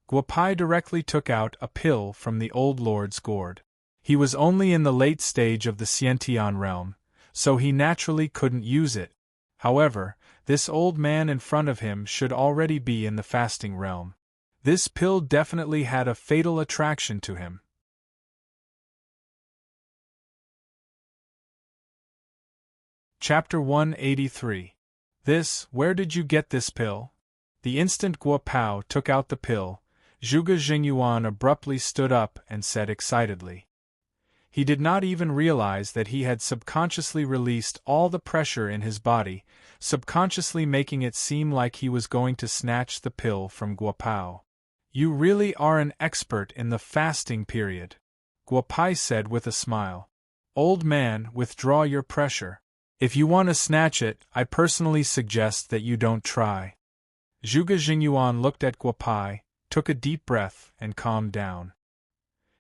Guopai directly took out a pill from the old lord's gourd. He was only in the late stage of the Xiantian realm, so he naturally couldn't use it. However, this old man in front of him should already be in the fasting realm. This pill definitely had a fatal attraction to him. Chapter 183. Where did you get this pill? The instant Guopao took out the pill, Zhuge Jingyuan abruptly stood up and said excitedly. He did not even realize that he had subconsciously released all the pressure in his body, subconsciously making it seem like he was going to snatch the pill from Guopao. You really are an expert in the fasting period, Guopai said with a smile. Old man, withdraw your pressure. If you want to snatch it, I personally suggest that you don't try. Zhuge Jingyuan looked at Guopai, took a deep breath, and calmed down.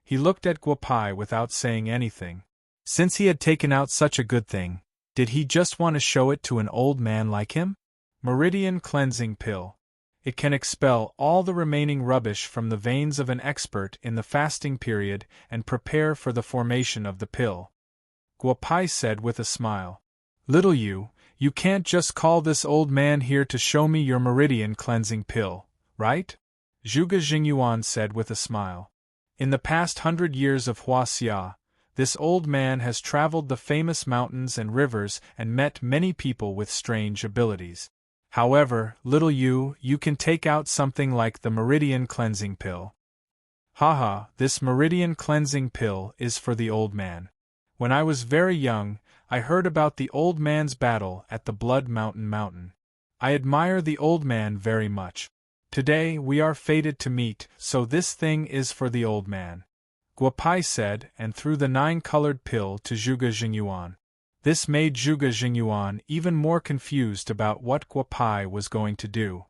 He looked at Guopai without saying anything. Since he had taken out such a good thing, did he just want to show it to an old man like him? Meridian Cleansing Pill. It can expel all the remaining rubbish from the veins of an expert in the fasting period and prepare for the formation of the pill. Guopai said with a smile. Little you can't just call this old man here to show me your meridian cleansing pill, right? Zhuge Jingyuan said with a smile. In the past 100 years of Huaxia, this old man has traveled the famous mountains and rivers and met many people with strange abilities. However, little you can take out something like the meridian cleansing pill. Haha, this meridian cleansing pill is for the old man. When I was very young, I heard about the old man's battle at the Blood Mountain. I admire the old man very much. Today we are fated to meet, so this thing is for the old man. Guopai said and threw the 9-colored pill to Zhuge Jingyuan. This made Zhuge Jingyuan even more confused about what Guopai was going to do.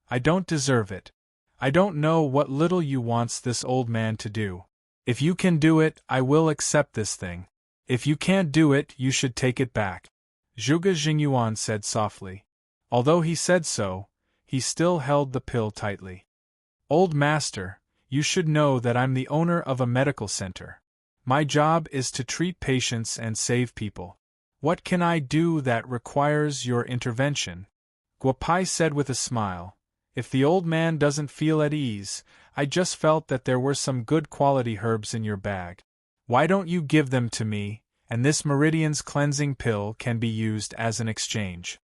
I don't deserve it. I don't know what little you wants this old man to do. If you can do it, I will accept this thing. If you can't do it, you should take it back. Zhuge Jingyuan said softly. Although he said so, he still held the pill tightly. Old master, you should know that I'm the owner of a medical center. My job is to treat patients and save people. What can I do that requires your intervention? Guopai said with a smile. If the old man doesn't feel at ease, I just felt that there were some good quality herbs in your bag. Why don't you give them to me, and this Meridian's cleansing pill can be used as an exchange.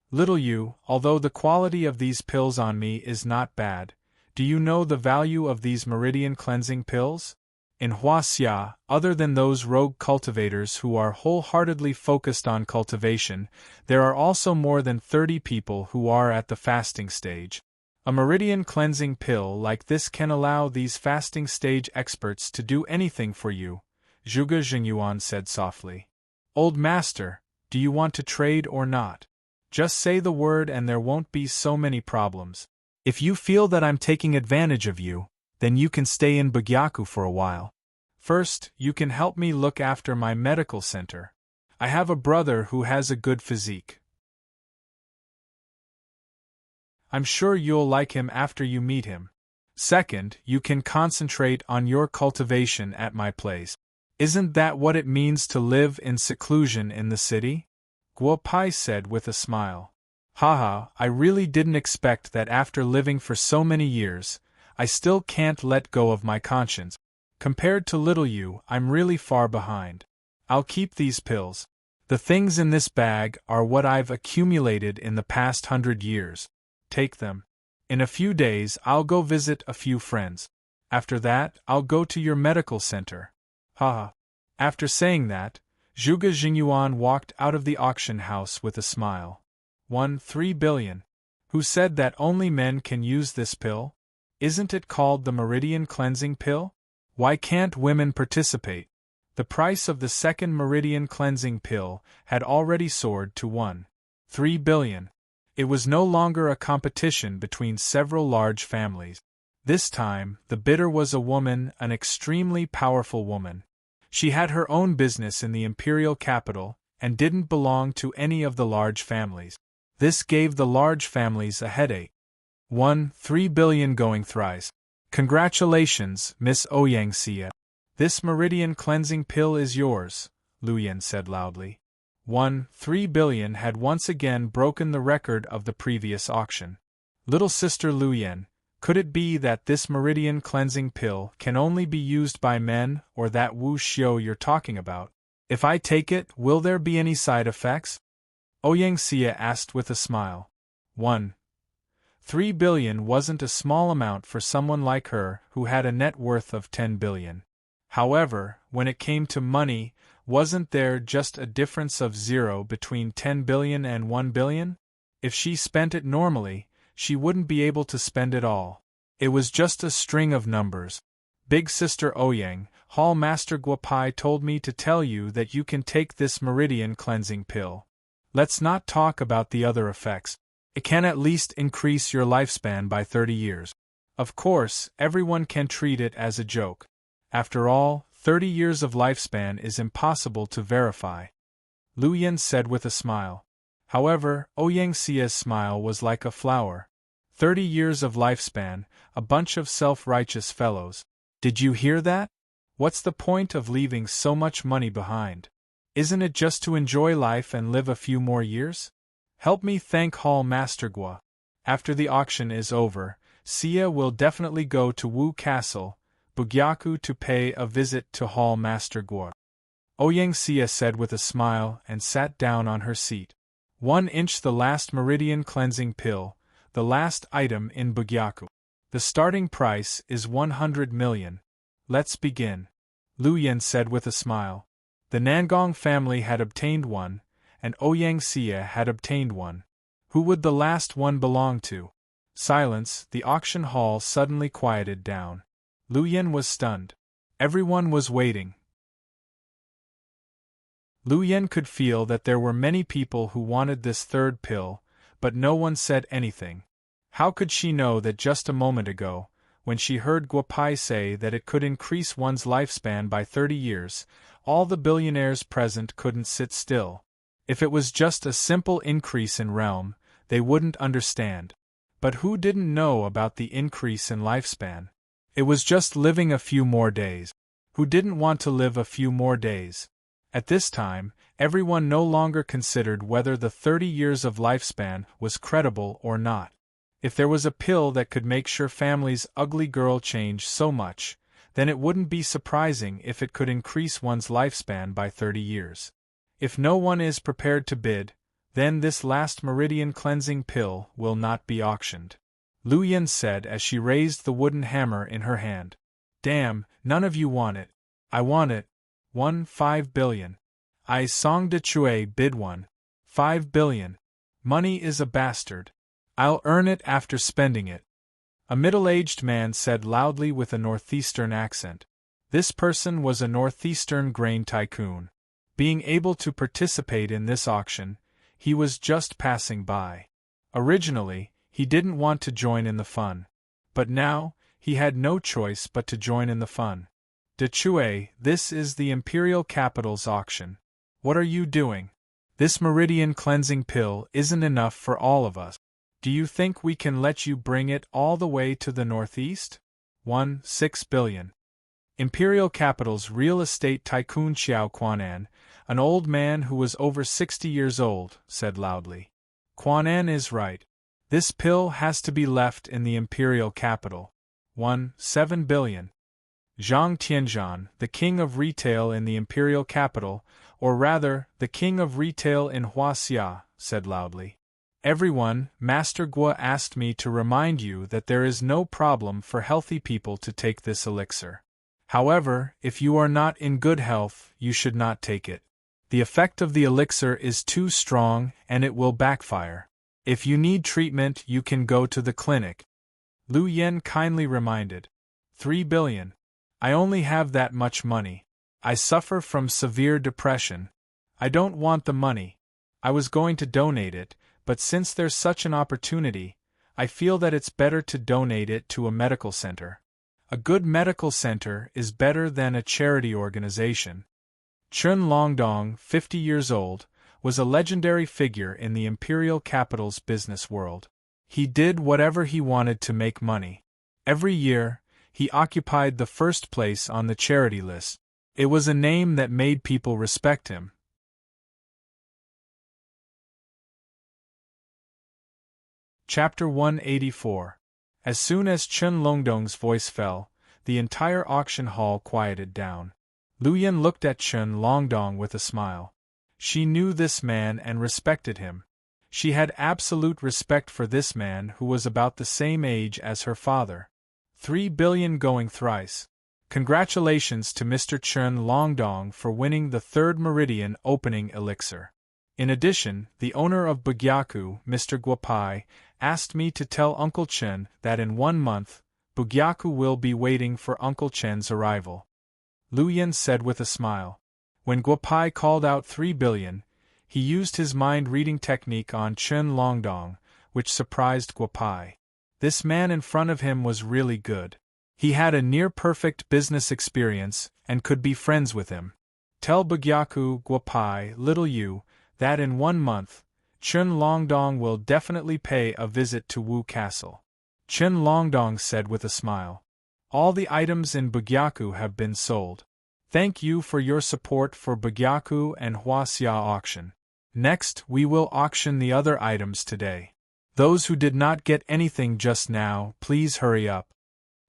Little you, although the quality of these pills on me is not bad, do you know the value of these Meridian cleansing pills? In Huaxia, other than those rogue cultivators who are wholeheartedly focused on cultivation, there are also more than 30 people who are at the fasting stage. A Meridian cleansing pill like this can allow these fasting stage experts to do anything for you, Zhuge Jingyuan said softly. Old master, do you want to trade or not? Just say the word and there won't be so many problems. If you feel that I'm taking advantage of you, then you can stay in Bugyaku for a while. First, you can help me look after my medical center. I have a brother who has a good physique. I'm sure you'll like him after you meet him. Second, you can concentrate on your cultivation at my place. Isn't that what it means to live in seclusion in the city? Guo Pai said with a smile. Haha, I really didn't expect that after living for so many years, I still can't let go of my conscience. Compared to little you, I'm really far behind. I'll keep these pills. The things in this bag are what I've accumulated in the past 100 years. Take them. In a few days I'll go visit a few friends. After that, I'll go to your medical center. Haha. After saying that, Zhuge Jingyuan walked out of the auction house with a smile. 3 billion. Who said that only men can use this pill? Isn't it called the Meridian cleansing pill? Why can't women participate? The price of the second Meridian cleansing pill had already soared to 3 billion. It was no longer a competition between several large families. This time, the bidder was a woman, an extremely powerful woman. She had her own business in the imperial capital, and didn't belong to any of the large families. This gave the large families a headache. 3 billion going thrice. Congratulations, Miss Ouyangxia. This Meridian cleansing pill is yours, Luyan said loudly. 3 billion had once again broken the record of the previous auction. Little sister Luyan, could it be that this Meridian cleansing pill can only be used by men, or that Wu Xiu you're talking about? If I take it, will there be any side effects? Ouyangxia asked with a smile. 3 billion wasn't a small amount for someone like her who had a net worth of 10 billion. However, when it came to money, wasn't there just a difference of 0 between 10 billion and 1 billion? If she spent it normally, she wouldn't be able to spend it all. It was just a string of numbers. Big sister Ouyang, Hall Master Guo Pai told me to tell you that you can take this Meridian cleansing pill. Let's not talk about the other effects. It can at least increase your lifespan by 30 years. Of course, everyone can treat it as a joke. After all, 30 years of lifespan is impossible to verify. Luyan said with a smile. However, Ouyangxia's smile was like a flower. 30 years of lifespan, a bunch of self-righteous fellows. Did you hear that? What's the point of leaving so much money behind? Isn't it just to enjoy life and live a few more years? Help me thank Hall Master Guo. After the auction is over, Xia will definitely go to Wu Castle, Bugyaku to pay a visit to Hall Master Guo. Ouyangxia said with a smile and sat down on her seat. 1 inch the last Meridian cleansing pill, the last item in Bugyaku. The starting price is 100 million. Let's begin. Luyan said with a smile. The Nangong family had obtained one, and Ouyangxia had obtained one. Who would the last one belong to? Silence, the auction hall suddenly quieted down. Luyan was stunned. Everyone was waiting. Luyan could feel that there were many people who wanted this third pill, but no one said anything. How could she know that just a moment ago, when she heard Guo Pai say that it could increase one's lifespan by 30 years, all the billionaires present couldn't sit still? If it was just a simple increase in realm, they wouldn't understand. But who didn't know about the increase in lifespan? It was just living a few more days. Who didn't want to live a few more days? At this time, everyone no longer considered whether the 30 years of lifespan was credible or not. If there was a pill that could make sure family's ugly girl change so much, then it wouldn't be surprising if it could increase one's lifespan by 30 years. If no one is prepared to bid, then this last meridian cleansing pill will not be auctioned. Lu Yin said as she raised the wooden hammer in her hand. Damn, none of you want it. I want it. 5 billion. I Song de Chue bid 5 billion. Money is a bastard. I'll earn it after spending it. A middle-aged man said loudly with a northeastern accent. This person was a northeastern grain tycoon. Being able to participate in this auction, he was just passing by. Originally, he didn't want to join in the fun. But now, he had no choice but to join in the fun. De Chue, this is the Imperial Capital's auction. What are you doing? This meridian cleansing pill isn't enough for all of us. Do you think we can let you bring it all the way to the northeast? 6 billion. Imperial Capital's real estate tycoon Xiao Quanan, an old man who was over 60 years old, said loudly. Quanan is right. This pill has to be left in the Imperial Capital. 7 billion. Zhang Tianzhan, the king of retail in the Imperial Capital, or rather, the king of retail in Huaxia, said loudly. Everyone, Master Guo asked me to remind you that there is no problem for healthy people to take this elixir. However, if you are not in good health, you should not take it. The effect of the elixir is too strong and it will backfire. If you need treatment, you can go to the clinic. Lu Yen kindly reminded. 3 billion. I only have that much money. I suffer from severe depression. I don't want the money. I was going to donate it, but since there's such an opportunity, I feel that it's better to donate it to a medical center. A good medical center is better than a charity organization. Chun Longdong, 50 years old, was a legendary figure in the Imperial Capital's business world. He did whatever he wanted to make money. Every year, he occupied the first place on the charity list. It was a name that made people respect him. Chapter 184. As soon as Chun Longdong's voice fell, the entire auction hall quieted down. Lu Yin looked at Chun Longdong with a smile. She knew this man and respected him. She had absolute respect for this man who was about the same age as her father. 3 billion going thrice. Congratulations to Mr. Chun Longdong for winning the third meridian opening elixir. In addition, the owner of Bugyaku, Mr. Guopai, asked me to tell Uncle Chen that in 1 month, Bugyaku will be waiting for Uncle Chen's arrival. Lu Yin said with a smile. When Guopai called out 3 billion, he used his mind-reading technique on Chun Longdong, which surprised Guopai. This man in front of him was really good. He had a near-perfect business experience and could be friends with him. Tell Bugyaku, Guopai, little you, that in 1 month, Chun Longdong will definitely pay a visit to Wu Castle. Chun Longdong said with a smile. All the items in Bugyaku have been sold. Thank you for your support for Bugyaku and Huaxia auction. Next, we will auction the other items today. Those who did not get anything just now, please hurry up.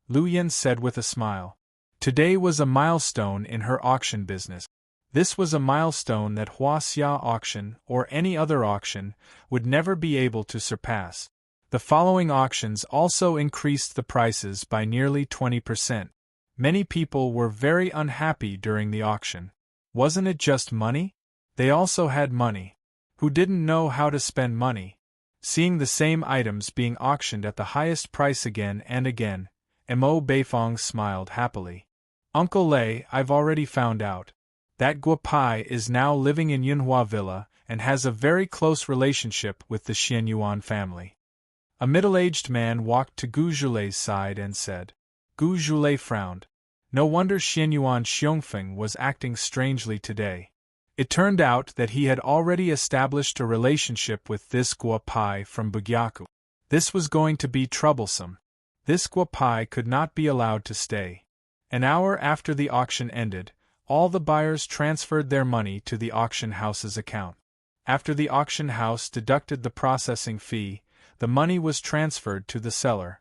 Lu Yin said with a smile. Today was a milestone in her auction business. This was a milestone that Huaxia auction, or any other auction, would never be able to surpass. The following auctions also increased the prices by nearly 20%. Many people were very unhappy during the auction. Wasn't it just money? They also had money. Who didn't know how to spend money? Seeing the same items being auctioned at the highest price again and again, Mo Beifong smiled happily. Uncle Lei, I've already found out. That Guopai is now living in Yunhua Villa and has a very close relationship with the Xianyuan family. A middle-aged man walked to Gu Zhulei's side and said. Gu Zhulei frowned. No wonder Xianyuan Xiongfeng was acting strangely today. It turned out that he had already established a relationship with this Guopai from Bugyaku. This was going to be troublesome. This Guopai could not be allowed to stay. An hour after the auction ended, all the buyers transferred their money to the auction house's account. After the auction house deducted the processing fee, The money was transferred to the seller.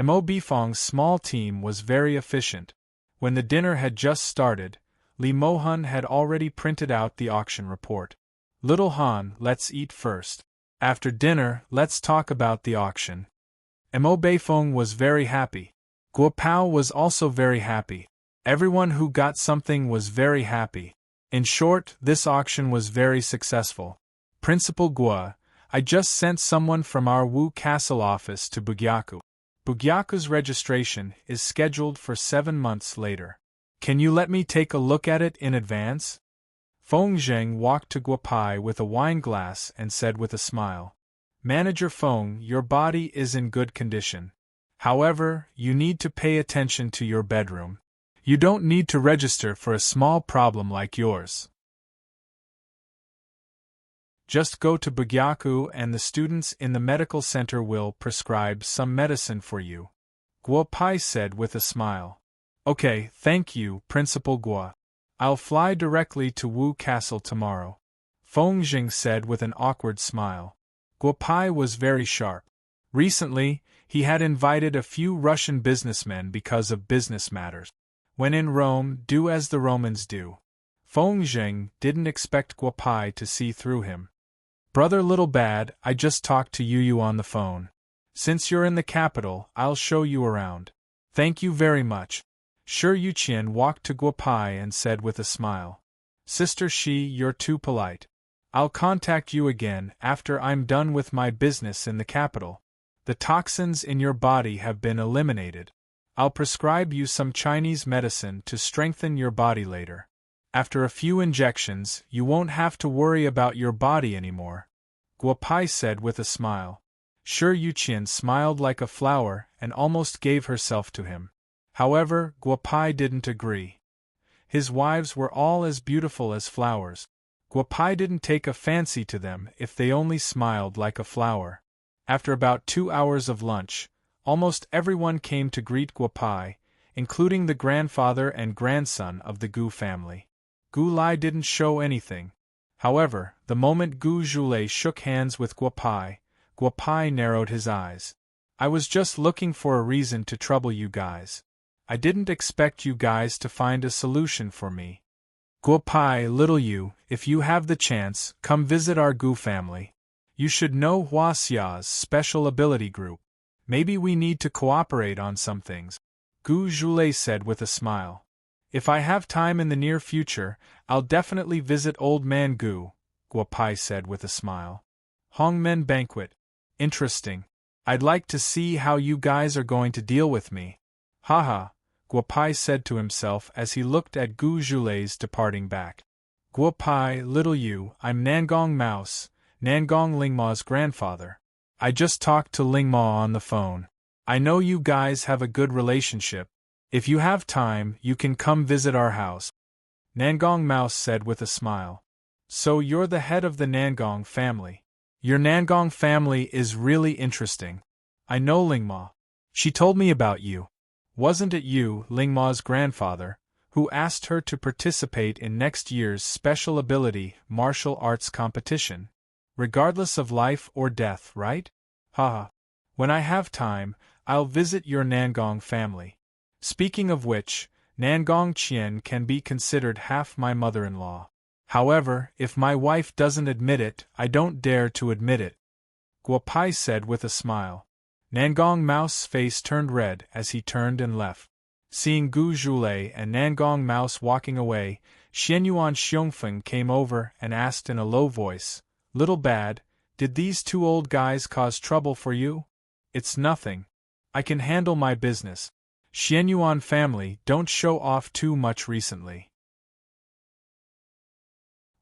Mo Bifong's small team was very efficient. When the dinner had just started, Li Mohan had already printed out the auction report. Little Han, let's eat first. After dinner, let's talk about the auction. Mo Beifong was very happy. Guo Pao was also very happy. Everyone who got something was very happy. In short, this auction was very successful. Principal Guo, I just sent someone from our Wu Castle office to Bugyaku. Bugyaku's registration is scheduled for 7 months later. Can you let me take a look at it in advance? Feng Zheng walked to Guo Pai with a wine glass and said with a smile, Manager Feng, your body is in good condition. However, you need to pay attention to your bedroom. You don't need to register for a small problem like yours. Just go to Bugyaku and the students in the medical center will prescribe some medicine for you. Guo Pai said with a smile. Okay, thank you, Principal Guo. I'll fly directly to Wu Castle tomorrow. Feng Zheng said with an awkward smile. Guo Pai was very sharp. Recently, he had invited a few Russian businessmen because of business matters. When in Rome, do as the Romans do. Feng Zheng didn't expect Guo Pai to see through him. Brother Little Bad, I just talked to Yu on the phone. Since you're in the capital, I'll show you around. Thank you very much. Shi Yuqian walked to Guo Pai and said with a smile. Sister Shi, you're too polite. I'll contact you again after I'm done with my business in the capital. The toxins in your body have been eliminated. I'll prescribe you some Chinese medicine to strengthen your body later. After a few injections, you won't have to worry about your body anymore. Guo Pai said with a smile. Shi Yuqian smiled like a flower and almost gave herself to him. However, Guo Pai didn't agree. His wives were all as beautiful as flowers. Guo Pai didn't take a fancy to them if they only smiled like a flower. After about 2 hours of lunch, almost everyone came to greet Guo Pai, including the grandfather and grandson of the Gu family. Gu Lai didn't show anything. However, the moment Gu Zhulei shook hands with Guo Pai narrowed his eyes. I was just looking for a reason to trouble you guys. I didn't expect you guys to find a solution for me. Guo Pai, little you, if you have the chance, come visit our Gu family. You should know Hua Xia's special ability group. Maybe we need to cooperate on some things. Gu Zhulei said with a smile. If I have time in the near future, I'll definitely visit Old Man Gu, Guo Pai said with a smile. Hongmen Banquet. Interesting. I'd like to see how you guys are going to deal with me. Haha, Guo Pai said to himself as he looked at Gu Zhulei's departing back. Guo Pai, little you, I'm Nangong Mouse, Nangong Lingma's grandfather. I just talked to Lingma on the phone. I know you guys have a good relationship. If you have time, you can come visit our house. Nangong Mouse said with a smile. So you're the head of the Nangong family. Your Nangong family is really interesting. I know Lingma. She told me about you. Wasn't it you, Lingma's grandfather, who asked her to participate in next year's special ability martial arts competition? Regardless of life or death, right? Haha. When I have time, I'll visit your Nangong family. Speaking of which, Nangong Qian can be considered half my mother-in-law. However, if my wife doesn't admit it, I don't dare to admit it. Guo Pai said with a smile. Nangong Mouse's face turned red as he turned and left. Seeing Gu Zhulei and Nangong Mouse walking away, Xianyuan Xiongfeng came over and asked in a low voice, Little Bad, did these 2 old guys cause trouble for you? It's nothing. I can handle my business. Xianyuan family don't show off too much recently.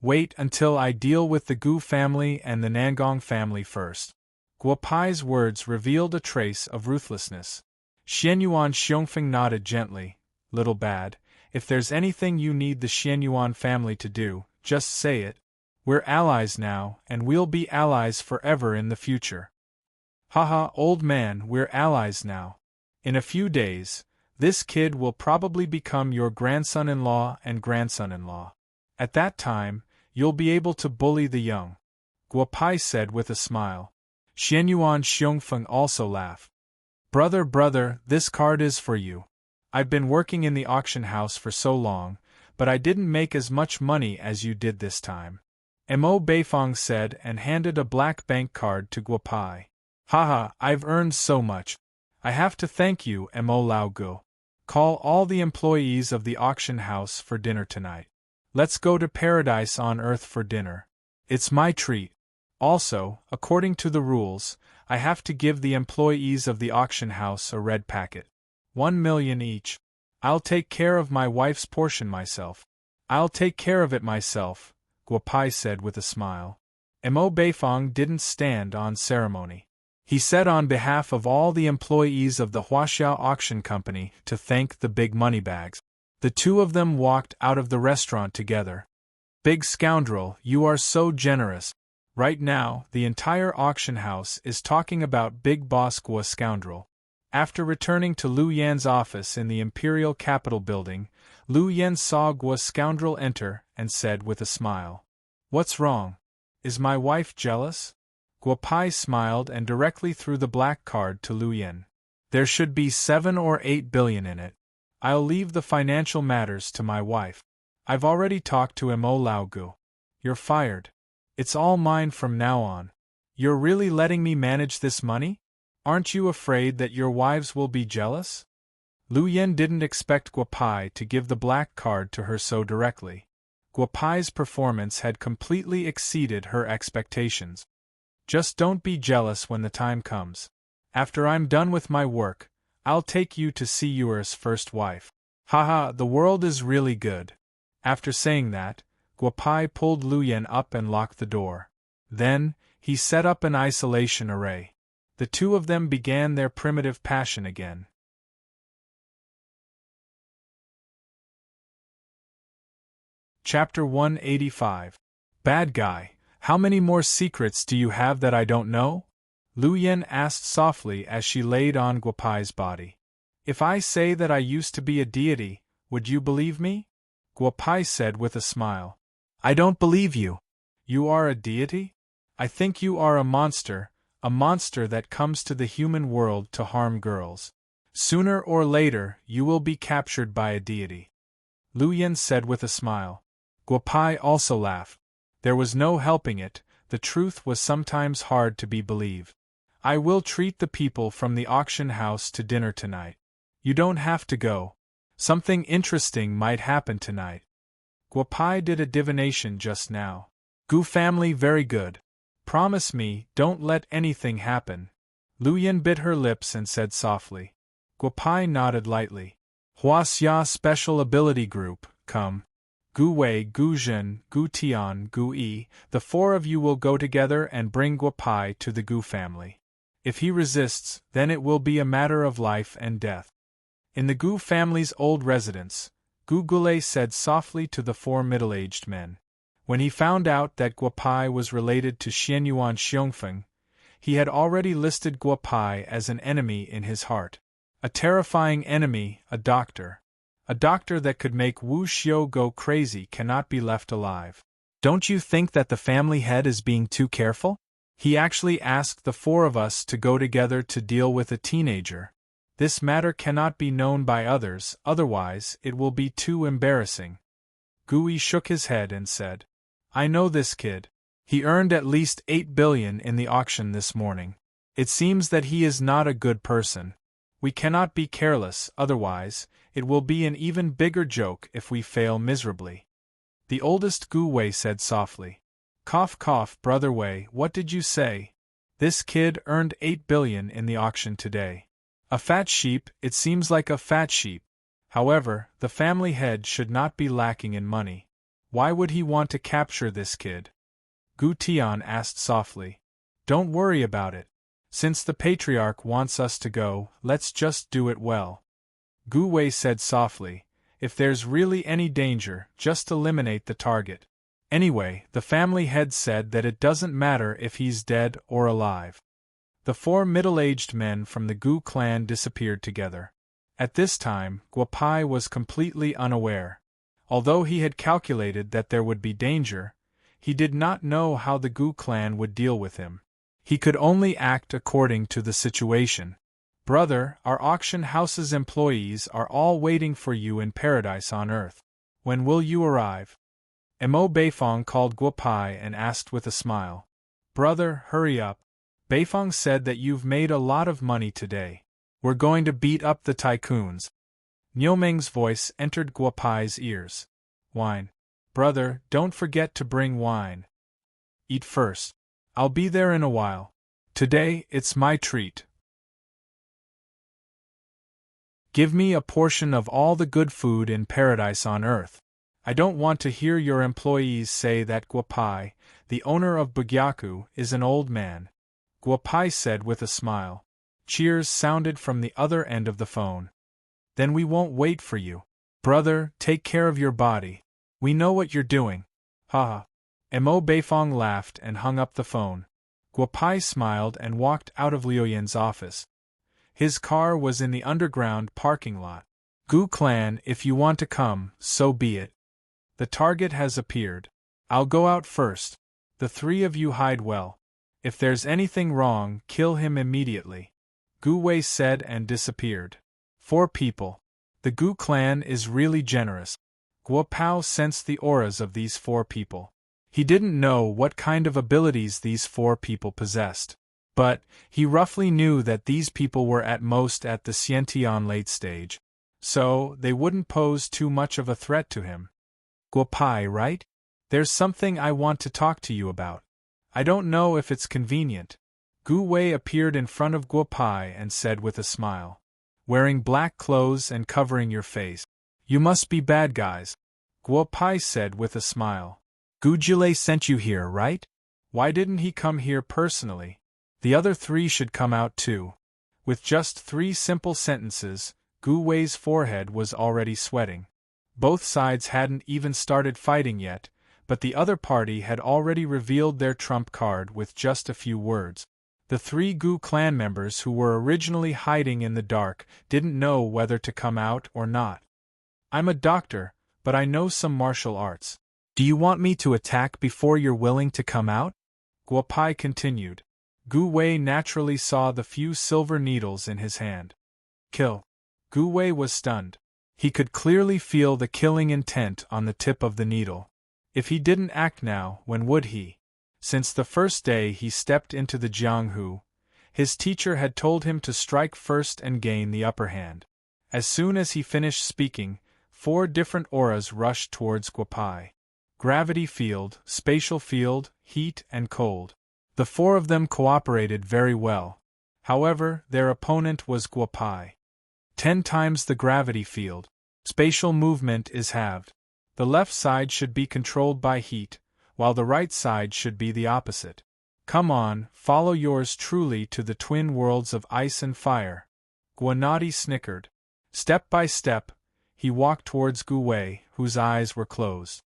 Wait until I deal with the Gu family and the Nangong family first. Guo Pai's words revealed a trace of ruthlessness. Xianyuan Xiongfeng nodded gently. Little Bad, if there's anything you need the Xianyuan family to do, just say it. We're allies now, and we'll be allies forever in the future. Haha, old man, we're allies now. In a few days, this kid will probably become your grandson-in-law and grandson-in-law. At that time, you'll be able to bully the young. Guo Pai said with a smile. Xianyuan Xiongfeng also laughed. Brother, this card is for you. I've been working in the auction house for so long, but I didn't make as much money as you did this time. Mo Beifong said and handed a black bank card to Guopai. Haha, I've earned so much. I have to thank you, Mo Lao Gu. Call all the employees of the auction house for dinner tonight. Let's go to paradise on earth for dinner. It's my treat. Also, according to the rules, I have to give the employees of the auction house a red packet. 1 million each. I'll take care of my wife's portion myself. I'll take care of it myself, Guopai said with a smile. Mo Beifong didn't stand on ceremony. He said on behalf of all the employees of the Huaxiao Auction Company to thank the big moneybags. The two of them walked out of the restaurant together. Big scoundrel, you are so generous. Right now, the entire auction house is talking about Big Boss Gua Scoundrel. After returning to Lu Yan's office in the Imperial Capitol building, Lu Yan saw Gua Scoundrel enter and said with a smile, "What's wrong? Is my wife jealous?" Guopai smiled and directly threw the black card to Lu Yan. "There should be 7 or 8 billion in it. I'll leave the financial matters to my wife. I've already talked to Mo Lao Gu. You're fired. It's all mine from now on. You're really letting me manage this money? Aren't you afraid that your wives will be jealous?" Lu Yan didn't expect Guopai to give the black card to her so directly. Guopai's performance had completely exceeded her expectations. "Just don't be jealous when the time comes. After I'm done with my work, I'll take you to see yours first wife. Haha, the world is really good." After saying that, Guopai pulled Lu Yan up and locked the door. Then, he set up an isolation array. The two of them began their primitive passion again. Chapter 185. Bad Guy, how many more secrets do you have that I don't know? Lu Yan asked softly as she laid on Guopai's body. "If I say that I used to be a deity, would you believe me?" Guopai said with a smile. "I don't believe you." "You are a deity? I think you are a monster that comes to the human world to harm girls. Sooner or later, you will be captured by a deity," Lu Yan said with a smile. Guopai also laughed. There was no helping it, the truth was sometimes hard to be believed. "I will treat the people from the auction house to dinner tonight. You don't have to go. Something interesting might happen tonight." Guopai did a divination just now. "Gu family very good. Promise me, don't let anything happen." Lu Yan bit her lips and said softly. Guopai nodded lightly. "Huaxia Special Ability Group, come. Gu Wei, Gu Zhen, Gu Tian, Gu Yi, the 4 of you will go together and bring Guopai to the Gu family. If he resists, then it will be a matter of life and death." In the Gu family's old residence, Gu Gulei said softly to the 4 middle-aged men. When he found out that Guopai was related to Xianyuan Xiongfeng, he had already listed Guopai as an enemy in his heart. A terrifying enemy, a doctor. A doctor that could make Wu Xiu go crazy cannot be left alive. "Don't you think that the family head is being too careful? He actually asked the 4 of us to go together to deal with a teenager. This matter cannot be known by others, otherwise it will be too embarrassing." Gui shook his head and said, "I know this kid. He earned at least 8 billion in the auction this morning. It seems that he is not a good person. We cannot be careless, otherwise, it will be an even bigger joke if we fail miserably." The oldest Gu Wei said softly. "Cough cough, brother Wei, what did you say? This kid earned 8 billion in the auction today. A fat sheep, it seems like a fat sheep. However, the family head should not be lacking in money. Why would he want to capture this kid?" Gu Tian asked softly. "Don't worry about it. Since the patriarch wants us to go, let's just do it well." Gu Wei said softly, "If there's really any danger, just eliminate the target. Anyway, the family head said that it doesn't matter if he's dead or alive." The 4 middle-aged men from the Gu clan disappeared together. At this time, Guopai was completely unaware. Although he had calculated that there would be danger, he did not know how the Gu clan would deal with him. He could only act according to the situation. Brother, our auction house's employees are all waiting for you in paradise on earth. When will you arrive? Mo Beifong called Guo Pai and asked with a smile. Brother, hurry up. Beifong said that you've made a lot of money today. We're going to beat up the tycoons. Niumeng's voice entered Guo Pai's ears. Wine. Brother, don't forget to bring wine. Eat first. I'll be there in a while. Today, it's my treat. Give me a portion of all the good food in paradise on earth. I don't want to hear your employees say that Guo Pai, the owner of Bugyaku, is an old man. Guo Pai said with a smile. Cheers sounded from the other end of the phone. Then we won't wait for you. Brother, take care of your body. We know what you're doing. Ha ha. Mo Beifong laughed and hung up the phone. Guo Pai smiled and walked out of Liu Yan's office. His car was in the underground parking lot. Gu clan, if you want to come, so be it. The target has appeared. I'll go out first. The three of you hide well. If there's anything wrong, kill him immediately. Gu Wei said and disappeared. 4 people. The Gu clan is really generous. Guo Pao sensed the auras of these 4 people. He didn't know what kind of abilities these 4 people possessed. But, he roughly knew that these people were at most at the Xiantian late stage. So, they wouldn't pose too much of a threat to him. Guo Pai, right? There's something I want to talk to you about. I don't know if it's convenient. Gu Wei appeared in front of Guo Pai and said with a smile. Wearing black clothes and covering your face. You must be bad guys. Guo Pai said with a smile. Gu Jile sent you here, right? Why didn't he come here personally? The other 3 should come out too. With just 3 simple sentences, Gu Wei's forehead was already sweating. Both sides hadn't even started fighting yet, but the other party had already revealed their trump card with just a few words. The 3 Gu clan members who were originally hiding in the dark didn't know whether to come out or not. I'm a doctor, but I know some martial arts. Do you want me to attack before you're willing to come out? Guo Pai continued. Gu Wei naturally saw the few silver needles in his hand. Kill. Gu Wei was stunned. He could clearly feel the killing intent on the tip of the needle. If he didn't act now, when would he? Since the first day he stepped into the Jianghu, his teacher had told him to strike first and gain the upper hand. As soon as he finished speaking, 4 different auras rushed towards Guo Pai. Gravity field, spatial field, heat and cold. The 4 of them cooperated very well. However, their opponent was Guo Pai. 10 times the gravity field. Spatial movement is halved. The left side should be controlled by heat, while the right side should be the opposite. Come on, follow yours truly to the twin worlds of ice and fire. Guanati snickered. Step by step, he walked towards Gu Wei, whose eyes were closed.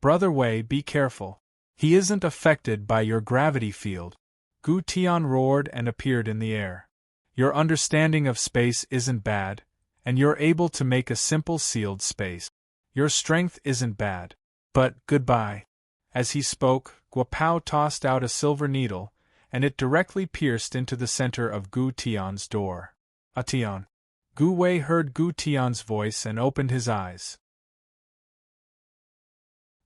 Brother Wei, be careful. He isn't affected by your gravity field. Gu Tian roared and appeared in the air. Your understanding of space isn't bad, and you're able to make a simple sealed space. Your strength isn't bad. But, goodbye. As he spoke, Guo Pao tossed out a silver needle, and it directly pierced into the center of Gu Tian's door. Tian. Gu Wei heard Gu Tian's voice and opened his eyes.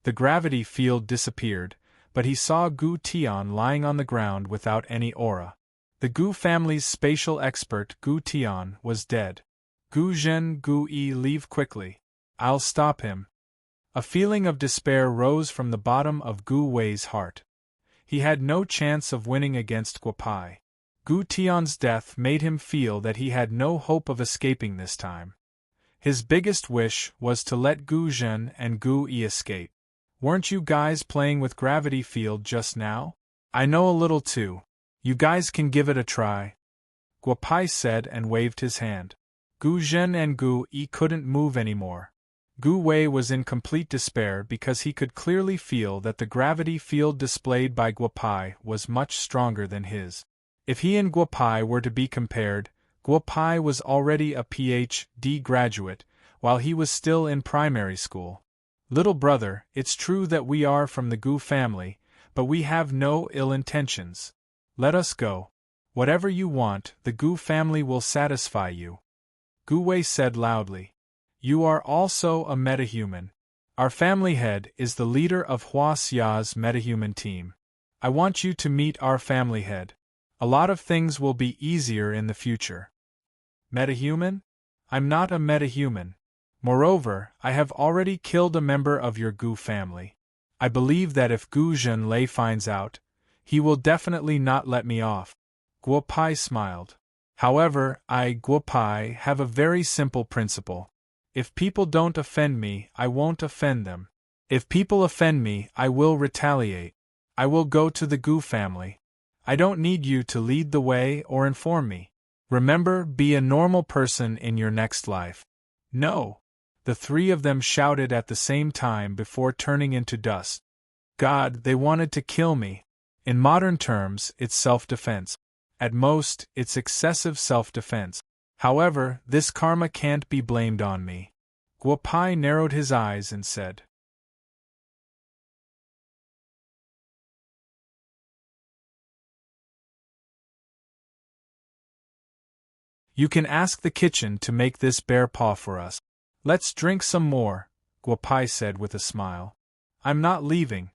The gravity field disappeared, but he saw Gu Tian lying on the ground without any aura. The Gu family's spatial expert Gu Tian was dead. Gu Zhen, Gu Yi, leave quickly. I'll stop him. A feeling of despair rose from the bottom of Gu Wei's heart. He had no chance of winning against Guo Pai. Gu Tian's death made him feel that he had no hope of escaping this time. His biggest wish was to let Gu Zhen and Gu Yi escape. Weren't you guys playing with gravity field just now? I know a little too. You guys can give it a try. Guo Pai said and waved his hand. Gu Zhen and Gu Yi couldn't move anymore. Gu Wei was in complete despair because he could clearly feel that the gravity field displayed by Guo Pai was much stronger than his. If he and Guo Pai were to be compared, Guo Pai was already a Ph.D. graduate, while he was still in primary school. Little brother, it's true that we are from the Gu family, but we have no ill intentions. Let us go. Whatever you want, the Gu family will satisfy you. Gu Wei said loudly. You are also a metahuman. Our family head is the leader of Hua Xia's metahuman team. I want you to meet our family head. A lot of things will be easier in the future. Metahuman? I'm not a metahuman. Moreover, I have already killed a member of your Gu family. I believe that if Gu Zhenlei finds out, he will definitely not let me off. Guo Pai smiled. However, I, Guo Pai, have a very simple principle. If people don't offend me, I won't offend them. If people offend me, I will retaliate. I will go to the Gu family. I don't need you to lead the way or inform me. Remember, be a normal person in your next life. No! The three of them shouted at the same time before turning into dust. God, they wanted to kill me. In modern terms, it's self-defense. At most, it's excessive self-defense. However, this karma can't be blamed on me. Guo Pai narrowed his eyes and said, You can ask the kitchen to make this bear paw for us. Let's drink some more, Guo Pai said with a smile. I'm not leaving.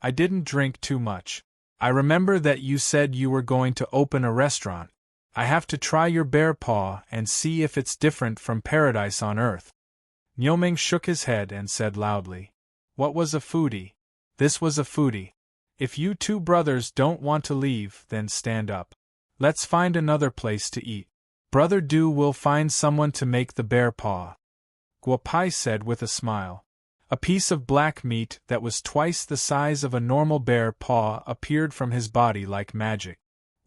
I didn't drink too much. I remember that you said you were going to open a restaurant. I have to try your bear paw and see if it's different from paradise on earth. Niuming shook his head and said loudly. What was a foodie? This was a foodie. If you two brothers don't want to leave, then stand up. Let's find another place to eat. Brother Du will find someone to make the bear paw. Guo Pai said with a smile. A piece of black meat that was twice the size of a normal bear paw appeared from his body like magic.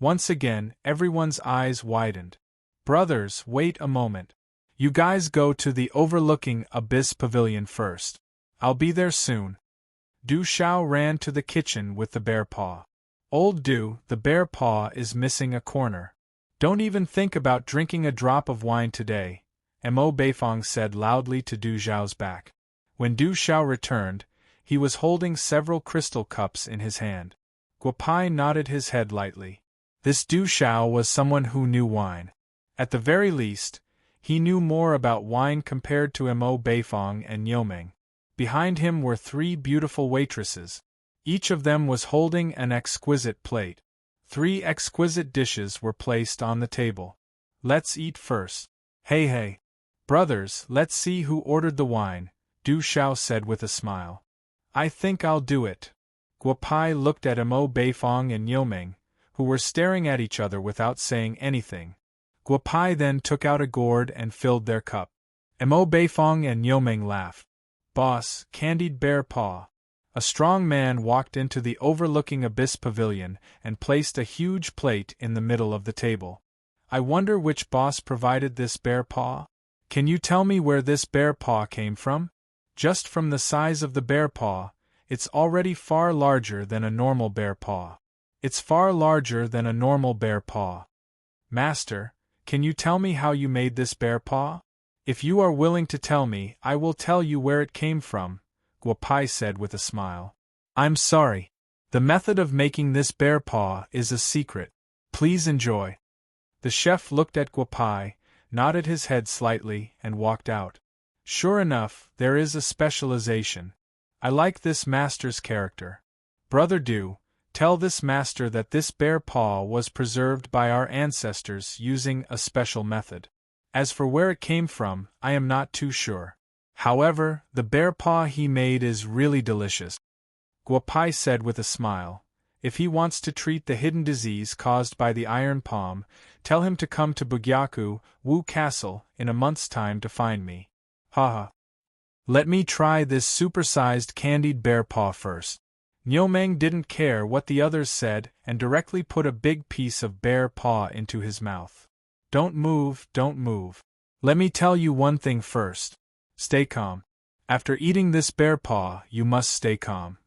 Once again, everyone's eyes widened. Brothers, wait a moment. You guys go to the overlooking abyss pavilion first. I'll be there soon. Du Xiao ran to the kitchen with the bear paw. Old Du, the bear paw is missing a corner. Don't even think about drinking a drop of wine today, Mo Beifong said loudly to Du Xiao's back. When Du Xiao returned, he was holding several crystal cups in his hand. Guo Pai nodded his head lightly. This Du Xiao was someone who knew wine. At the very least, he knew more about wine compared to Mo Beifong and Niuming. Behind him were three beautiful waitresses. Each of them was holding an exquisite plate. 3 exquisite dishes were placed on the table. Let's eat first. Hey. Brothers, let's see who ordered the wine, Du Xiao said with a smile. I think I'll do it. Guo Pai looked at Mo Beifong and Niuming, who were staring at each other without saying anything. Guo Pai then took out a gourd and filled their cup. Mo Beifong and Niuming laughed. Boss, candied bear paw. A strong man walked into the overlooking abyss pavilion and placed a huge plate in the middle of the table. I wonder which boss provided this bear paw? Can you tell me where this bear paw came from? Just from the size of the bear paw, it's already far larger than a normal bear paw. It's far larger than a normal bear paw. Master, can you tell me how you made this bear paw? If you are willing to tell me, I will tell you where it came from, Guo Pai said with a smile. I'm sorry. The method of making this bear paw is a secret. Please enjoy. The chef looked at Guo Pai, nodded his head slightly, and walked out. Sure enough, there is a specialization. I like this master's character. Brother Du, tell this master that this bear paw was preserved by our ancestors using a special method. As for where it came from, I am not too sure. However, the bear paw he made is really delicious. Guo Pai said with a smile. If he wants to treat the hidden disease caused by the iron palm, tell him to come to Bugyaku, Wu Castle, in a month's time to find me. Haha. Let me try this supersized candied bear paw first. Niuming didn't care what the others said and directly put a big piece of bear paw into his mouth. Don't move. Let me tell you one thing first. Stay calm. After eating this bear paw, you must stay calm.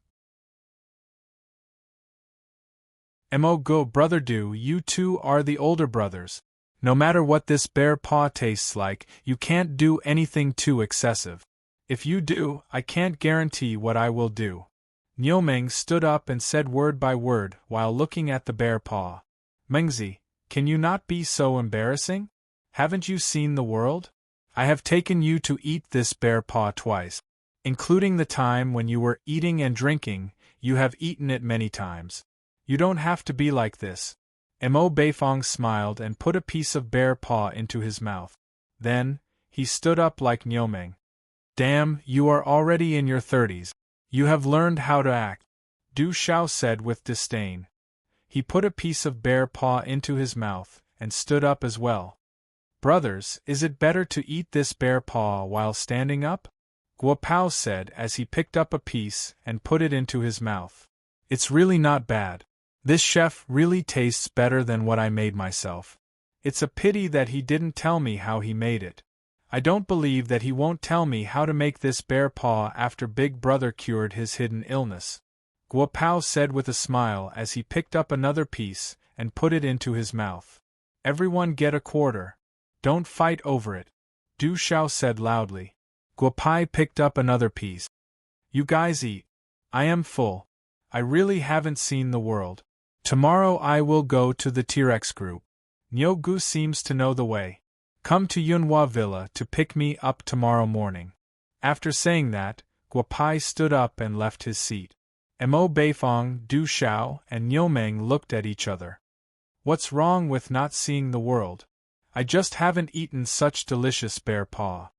Go, Brother Du, you two are the older brothers. No matter what this bear paw tastes like, you can't do anything too excessive. If you do, I can't guarantee what I will do. Niuming stood up and said word by word while looking at the bear paw. Mengzi, can you not be so embarrassing? Haven't you seen the world? I have taken you to eat this bear paw twice. Including the time when you were eating and drinking, you have eaten it many times. You don't have to be like this. Mo Beifong smiled and put a piece of bear paw into his mouth. Then, he stood up like Niumeng. Damn, you are already in your 30s. You have learned how to act, Du Xiao said with disdain. He put a piece of bear paw into his mouth, and stood up as well. Brothers, is it better to eat this bear paw while standing up? Guo Pao said as he picked up a piece and put it into his mouth. It's really not bad. This chef really tastes better than what I made myself. It's a pity that he didn't tell me how he made it. I don't believe that he won't tell me how to make this bear paw after Big Brother cured his hidden illness. Guo Pao said with a smile as he picked up another piece and put it into his mouth. Everyone get a quarter. Don't fight over it, Du Xiao said loudly. Guo Pai picked up another piece. You guys eat. I am full. I really haven't seen the world. Tomorrow I will go to the T-Rex group. Niu Gu seems to know the way. Come to Yunhua Villa to pick me up tomorrow morning. After saying that, Guo Pai stood up and left his seat. Mo Beifong, Du Xiao, and Niumeng looked at each other. What's wrong with not seeing the world? I just haven't eaten such delicious bear paw.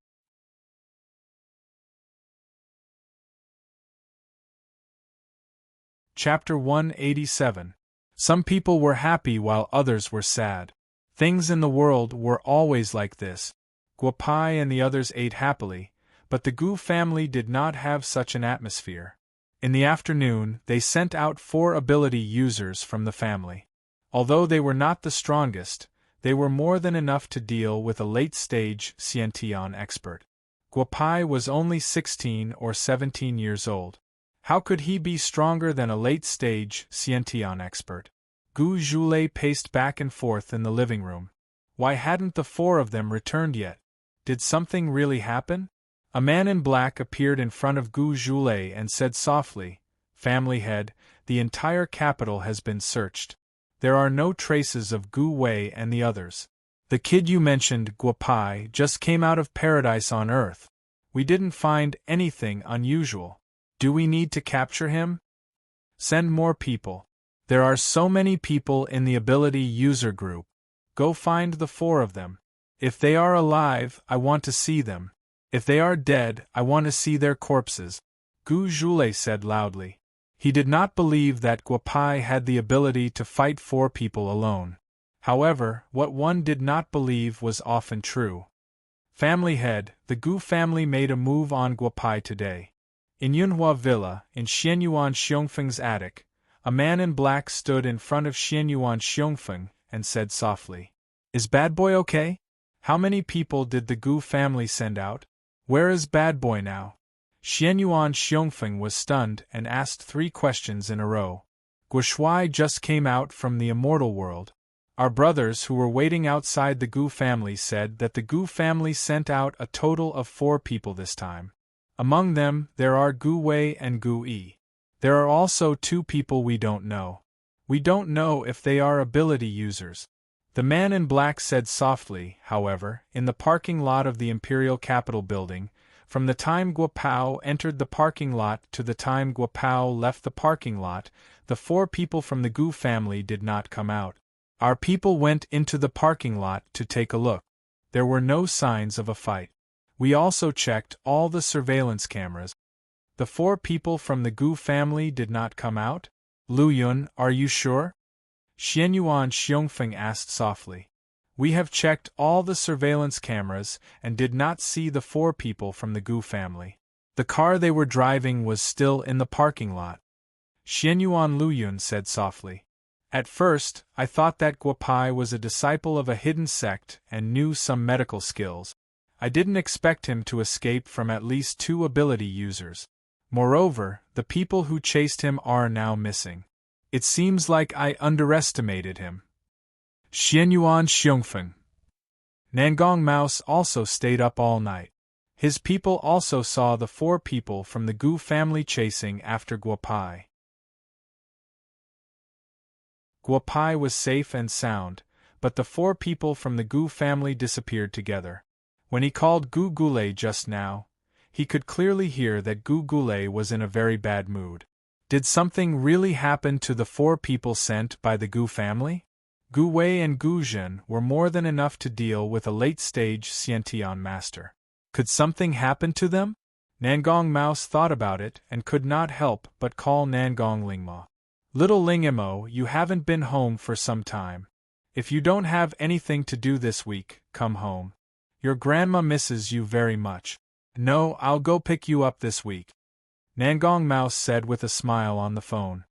Chapter 187. Some people were happy while others were sad. Things in the world were always like this. Guo Pai and the others ate happily, but the Gu family did not have such an atmosphere. In the afternoon, they sent out 4 ability users from the family. Although they were not the strongest, they were more than enough to deal with a late-stage Xiantian expert. Guo Pai was only 16 or 17 years old. How could he be stronger than a late-stage Xiantian expert? Gu Zhulei paced back and forth in the living room. Why hadn't the 4 of them returned yet? Did something really happen? A man in black appeared in front of Gu Zhulei and said softly, "Family head, the entire capital has been searched. There are no traces of Gu Wei and the others. The kid you mentioned, Guo Pai, just came out of paradise on Earth. We didn't find anything unusual. Do we need to capture him? Send more people. There are so many people in the ability user group. Go find the 4 of them. If they are alive, I want to see them. If they are dead, I want to see their corpses," Gu Zhulei said loudly. He did not believe that Guo Pai had the ability to fight 4 people alone. However, what one did not believe was often true. Family head, the Gu family made a move on Guo Pai today. In Yunhua Villa, in Xianyuan Xiongfeng's attic, a man in black stood in front of Xianyuan Xiongfeng and said softly, "Is Bad Boy okay? How many people did the Gu family send out? Where is Bad Boy now?" Xianyuan Xiongfeng was stunned and asked 3 questions in a row. Guo Shuai just came out from the Immortal world. Our brothers who were waiting outside the Gu family said that the Gu family sent out a total of 4 people this time. Among them, there are Gu Wei and Gu Yi. There are also 2 people we don't know. We don't know if they are ability users. The man in black said softly, however, in the parking lot of the Imperial Capitol building, from the time Guo Pao entered the parking lot to the time Guo Pao left the parking lot, the 4 people from the Gu family did not come out. Our people went into the parking lot to take a look. There were no signs of a fight. We also checked all the surveillance cameras. The 4 people from the Gu family did not come out? Lu Yun, are you sure? Xianyuan Xiongfeng asked softly. We have checked all the surveillance cameras and did not see the 4 people from the Gu family. The car they were driving was still in the parking lot. Xianyuan Luyun said softly. At first, I thought that Guo Pai was a disciple of a hidden sect and knew some medical skills. I didn't expect him to escape from at least 2 ability users. Moreover, the people who chased him are now missing. It seems like I underestimated him. Xianyuan Xiongfeng. Nangong Mouse also stayed up all night. His people also saw the 4 people from the Gu family chasing after Guo Pai. Guopai was safe and sound, but the 4 people from the Gu family disappeared together. When he called Gu Gulei just now, he could clearly hear that Gu Gulei was in a very bad mood. Did something really happen to the 4 people sent by the Gu family? Gu Wei and Gu Zhen were more than enough to deal with a late-stage Xiantian master. Could something happen to them? Nangong Mouse thought about it and could not help but call Nangong Lingma. Little Lingmo, you haven't been home for some time. If you don't have anything to do this week, come home. Your grandma misses you very much. No, I'll go pick you up this week, Nangong Mouse said with a smile on the phone.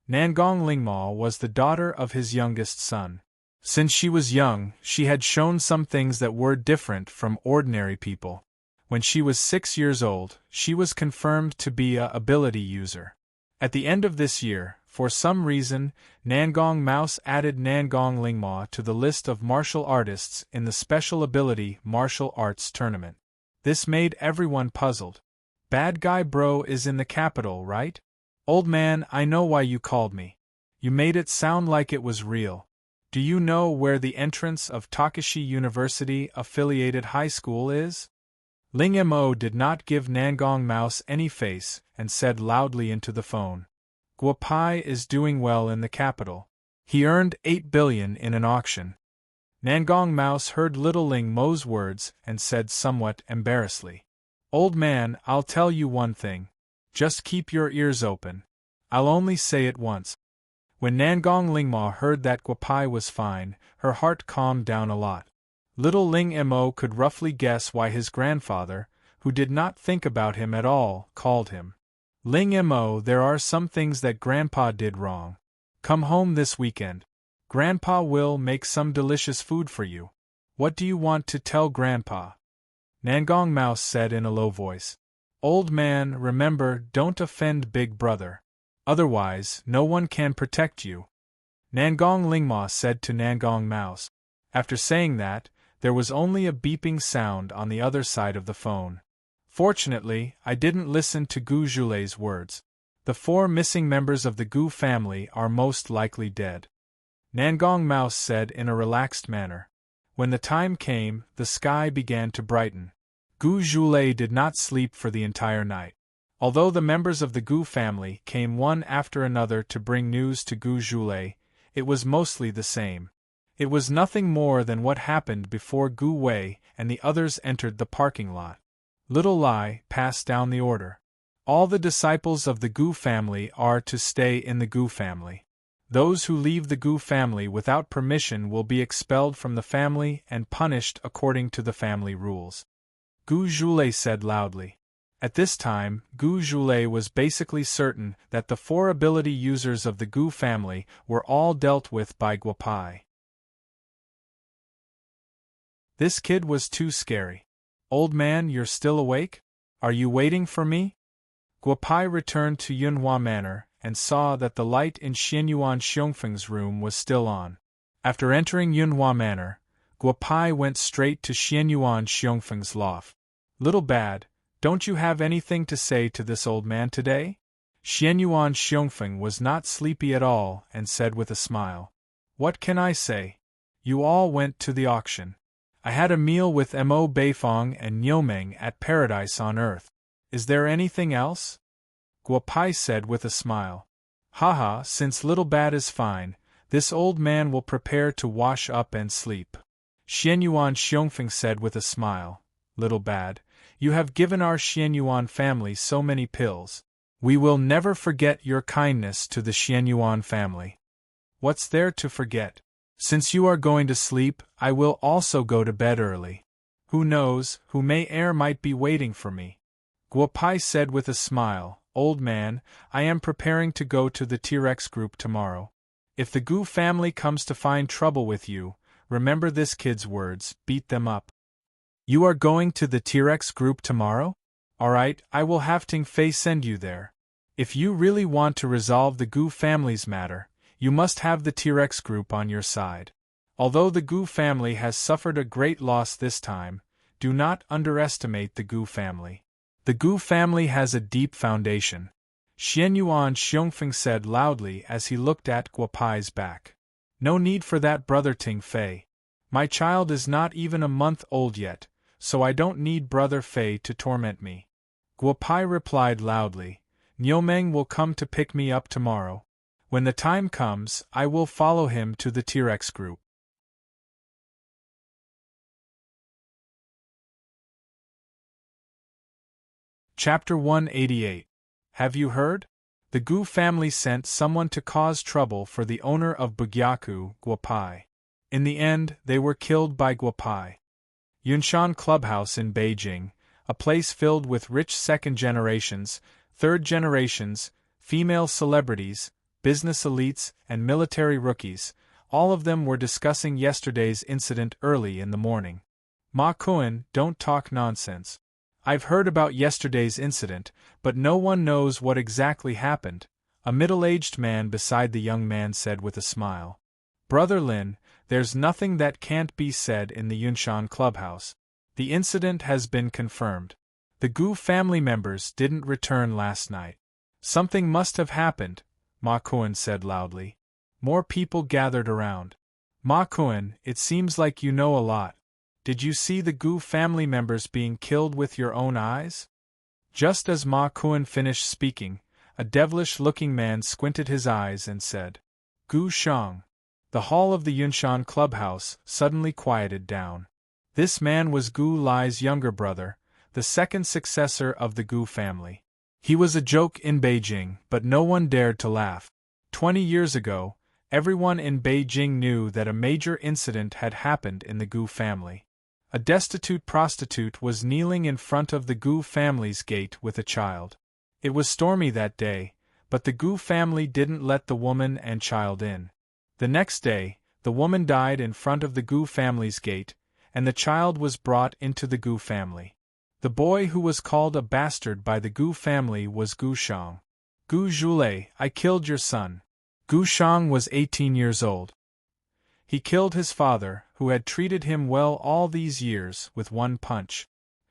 Nangong Lingma was the daughter of his youngest son. Since she was young, she had shown some things that were different from ordinary people. When she was 6 years old, she was confirmed to be a ability user. At the end of this year, for some reason, Nangong Mouse added Nangong Lingma to the list of martial artists in the Special Ability Martial Arts Tournament. This made everyone puzzled. Bad guy bro is in the capital, right? Old man, I know why you called me. You made it sound like it was real. Do you know where the entrance of Takashi University affiliated high school is? Ling Mo did not give Nangong Mouse any face and said loudly into the phone. Guopai is doing well in the capital. He earned 8 billion in an auction. Nangong Mouse heard little Ling Mo's words and said somewhat embarrassedly, Old man, I'll tell you one thing. Just keep your ears open. I'll only say it once. When Nangong Lingma heard that Guopai was fine, her heart calmed down a lot. Little Ling Mo could roughly guess why his grandfather, who did not think about him at all, called him. Ling Mo, there are some things that Grandpa did wrong. Come home this weekend. Grandpa will make some delicious food for you. What do you want to tell Grandpa? Nangong Mouse said in a low voice. Old man, remember, don't offend Big Brother. Otherwise, no one can protect you. Nangong Lingma said to Nangong Mouse. After saying that, there was only a beeping sound on the other side of the phone. Fortunately, I didn't listen to Gu Zhulei's words. The 4 missing members of the Gu family are most likely dead. Nangong Mouse said in a relaxed manner. When the time came, the sky began to brighten. Gu Zhulei did not sleep for the entire night. Although the members of the Gu family came one after another to bring news to Gu Zhulei, it was mostly the same. It was nothing more than what happened before Gu Wei and the others entered the parking lot. Little Lai passed down the order. All the disciples of the Gu family are to stay in the Gu family. Those who leave the Gu family without permission will be expelled from the family and punished according to the family rules. Gu Zhulei said loudly. At this time, Gu Zhulei was basically certain that the 4 ability users of the Gu family were all dealt with by Guopai. This kid was too scary. Old man, you're still awake? Are you waiting for me? Guopai returned to Yunhua Manor and saw that the light in Xianyuan Xiongfeng's room was still on. After entering Yunhua Manor, Guopai went straight to Xianyuan Xiongfeng's loft. Little Bad, don't you have anything to say to this old man today? Xianyuan Xiongfeng was not sleepy at all and said with a smile. What can I say? You all went to the auction. I had a meal with Mo Beifong and Niumeng at Paradise on Earth. Is there anything else? Guopai said with a smile. Haha, since Little Bad is fine, this old man will prepare to wash up and sleep. Xianyuan Xiongfeng said with a smile. Little Bad, you have given our Xianyuan family so many pills. We will never forget your kindness to the Xianyuan family. What's there to forget? Since you are going to sleep, I will also go to bed early. Who knows, who may might be waiting for me. Guopai said with a smile, Old man, I am preparing to go to the T-Rex group tomorrow. If the Gu family comes to find trouble with you, remember this kid's words, beat them up. You are going to the T-Rex group tomorrow? Alright, I will have Ting Fei send you there. If you really want to resolve the Gu family's matter, you must have the T-Rex group on your side. Although the Gu family has suffered a great loss this time, do not underestimate the Gu family. The Gu family has a deep foundation. Xianyuan Xiongfeng said loudly as he looked at Guopai's back. No need for that, Brother Ting Fei. My child is not even a month old yet, so I don't need Brother Fei to torment me. Guo Pai replied loudly, Niumeng will come to pick me up tomorrow. When the time comes, I will follow him to the T-Rex group. Chapter 188. Have you heard? The Gu family sent someone to cause trouble for the owner of Bugyaku, Guo Pai. In the end, they were killed by Guo Pai. Yunshan Clubhouse in Beijing, a place filled with rich second generations, third generations, female celebrities, business elites, and military rookies, all of them were discussing yesterday's incident early in the morning. Ma Kuan, don't talk nonsense. I've heard about yesterday's incident, but no one knows what exactly happened, a middle-aged man beside the young man said with a smile. Brother Lin, there's nothing that can't be said in the Yunshan Clubhouse. The incident has been confirmed. The Gu family members didn't return last night. Something must have happened, Ma Kuan said loudly. More people gathered around. Ma Kuan, it seems like you know a lot. Did you see the Gu family members being killed with your own eyes? Just as Ma Kuan finished speaking, a devilish-looking man squinted his eyes and said, Gu Shang. The hall of the Yunshan Clubhouse suddenly quieted down. This man was Gu Lai's younger brother, the second successor of the Gu family. He was a joke in Beijing, but no one dared to laugh. 20 years ago, everyone in Beijing knew that a major incident had happened in the Gu family. A destitute prostitute was kneeling in front of the Gu family's gate with a child. It was stormy that day, but the Gu family didn't let the woman and child in. The next day, the woman died in front of the Gu family's gate, and the child was brought into the Gu family. The boy who was called a bastard by the Gu family was Gu Shang. Gu Zhulei, I killed your son. Gu Shang was 18 years old. He killed his father, who had treated him well all these years, with one punch.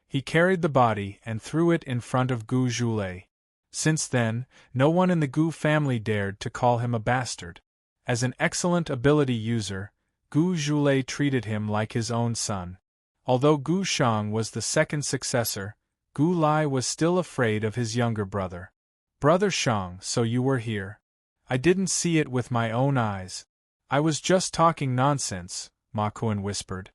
He carried the body and threw it in front of Gu Zhulei. Since then, no one in the Gu family dared to call him a bastard. As an excellent ability user, Gu Zhulei treated him like his own son. Although Gu Shang was the second successor, Gu Lai was still afraid of his younger brother. Brother Shang, so you were here. I didn't see it with my own eyes. I was just talking nonsense, Ma Kuan whispered.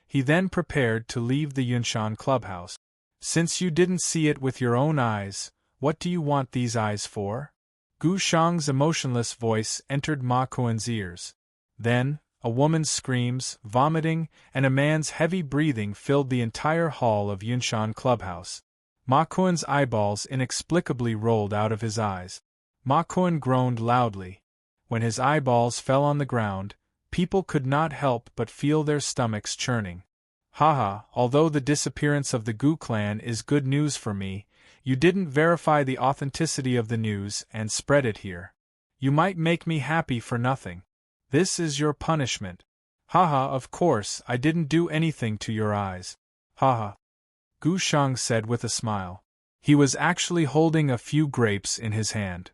He then prepared to leave the Yunshan Clubhouse. Since you didn't see it with your own eyes, what do you want these eyes for? Gu Shang's emotionless voice entered Ma Kuan's ears. Then, a woman's screams, vomiting, and a man's heavy breathing filled the entire hall of Yunshan Clubhouse. Ma Kuan's eyeballs inexplicably rolled out of his eyes. Ma Kuan groaned loudly. When his eyeballs fell on the ground, people could not help but feel their stomachs churning. Haha, although the disappearance of the Gu clan is good news for me, you didn't verify the authenticity of the news and spread it here. You might make me happy for nothing. This is your punishment. Haha, of course, I didn't do anything to your eyes. Haha. Gu Shang said with a smile. He was actually holding a few grapes in his hand.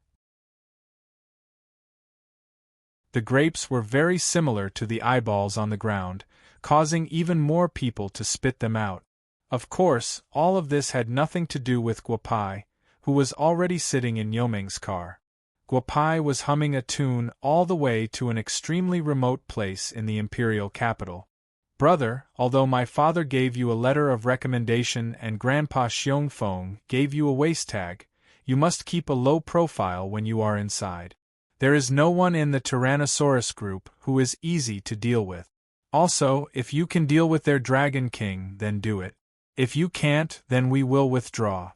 The grapes were very similar to the eyeballs on the ground, causing even more people to spit them out. Of course, all of this had nothing to do with Guo Pai, who was already sitting in Niumeng's car. Guo Pai was humming a tune all the way to an extremely remote place in the imperial capital. Brother, although my father gave you a letter of recommendation and Grandpa Xiongfeng gave you a waist tag, you must keep a low profile when you are inside. There is no one in the Tyrannosaurus group who is easy to deal with. Also, if you can deal with their Dragon King, then do it. If you can't, then we will withdraw.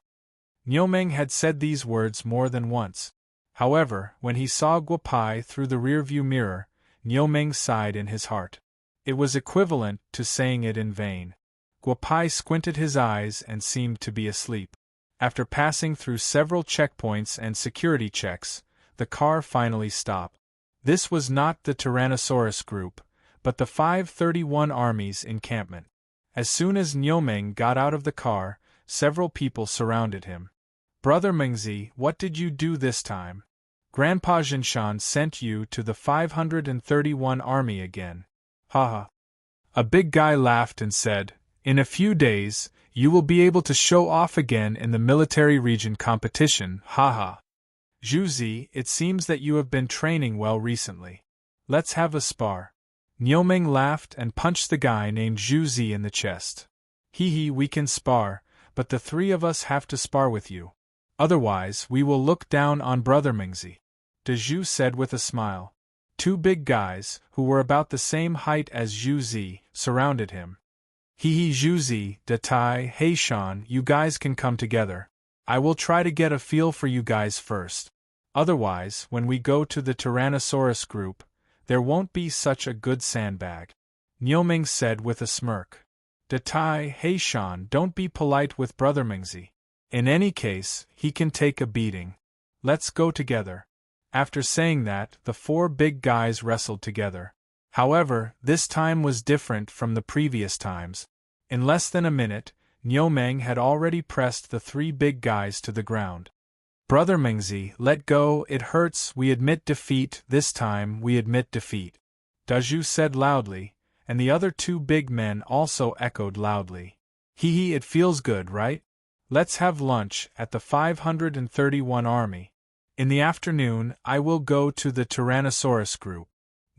Niumeng had said these words more than once. However, when he saw Guo Pai through the rearview mirror, Niumeng sighed in his heart. It was equivalent to saying it in vain. Guo Pai squinted his eyes and seemed to be asleep. After passing through several checkpoints and security checks, the car finally stopped. This was not the Tyrannosaurus group, but the 531 Army's encampment. As soon as Niumeng got out of the car, several people surrounded him. Brother Mengzi, what did you do this time? Grandpa Jinshan sent you to the 531 army again. Haha. A big guy laughed and said, in a few days, you will be able to show off again in the military region competition, haha. Zhu Zi, it seems that you have been training well recently. Let's have a spar. Niuming laughed and punched the guy named Zhu Zi in the chest. Hee, we can spar, but the three of us have to spar with you. Otherwise, we will look down on Brother Mingzi. De Zhu said with a smile. Two big guys, who were about the same height as Zhu Zi, surrounded him. Hee, Zhu Zi, De Tai, Heishan, you guys can come together. I will try to get a feel for you guys first. Otherwise, when we go to the Tyrannosaurus group, there won't be such a good sandbag. Niuming said with a smirk. De Tai, Heishan, don't be polite with Brother Mingzi. In any case, he can take a beating. Let's go together. After saying that, the four big guys wrestled together. However, this time was different from the previous times. In less than a minute, Niuming had already pressed the three big guys to the ground. Brother Mingzi, let go, it hurts, we admit defeat, this time we admit defeat. Dazhu said loudly, and the other two big men also echoed loudly. Hee, it feels good, right? Let's have lunch at the 531 army. In the afternoon, I will go to the Tyrannosaurus group.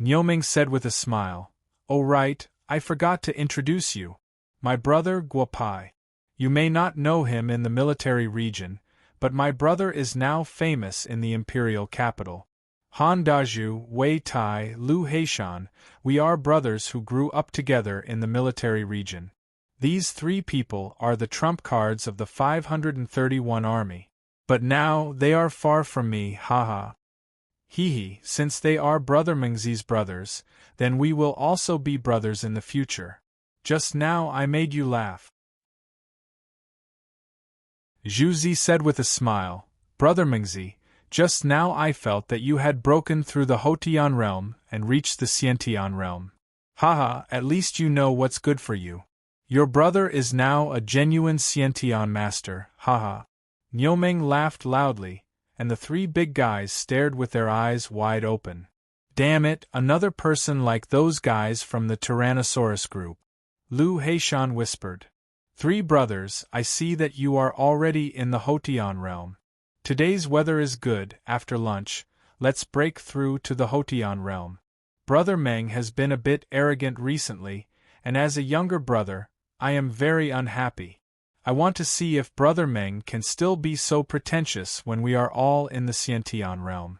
Niuming said with a smile. Oh right, I forgot to introduce you. My brother Guopai. You may not know him in the military region, but my brother is now famous in the imperial capital. Han Dazhu, Wei Tai, Lu Heishan, we are brothers who grew up together in the military region. These three people are the trump cards of the 531 army. But now they are far from me, haha. Hee, since they are Brother Mingzi's brothers, then we will also be brothers in the future. Just now I made you laugh. Zhu Zi said with a smile, Brother Mingzi, just now I felt that you had broken through the Hotian realm and reached the Xiantian realm. Haha, at least you know what's good for you. Your brother is now a genuine Xiantian master, haha. Niuming laughed loudly, and the three big guys stared with their eyes wide open. Damn it, another person like those guys from the Tyrannosaurus group. Lu Heishan whispered. Three brothers, I see that you are already in the Hotian realm. Today's weather is good, after lunch, let's break through to the Hotian realm. Brother Meng has been a bit arrogant recently, and as a younger brother, I am very unhappy. I want to see if Brother Meng can still be so pretentious when we are all in the Xiantian realm.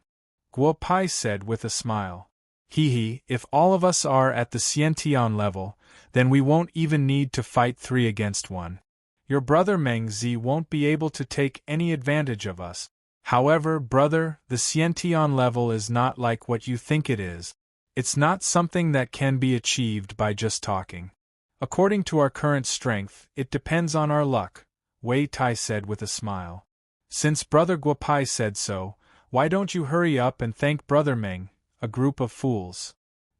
Guopai said with a smile. Hee, if all of us are at the Xiantian level, then we won't even need to fight 3 against 1. Your brother Meng Zi won't be able to take any advantage of us. However, brother, the Xiantian level is not like what you think it is. It's not something that can be achieved by just talking. According to our current strength, it depends on our luck, Wei Tai said with a smile. Since Brother Guopai said so, why don't you hurry up and thank Brother Meng, a group of fools?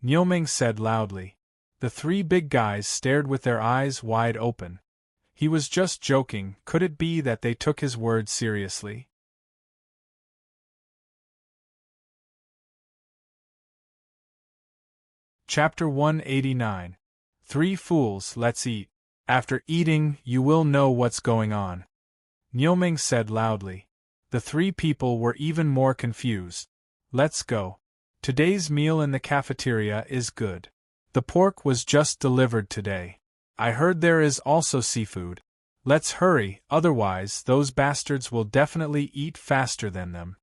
Niuming said loudly. The three big guys stared with their eyes wide open. He was just joking, could it be that they took his words seriously? Chapter 189. 3 fools, let's eat. After eating, you will know what's going on. Niuming said loudly. The 3 people were even more confused. Let's go. Today's meal in the cafeteria is good. The pork was just delivered today. I heard there is also seafood. Let's hurry, otherwise those bastards will definitely eat faster than them.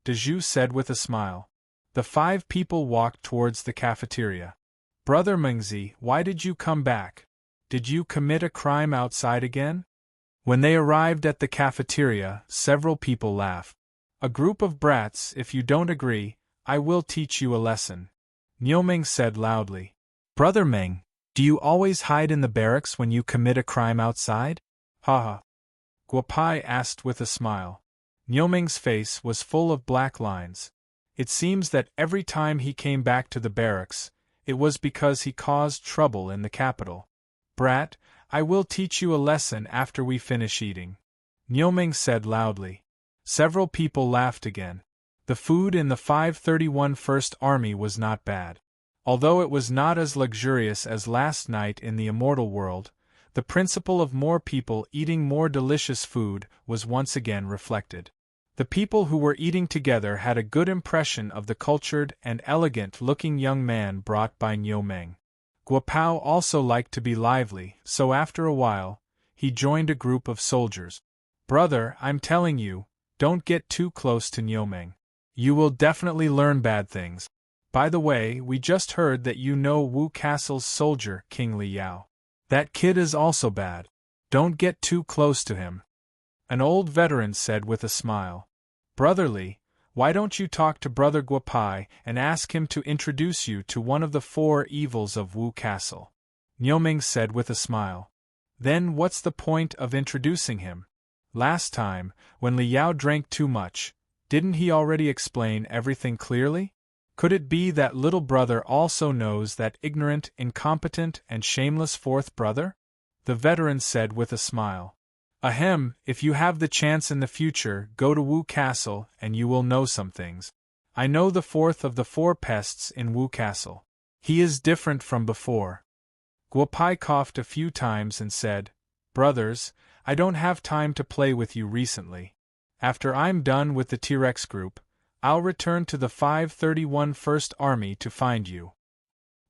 Dazhu said with a smile. The 5 people walked towards the cafeteria. Brother Mingzi, why did you come back? Did you commit a crime outside again? When they arrived at the cafeteria, several people laughed. A group of brats, if you don't agree, I will teach you a lesson. Niuming said loudly. Brother Meng, do you always hide in the barracks when you commit a crime outside? Haha. Guopai asked with a smile. Niuming's face was full of black lines. It seems that every time he came back to the barracks, it was because he caused trouble in the capital. Brat, I will teach you a lesson after we finish eating. Niuming said loudly. Several people laughed again. The food in the 531 First Army was not bad. Although it was not as luxurious as last night in the Immortal world, the principle of more people eating more delicious food was once again reflected. The people who were eating together had a good impression of the cultured and elegant-looking young man brought by Niu Meng. Guopao also liked to be lively, so after a while, he joined a group of soldiers. "Brother, I'm telling you, don't get too close to Niu Meng. You will definitely learn bad things. By the way, we just heard that you know Wu Castle's soldier, King Li Yao. That kid is also bad. Don't get too close to him." An old veteran said with a smile. "Brotherly, why don't you talk to Brother Guopai and ask him to introduce you to one of the 4 evils of Wu Castle?" Niu Meng said with a smile. "Then what's the point of introducing him? Last time, when Li Yao drank too much, didn't he already explain everything clearly? Could it be that little brother also knows that ignorant, incompetent, and shameless 4th brother?" The veteran said with a smile. "Ahem, if you have the chance in the future, go to Wu Castle and you will know some things. I know the 4th of the 4 pests in Wu Castle. He is different from before." Guopai coughed a few times and said, "Brothers, I don't have time to play with you recently. After I'm done with the T-Rex group, I'll return to the 531 First Army to find you."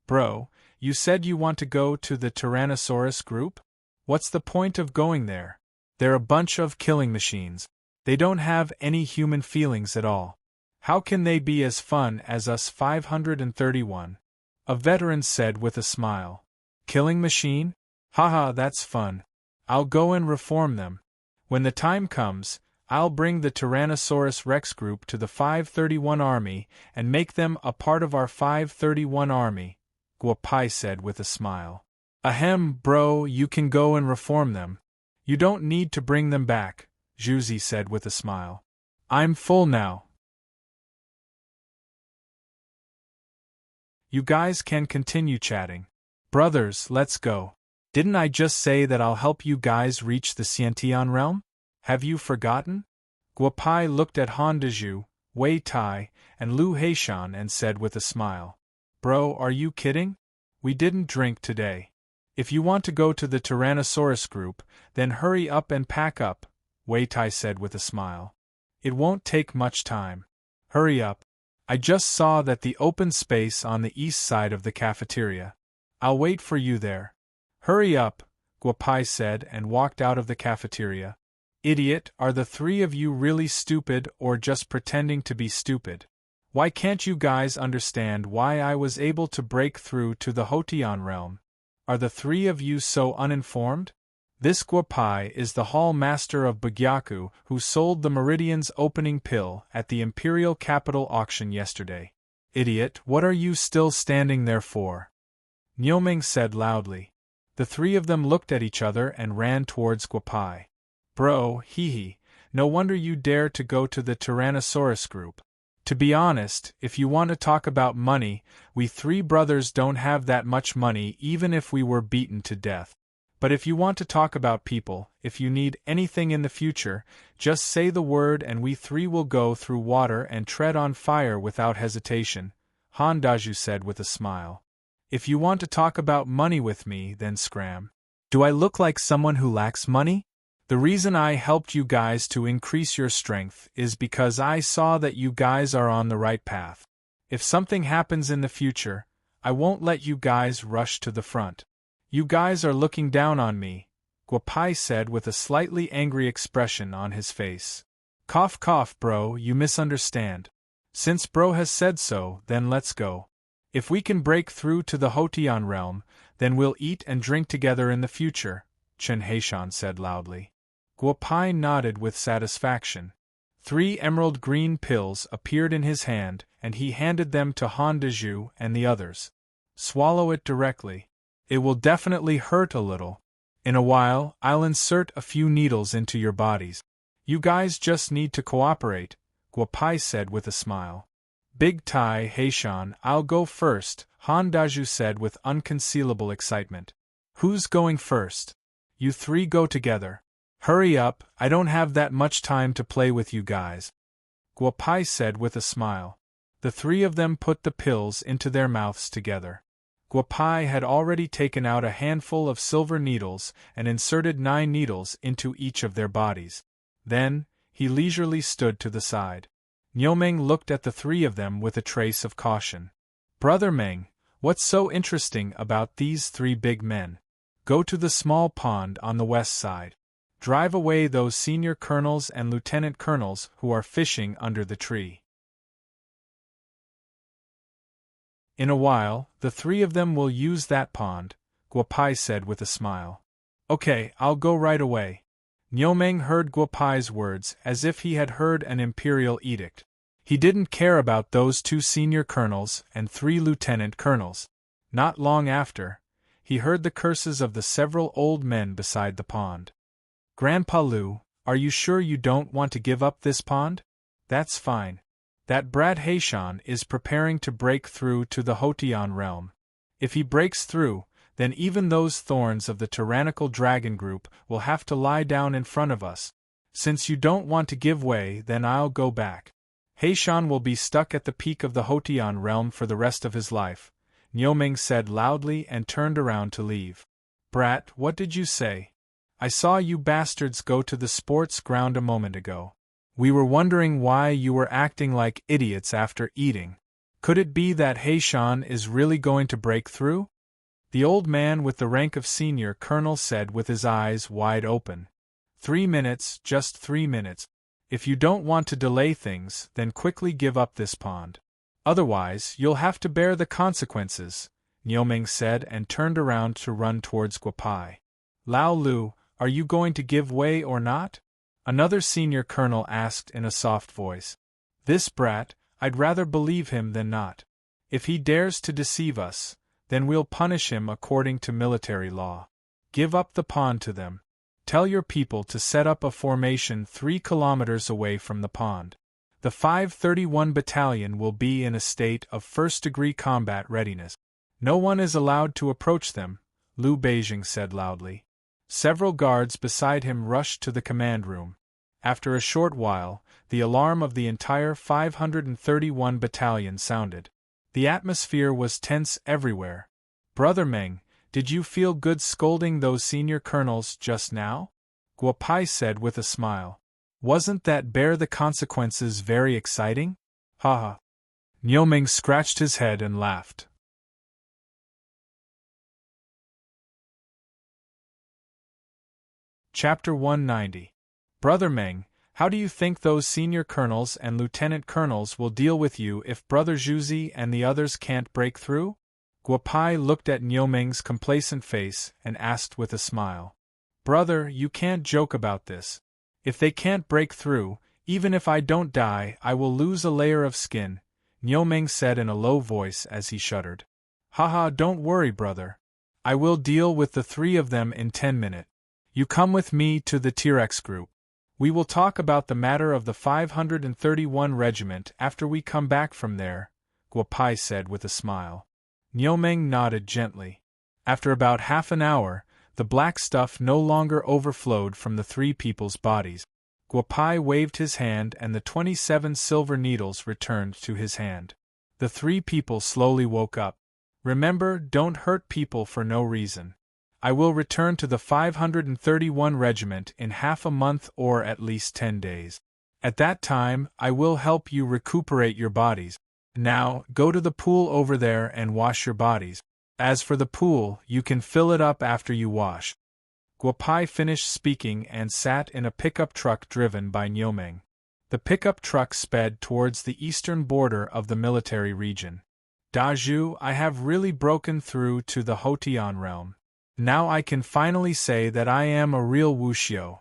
"Bro, you said you want to go to the Tyrannosaurus group? What's the point of going there? They're a bunch of killing machines. They don't have any human feelings at all. How can they be as fun as us 531? A veteran said with a smile. "Killing machine? Haha, that's fun. I'll go and reform them. When the time comes, I'll bring the Tyrannosaurus Rex group to the 531 Army and make them a part of our 531 Army," Guopai said with a smile. "Ahem, bro, you can go and reform them. You don't need to bring them back," Zhuzi said with a smile. "I'm full now. You guys can continue chatting. Brothers, let's go. Didn't I just say that I'll help you guys reach the Xiantian realm? Have you forgotten?" Guopai looked at Han Dezhu, Wei Tai, and Lu Heishan and said with a smile. "Bro, are you kidding? We didn't drink today. If you want to go to the Tyrannosaurus group, then hurry up and pack up," Wei Tai said with a smile. "It won't take much time. Hurry up. I just saw that the open space on the east side of the cafeteria. I'll wait for you there. Hurry up," Guopai said and walked out of the cafeteria. "Idiot, are the 3 of you really stupid or just pretending to be stupid? Why can't you guys understand why I was able to break through to the Hotian realm? Are the 3 of you so uninformed? This Guopai is the hall master of Bugyaku who sold the Meridian's opening pill at the Imperial Capital auction yesterday. Idiot, what are you still standing there for?" Niu Meng said loudly. The 3 of them looked at each other and ran towards Guopai. "Bro, hee, no wonder you dare to go to the Tyrannosaurus group. To be honest, if you want to talk about money, we 3 brothers don't have that much money even if we were beaten to death. But if you want to talk about people, if you need anything in the future, just say the word and we 3 will go through water and tread on fire without hesitation," Han Dezhu said with a smile. "If you want to talk about money with me, then scram. Do I look like someone who lacks money? The reason I helped you guys to increase your strength is because I saw that you guys are on the right path. If something happens in the future, I won't let you guys rush to the front. You guys are looking down on me," Guopai said with a slightly angry expression on his face. "Cough cough, bro, you misunderstand. Since bro has said so, then let's go. If we can break through to the Hotian realm, then we'll eat and drink together in the future," Chen Heishan said loudly. Guopai nodded with satisfaction. 3 emerald green pills appeared in his hand, and he handed them to Han Dezhu and the others. "Swallow it directly. It will definitely hurt a little. In a while, I'll insert a few needles into your bodies. You guys just need to cooperate," Guopai said with a smile. "Big Tai, Heishan, I'll go first," Han Dezhu said with unconcealable excitement. "Who's going first?" "You 3 go together. Hurry up, I don't have that much time to play with you guys." Guopai said with a smile. The three of them put the pills into their mouths together. Guopai had already taken out a handful of silver needles and inserted 9 needles into each of their bodies. Then, he leisurely stood to the side. Niu Meng looked at the three of them with a trace of caution. Brother Meng, what's so interesting about these 3 big men? Go to the small pond on the west side. Drive away those senior colonels and lieutenant colonels who are fishing under the tree. In a while, the 3 of them will use that pond, Guopai said with a smile. Okay, I'll go right away. Niu Meng heard Guopai's words as if he had heard an imperial edict. He didn't care about those 2 senior colonels and 3 lieutenant colonels. Not long after, he heard the curses of the several old men beside the pond. Grandpa Lu, are you sure you don't want to give up this pond? That's fine. That brat Heishan is preparing to break through to the Hotian realm. If he breaks through, then even those thorns of the tyrannical dragon group will have to lie down in front of us. Since you don't want to give way, then I'll go back. Heishan will be stuck at the peak of the Hotian realm for the rest of his life, Niu Meng said loudly and turned around to leave. Brat, what did you say? I saw you bastards go to the sports ground a moment ago. We were wondering why you were acting like idiots after eating. Could it be that Heishan is really going to break through? The old man with the rank of senior colonel said with his eyes wide open. 3 minutes, just 3 minutes. If you don't want to delay things, then quickly give up this pond. Otherwise, you'll have to bear the consequences, Niu Meng said and turned around to run towards Guopai. Lao Lu, are you going to give way or not? Another senior colonel asked in a soft voice. This brat, I'd rather believe him than not. If he dares to deceive us, then we'll punish him according to military law. Give up the pond to them. Tell your people to set up a formation 3 kilometers away from the pond. The 531 Battalion will be in a state of first-degree combat readiness. No one is allowed to approach them, Liu Beijing said loudly. Several guards beside him rushed to the command room. After a short while, the alarm of the entire 531 Battalion sounded. The atmosphere was tense everywhere. Brother Meng, did you feel good scolding those senior colonels just now? Guopai said with a smile. Wasn't that bear the consequences very exciting? Haha. Niu Meng scratched his head and laughed. Chapter 190. Brother Meng, how do you think those senior colonels and lieutenant colonels will deal with you if Brother Zhuzi and the others can't break through? Guopai looked at Niu Meng's complacent face and asked with a smile. Brother, you can't joke about this. If they can't break through, even if I don't die, I will lose a layer of skin, Niu Meng said in a low voice as he shuddered. Haha, don't worry, brother. I will deal with the 3 of them in 10 minutes. You come with me to the T-Rex group. We will talk about the matter of the 531 Regiment after we come back from there, Guopai said with a smile. Niu Meng nodded gently. After about half an hour, the black stuff no longer overflowed from the 3 people's bodies. Guopai waved his hand and the 27 silver needles returned to his hand. The 3 people slowly woke up. Remember, don't hurt people for no reason. I will return to the 531 Regiment in half a month or at least 10 days. At that time, I will help you recuperate your bodies. Now, go to the pool over there and wash your bodies. As for the pool, you can fill it up after you wash. Guopai finished speaking and sat in a pickup truck driven by Niu Meng. The pickup truck sped towards the eastern border of the military region. Dazhu, I have really broken through to the Hotian realm. Now I can finally say that I am a real wuxio.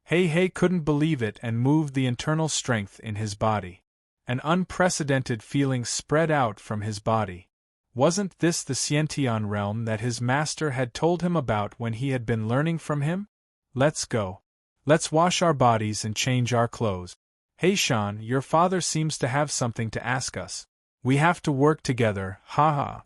He couldn't believe it and moved the internal strength in his body. An unprecedented feeling spread out from his body. Wasn't this the Xiantian realm that his master had told him about when he had been learning from him? Let's go. Let's wash our bodies and change our clothes. Heishan, your father seems to have something to ask us. We have to work together, haha.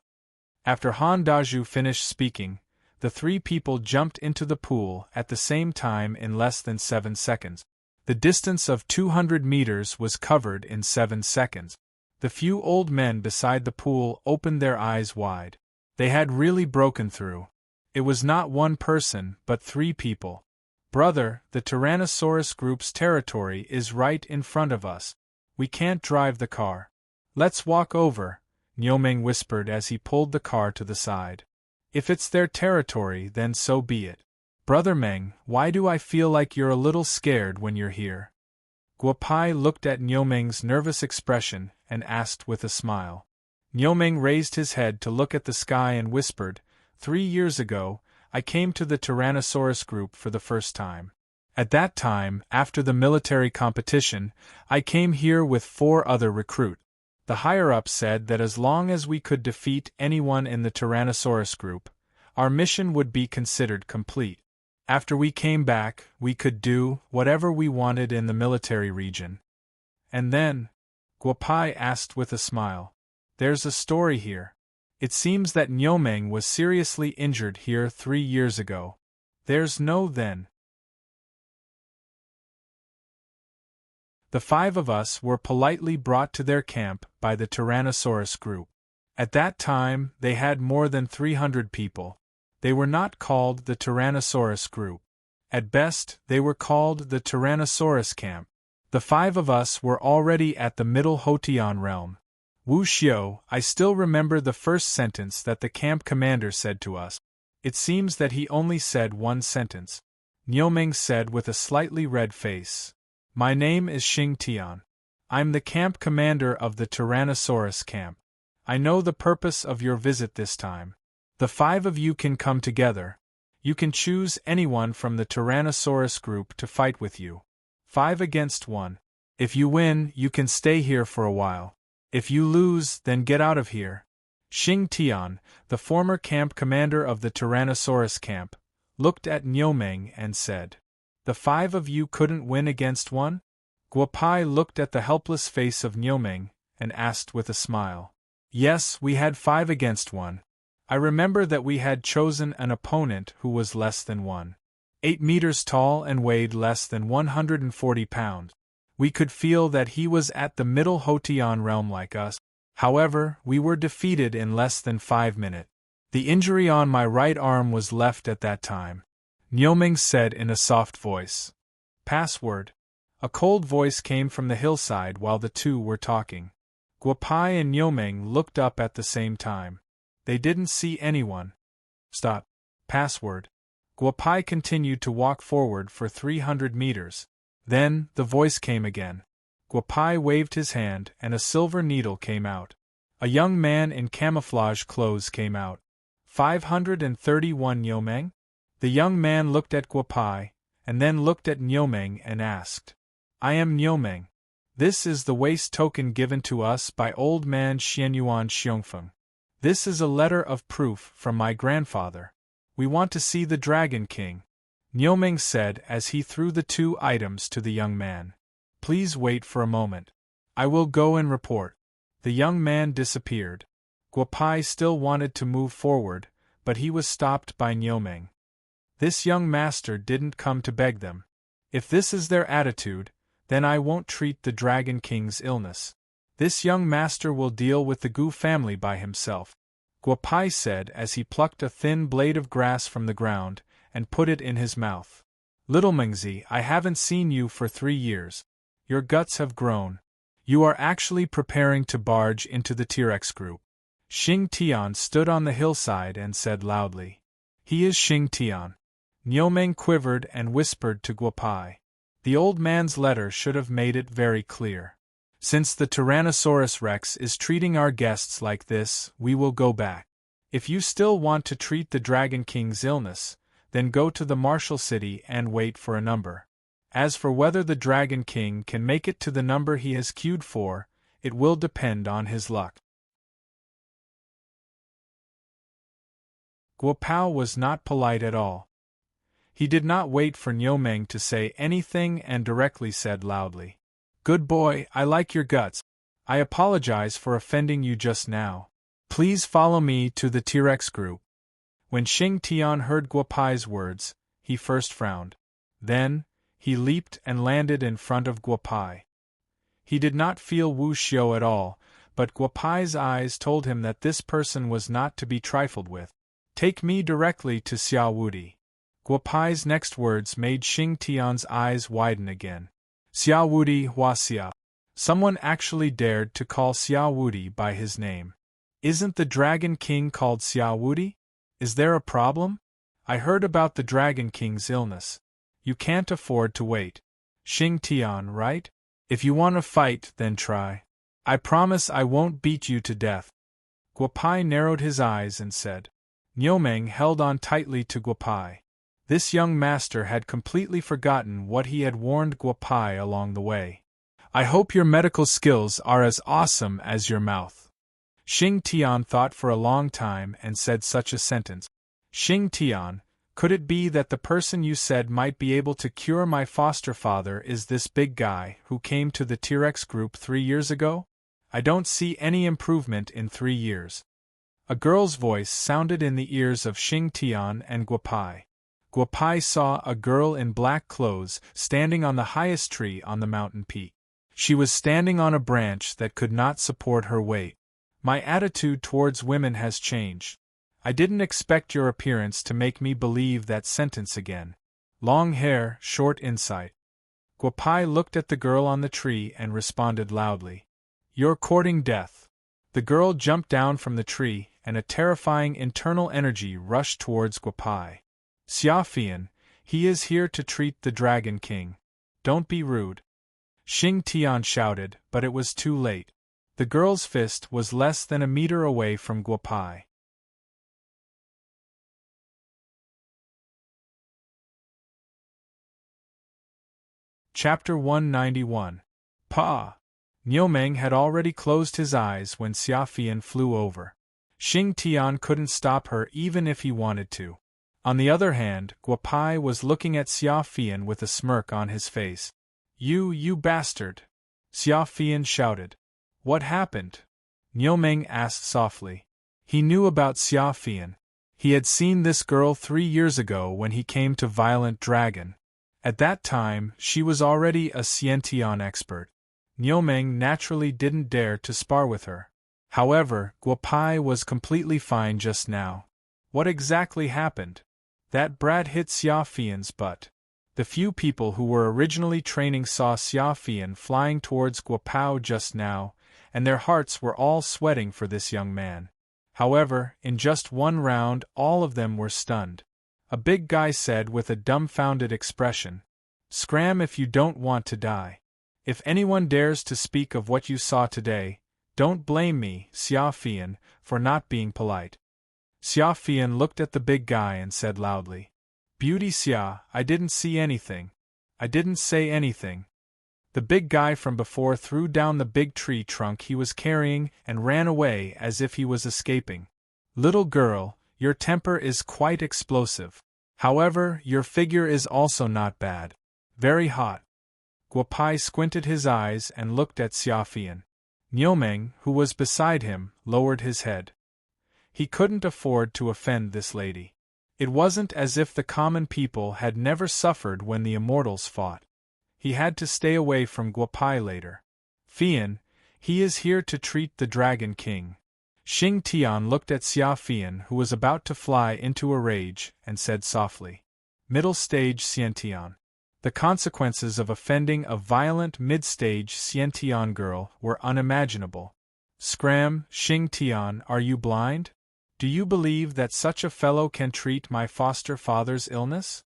After Han Dazhu finished speaking, the 3 people jumped into the pool at the same time in less than 7 seconds. The distance of 200 meters was covered in 7 seconds. The few old men beside the pool opened their eyes wide. They had really broken through. It was not one person, but 3 people. Brother, the Tyrannosaurus group's territory is right in front of us. We can't drive the car. Let's walk over, Nioming whispered as he pulled the car to the side. If it's their territory, then so be it. Brother Meng, why do I feel like you're a little scared when you're here? Guopai looked at Nioming's nervous expression and asked with a smile. Nioming raised his head to look at the sky and whispered, 3 years ago, I came to the Tyrannosaurus group for the first time. At that time, after the military competition, I came here with 4 other recruits. The higher-ups said that as long as we could defeat anyone in the Tyrannosaurus group, our mission would be considered complete. After we came back, we could do whatever we wanted in the military region. And then, Guopai asked with a smile, there's a story here. It seems that Nioming was seriously injured here 3 years ago. There's no then. The 5 of us were politely brought to their camp by the Tyrannosaurus group. At that time, they had more than 300 people. They were not called the Tyrannosaurus group. At best, they were called the Tyrannosaurus camp. The 5 of us were already at the Middle Hotian realm. Wu Xiu, I still remember the first sentence that the camp commander said to us. It seems that he only said one sentence. Nioming said with a slightly red face. My name is Xing Tian. I'm the camp commander of the Tyrannosaurus camp. I know the purpose of your visit this time. The 5 of you can come together. You can choose anyone from the Tyrannosaurus group to fight with you. 5 against 1. If you win, you can stay here for a while. If you lose, then get out of here. Xing Tian, the former camp commander of the Tyrannosaurus camp, looked at Nioming and said, the 5 of you couldn't win against 1? Guopai looked at the helpless face of Nioming and asked with a smile. Yes, we had 5 against 1. I remember that we had chosen an opponent who was less than 1. 8 meters tall and weighed less than 140 pounds. We could feel that he was at the Middle Hotian realm like us. However, we were defeated in less than 5 minutes. The injury on my right arm was left at that time. Nioming said in a soft voice. Password. A cold voice came from the hillside while the 2 were talking. Guopai and Nioming looked up at the same time. They didn't see anyone. Stop. Password. Guopai continued to walk forward for 300 meters. Then, the voice came again. Guopai waved his hand and a silver needle came out. A young man in camouflage clothes came out. 531 Nioming? The young man looked at Guopai, and then looked at Nioming and asked. I am Nioming. This is the waste token given to us by old man Xianyuan Xiongfeng. This is a letter of proof from my grandfather. We want to see the Dragon King, Nioming said as he threw the 2 items to the young man. Please wait for a moment. I will go and report. The young man disappeared. Guopai still wanted to move forward, but he was stopped by Nioming. This young master didn't come to beg them. If this is their attitude, then I won't treat the Dragon King's illness. This young master will deal with the Gu family by himself, Guopai said as he plucked a thin blade of grass from the ground and put it in his mouth. Little Mengzi, I haven't seen you for 3 years. Your guts have grown. You are actually preparing to barge into the T-Rex group. Xing Tian stood on the hillside and said loudly. He is Xing Tian. Nioming quivered and whispered to Guopai. The old man's letter should have made it very clear. Since the Tyrannosaurus Rex is treating our guests like this, we will go back. If you still want to treat the Dragon King's illness, then go to the Martial City and wait for a number. As for whether the Dragon King can make it to the number he has queued for, it will depend on his luck. Guopao was not polite at all. He did not wait for Nioming to say anything and directly said loudly, Good boy, I like your guts. I apologize for offending you just now. Please follow me to the T-Rex group. When Xing Tian heard Guopai's words, he first frowned. Then, He leaped and landed in front of Guopai. He did not feel Wu Xiao at all, but Guopai's eyes told him that this person was not to be trifled with. Take me directly to Xiao Wudi. Guopai's next words made Xing Tian's eyes widen again. Xiao Wudi Hua Xia. Someone actually dared to call Xiao Wudi by his name. Isn't the Dragon King called Xiao Wudi? Is there a problem? I heard about the Dragon King's illness. You can't afford to wait. Xing Tian, right? If you want to fight, then try. I promise I won't beat you to death. Guopai narrowed his eyes and said. Niumeng held on tightly to Guopai. This young master had completely forgotten what he had warned Guopai along the way. I hope your medical skills are as awesome as your mouth. Xing Tian thought for a long time and said such a sentence. Xing Tian, could it be that the person you said might be able to cure my foster father is this big guy who came to the T-Rex group 3 years ago? I don't see any improvement in 3 years. A girl's voice sounded in the ears of Xing Tian and Guopai. Guopai saw a girl in black clothes standing on the highest tree on the mountain peak. She was standing on a branch that could not support her weight. My attitude towards women has changed. I didn't expect your appearance to make me believe that sentence again. Long hair, short insight. Guopai looked at the girl on the tree and responded loudly. You're courting death. The girl jumped down from the tree, and a terrifying internal energy rushed towards Guopai. Xiaofian, he is here to treat the Dragon King. Don't be rude. Xing Tian shouted, but it was too late. The girl's fist was less than a meter away from Guopai. Chapter 191. Pa! Niumeng had already closed his eyes when Xiaofian flew over. Xing Tian couldn't stop her even if he wanted to. On the other hand, Guopai was looking at Xiaofian with a smirk on his face. You bastard! Xiaofian shouted. What happened? Niumeng asked softly. He knew about Xiaofian. He had seen this girl 3 years ago when he came to Violent Dragon. At that time, she was already a Xiantian expert. Niumeng naturally didn't dare to spar with her. However, Guopai was completely fine just now. What exactly happened? That brat hit Xiaofian's butt. The few people who were originally training saw Xiaofian flying towards Guopao just now, and their hearts were all sweating for this young man. However, in just one round, all of them were stunned. A big guy said with a dumbfounded expression, "Scram if you don't want to die. If anyone dares to speak of what you saw today, don't blame me, Xiaofian, for not being polite." Xiaofian looked at the big guy and said loudly, "Beauty Xia, I didn't see anything. I didn't say anything." The big guy from before threw down the big tree trunk he was carrying and ran away as if he was escaping. "Little girl, your temper is quite explosive. However, your figure is also not bad. Very hot." Guopai squinted his eyes and looked at Xiaofian. Niumeng, who was beside him, lowered his head. He couldn't afford to offend this lady. It wasn't as if the common people had never suffered when the Immortals fought. He had to stay away from Guopai later. "Fian, he is here to treat the Dragon King." Xing Tian looked at Xiaofian, who was about to fly into a rage, and said softly, "Middle stage Xiantian." The consequences of offending a violent mid-stage Xiantian girl were unimaginable. "Scram, Xing Tian, are you blind? Do you believe that such a fellow can treat my foster father's illness?"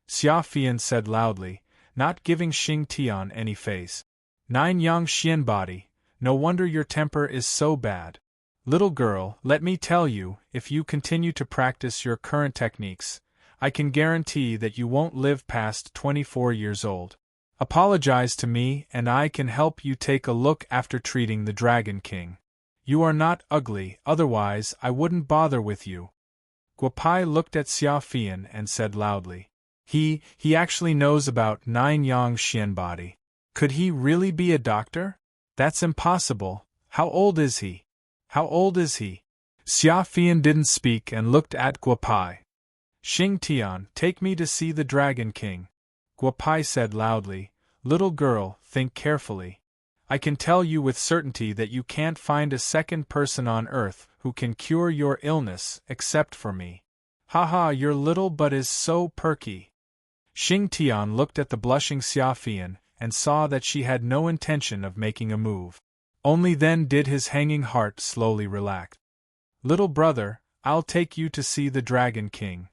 Xiaofian said loudly, not giving Xing Tian any face. "Nine Yang Xian body, no wonder your temper is so bad. Little girl, let me tell you, if you continue to practice your current techniques, I can guarantee that you won't live past 24 years old. Apologize to me and I can help you take a look after treating the Dragon King. You are not ugly, otherwise I wouldn't bother with you." Guopai looked at Xiaofian and said loudly, He actually knows about Nine Yang Xian body. Could he really be a doctor? That's impossible. How old is he? How old is he?" Xiaofian didn't speak and looked at Guopai. "Xing Tian, take me to see the Dragon King." Guopai said loudly, "Little girl, think carefully. I can tell you with certainty that you can't find a second person on earth who can cure your illness except for me. Haha, your little butt is so perky." Xing Tian looked at the blushing Xia Fian and saw that she had no intention of making a move. Only then did his hanging heart slowly relax. "Little brother, I'll take you to see the Dragon King."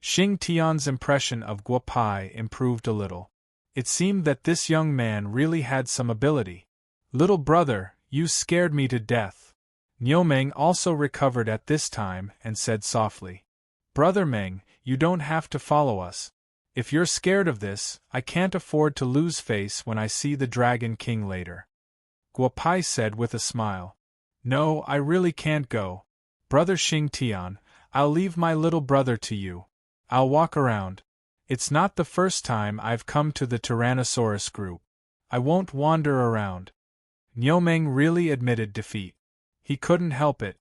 Xing Tian's impression of Guopai improved a little. It seemed that this young man really had some ability. "Little brother, you scared me to death." Niu Meng also recovered at this time and said softly, "Brother Meng, you don't have to follow us. If you're scared of this, I can't afford to lose face when I see the Dragon King later." Guopai said with a smile, "No, I really can't go. Brother Xing Tian, I'll leave my little brother to you. I'll walk around. It's not the first time I've come to the Tyrannosaurus group. I won't wander around." Niu Meng really admitted defeat. He couldn't help it.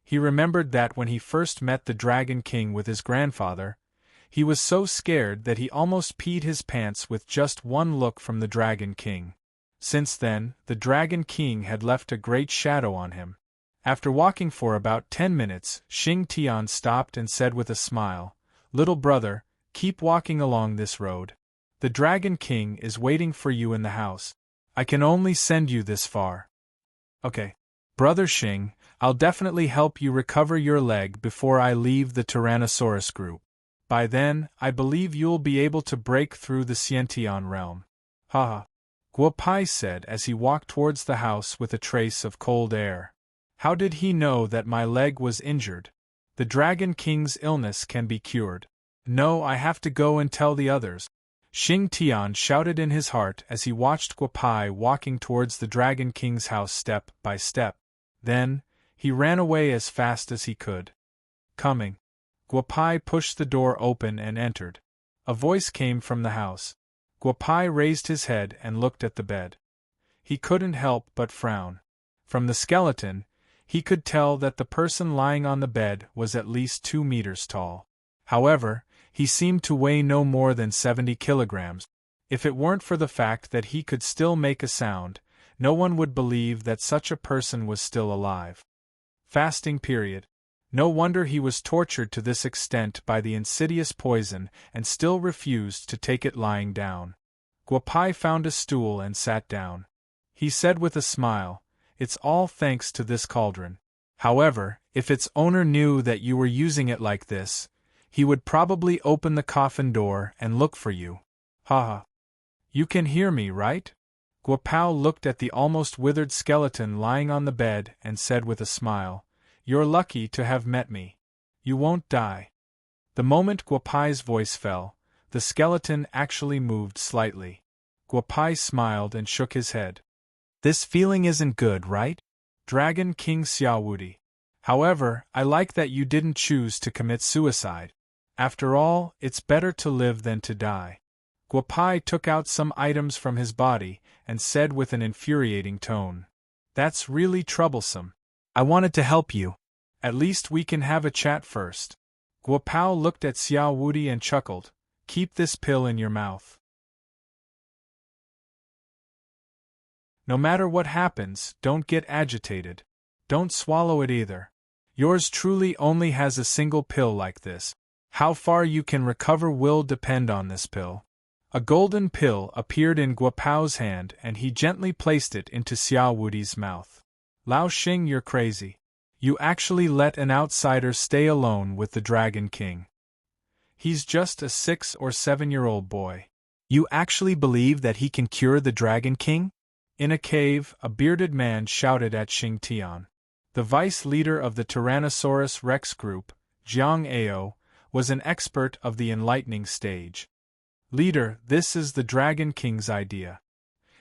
He remembered that when he first met the Dragon King with his grandfather, he was so scared that he almost peed his pants with just one look from the Dragon King. Since then, the Dragon King had left a great shadow on him. After walking for about 10 minutes, Xing Tian stopped and said with a smile, "Little brother, keep walking along this road. The Dragon King is waiting for you in the house. I can only send you this far." "Okay. Brother Xing, I'll definitely help you recover your leg before I leave the Tyrannosaurus group. By then, I believe you'll be able to break through the Xiantian realm." "Haha," Guopai said as he walked towards the house with a trace of cold air. "How did he know that my leg was injured? The Dragon King's illness can be cured. No, I have to go and tell the others." Xing Tian shouted in his heart as he watched Guopai walking towards the Dragon King's house step by step. Then, he ran away as fast as he could. Coming. Guopai pushed the door open and entered. A voice came from the house. Guopai raised his head and looked at the bed. He couldn't help but frown. From the skeleton, he could tell that the person lying on the bed was at least 2 meters tall. However, he seemed to weigh no more than 70 kilograms. If it weren't for the fact that he could still make a sound, no one would believe that such a person was still alive. Fasting period. No wonder he was tortured to this extent by the insidious poison and still refused to take it lying down. Guopai found a stool and sat down. He said with a smile, "It's all thanks to this cauldron. However, if its owner knew that you were using it like this, he would probably open the coffin door and look for you." "Haha. You can hear me, right?" Guopao looked at the almost withered skeleton lying on the bed and said with a smile, "You're lucky to have met me. You won't die." The moment Guopai's voice fell, the skeleton actually moved slightly. Guopai smiled and shook his head. "This feeling isn't good, right? Dragon King Xiaowudi. However, I like that you didn't choose to commit suicide. After all, it's better to live than to die." Guopai took out some items from his body and said with an infuriating tone, "That's really troublesome. I wanted to help you. At least we can have a chat first." Guopao looked at Xiaowudi and chuckled, "Keep this pill in your mouth. No matter what happens, don't get agitated. Don't swallow it either. Yours truly only has a single pill like this. How far you can recover will depend on this pill." A golden pill appeared in Guopao's hand and he gently placed it into Xiaowudi's mouth. "Lao Xing, you're crazy. You actually let an outsider stay alone with the Dragon King. He's just a 6 or 7-year-old boy. You actually believe that he can cure the Dragon King?" In a cave, a bearded man shouted at Xing Tian. The vice leader of the Tyrannosaurus Rex group, Jiang Ao, was an expert of the enlightening stage. "Leader, this is the Dragon King's idea.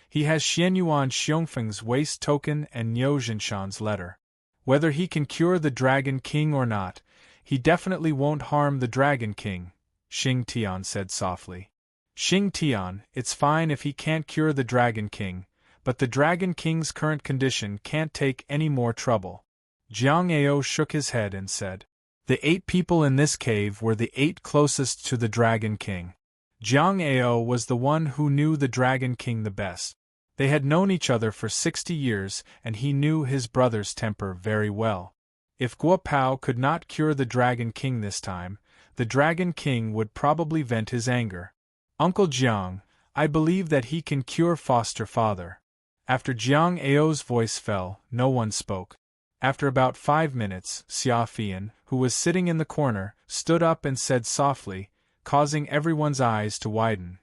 He has Xianyuan Xiongfeng's waist token and Niu Zhinshan's letter. Whether he can cure the Dragon King or not, he definitely won't harm the Dragon King," Xing Tian said softly. "Xing Tian, it's fine if he can't cure the Dragon King, but the Dragon King's current condition can't take any more trouble." Jiang Ao shook his head and said, The 8 people in this cave were the 8 closest to the Dragon King. Jiang Ao was the one who knew the Dragon King the best. They had known each other for 60 years, and he knew his brother's temper very well. If Guo Pao could not cure the Dragon King this time, the Dragon King would probably vent his anger. Uncle Jiang, I believe that he can cure foster father. After Jiang Ao's voice fell, no one spoke. After about 5 minutes, Xia Fian, who was sitting in the corner, stood up and said softly, causing everyone's eyes to widen.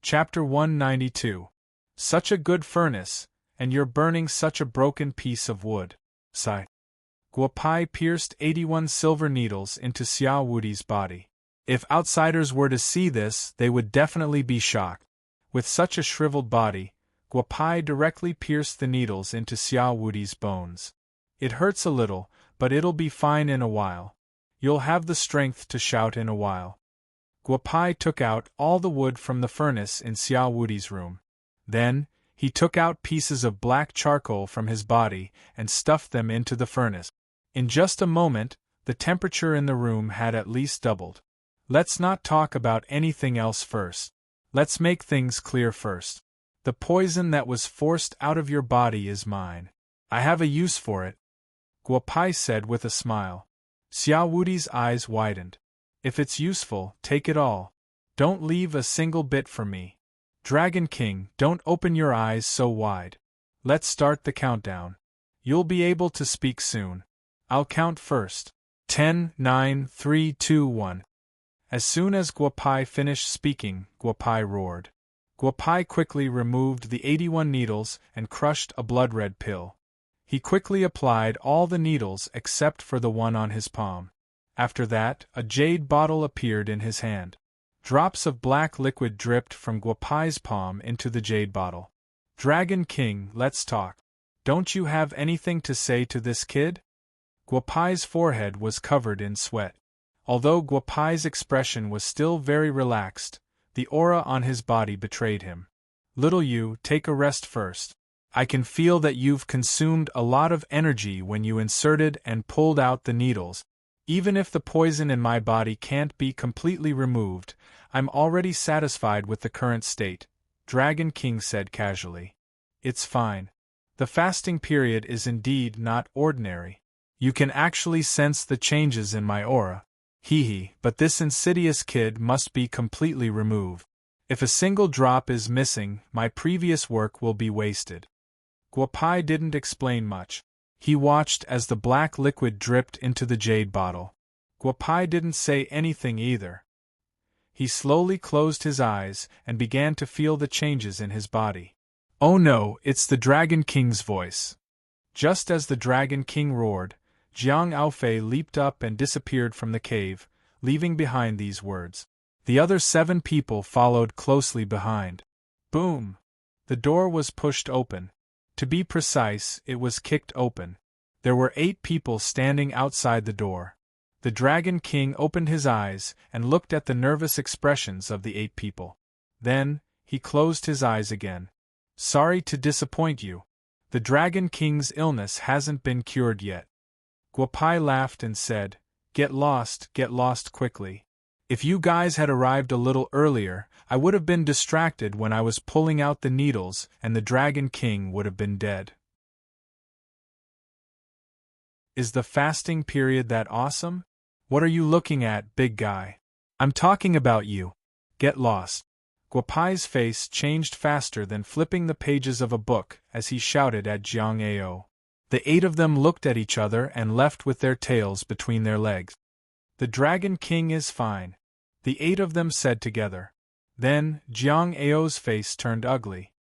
Chapter 192. Such a good furnace, and you're burning such a broken piece of wood. Sigh. Guo Pai pierced 81 silver needles into Xia Wudi's body. If outsiders were to see this, they would definitely be shocked. With such a shriveled body, Guo Pai directly pierced the needles into Xia Wudi's bones. It hurts a little, but it'll be fine in a while. You'll have the strength to shout in a while. Guo Pai took out all the wood from the furnace in Xia Wudi's room. Then, he took out pieces of black charcoal from his body and stuffed them into the furnace. In just a moment, the temperature in the room had at least doubled. Let's not talk about anything else first. Let's make things clear first. The poison that was forced out of your body is mine. I have a use for it, Guo Pai said with a smile. Xia Wudi's eyes widened. If it's useful, take it all. Don't leave a single bit for me. Dragon King, don't open your eyes so wide. Let's start the countdown. You'll be able to speak soon. I'll count first. 10, 9, 3, 2, 1. As soon as Guo Pai finished speaking, Guo Pai roared. Guo Pai quickly removed the 81 needles and crushed a blood-red pill. He quickly applied all the needles except for the one on his palm. After that, a jade bottle appeared in his hand. Drops of black liquid dripped from Guo Pai's palm into the jade bottle. Dragon King, let's talk. Don't you have anything to say to this kid? Guo Pai's forehead was covered in sweat. Although Guo Pai's expression was still very relaxed, the aura on his body betrayed him. Little you, take a rest first. I can feel that you've consumed a lot of energy when you inserted and pulled out the needles. Even if the poison in my body can't be completely removed, I'm already satisfied with the current state, Dragon King said casually. It's fine. The fasting period is indeed not ordinary. You can actually sense the changes in my aura. Hee, but this insidious kid must be completely removed. If a single drop is missing, my previous work will be wasted. Guo Pai didn't explain much. He watched as the black liquid dripped into the jade bottle. Guo Pai didn't say anything either. He slowly closed his eyes and began to feel the changes in his body. Oh no, it's the Dragon King's voice. Just as the Dragon King roared, Jiang Aofei leaped up and disappeared from the cave, leaving behind these words. The other 7 people followed closely behind. Boom! The door was pushed open. To be precise, it was kicked open. There were 8 people standing outside the door. The Dragon King opened his eyes and looked at the nervous expressions of the 8 people. Then, he closed his eyes again. Sorry to disappoint you. The Dragon King's illness hasn't been cured yet. Guo Pai laughed and said, get lost quickly. If you guys had arrived a little earlier, I would have been distracted when I was pulling out the needles and the Dragon King would have been dead. Is the fasting period that awesome? What are you looking at, big guy? I'm talking about you. Get lost. Guo Pai's face changed faster than flipping the pages of a book as he shouted at Jiang Ao. The 8 of them looked at each other and left with their tails between their legs. The Dragon King is fine, the 8 of them said together. Then, Jiang Ao's face turned ugly.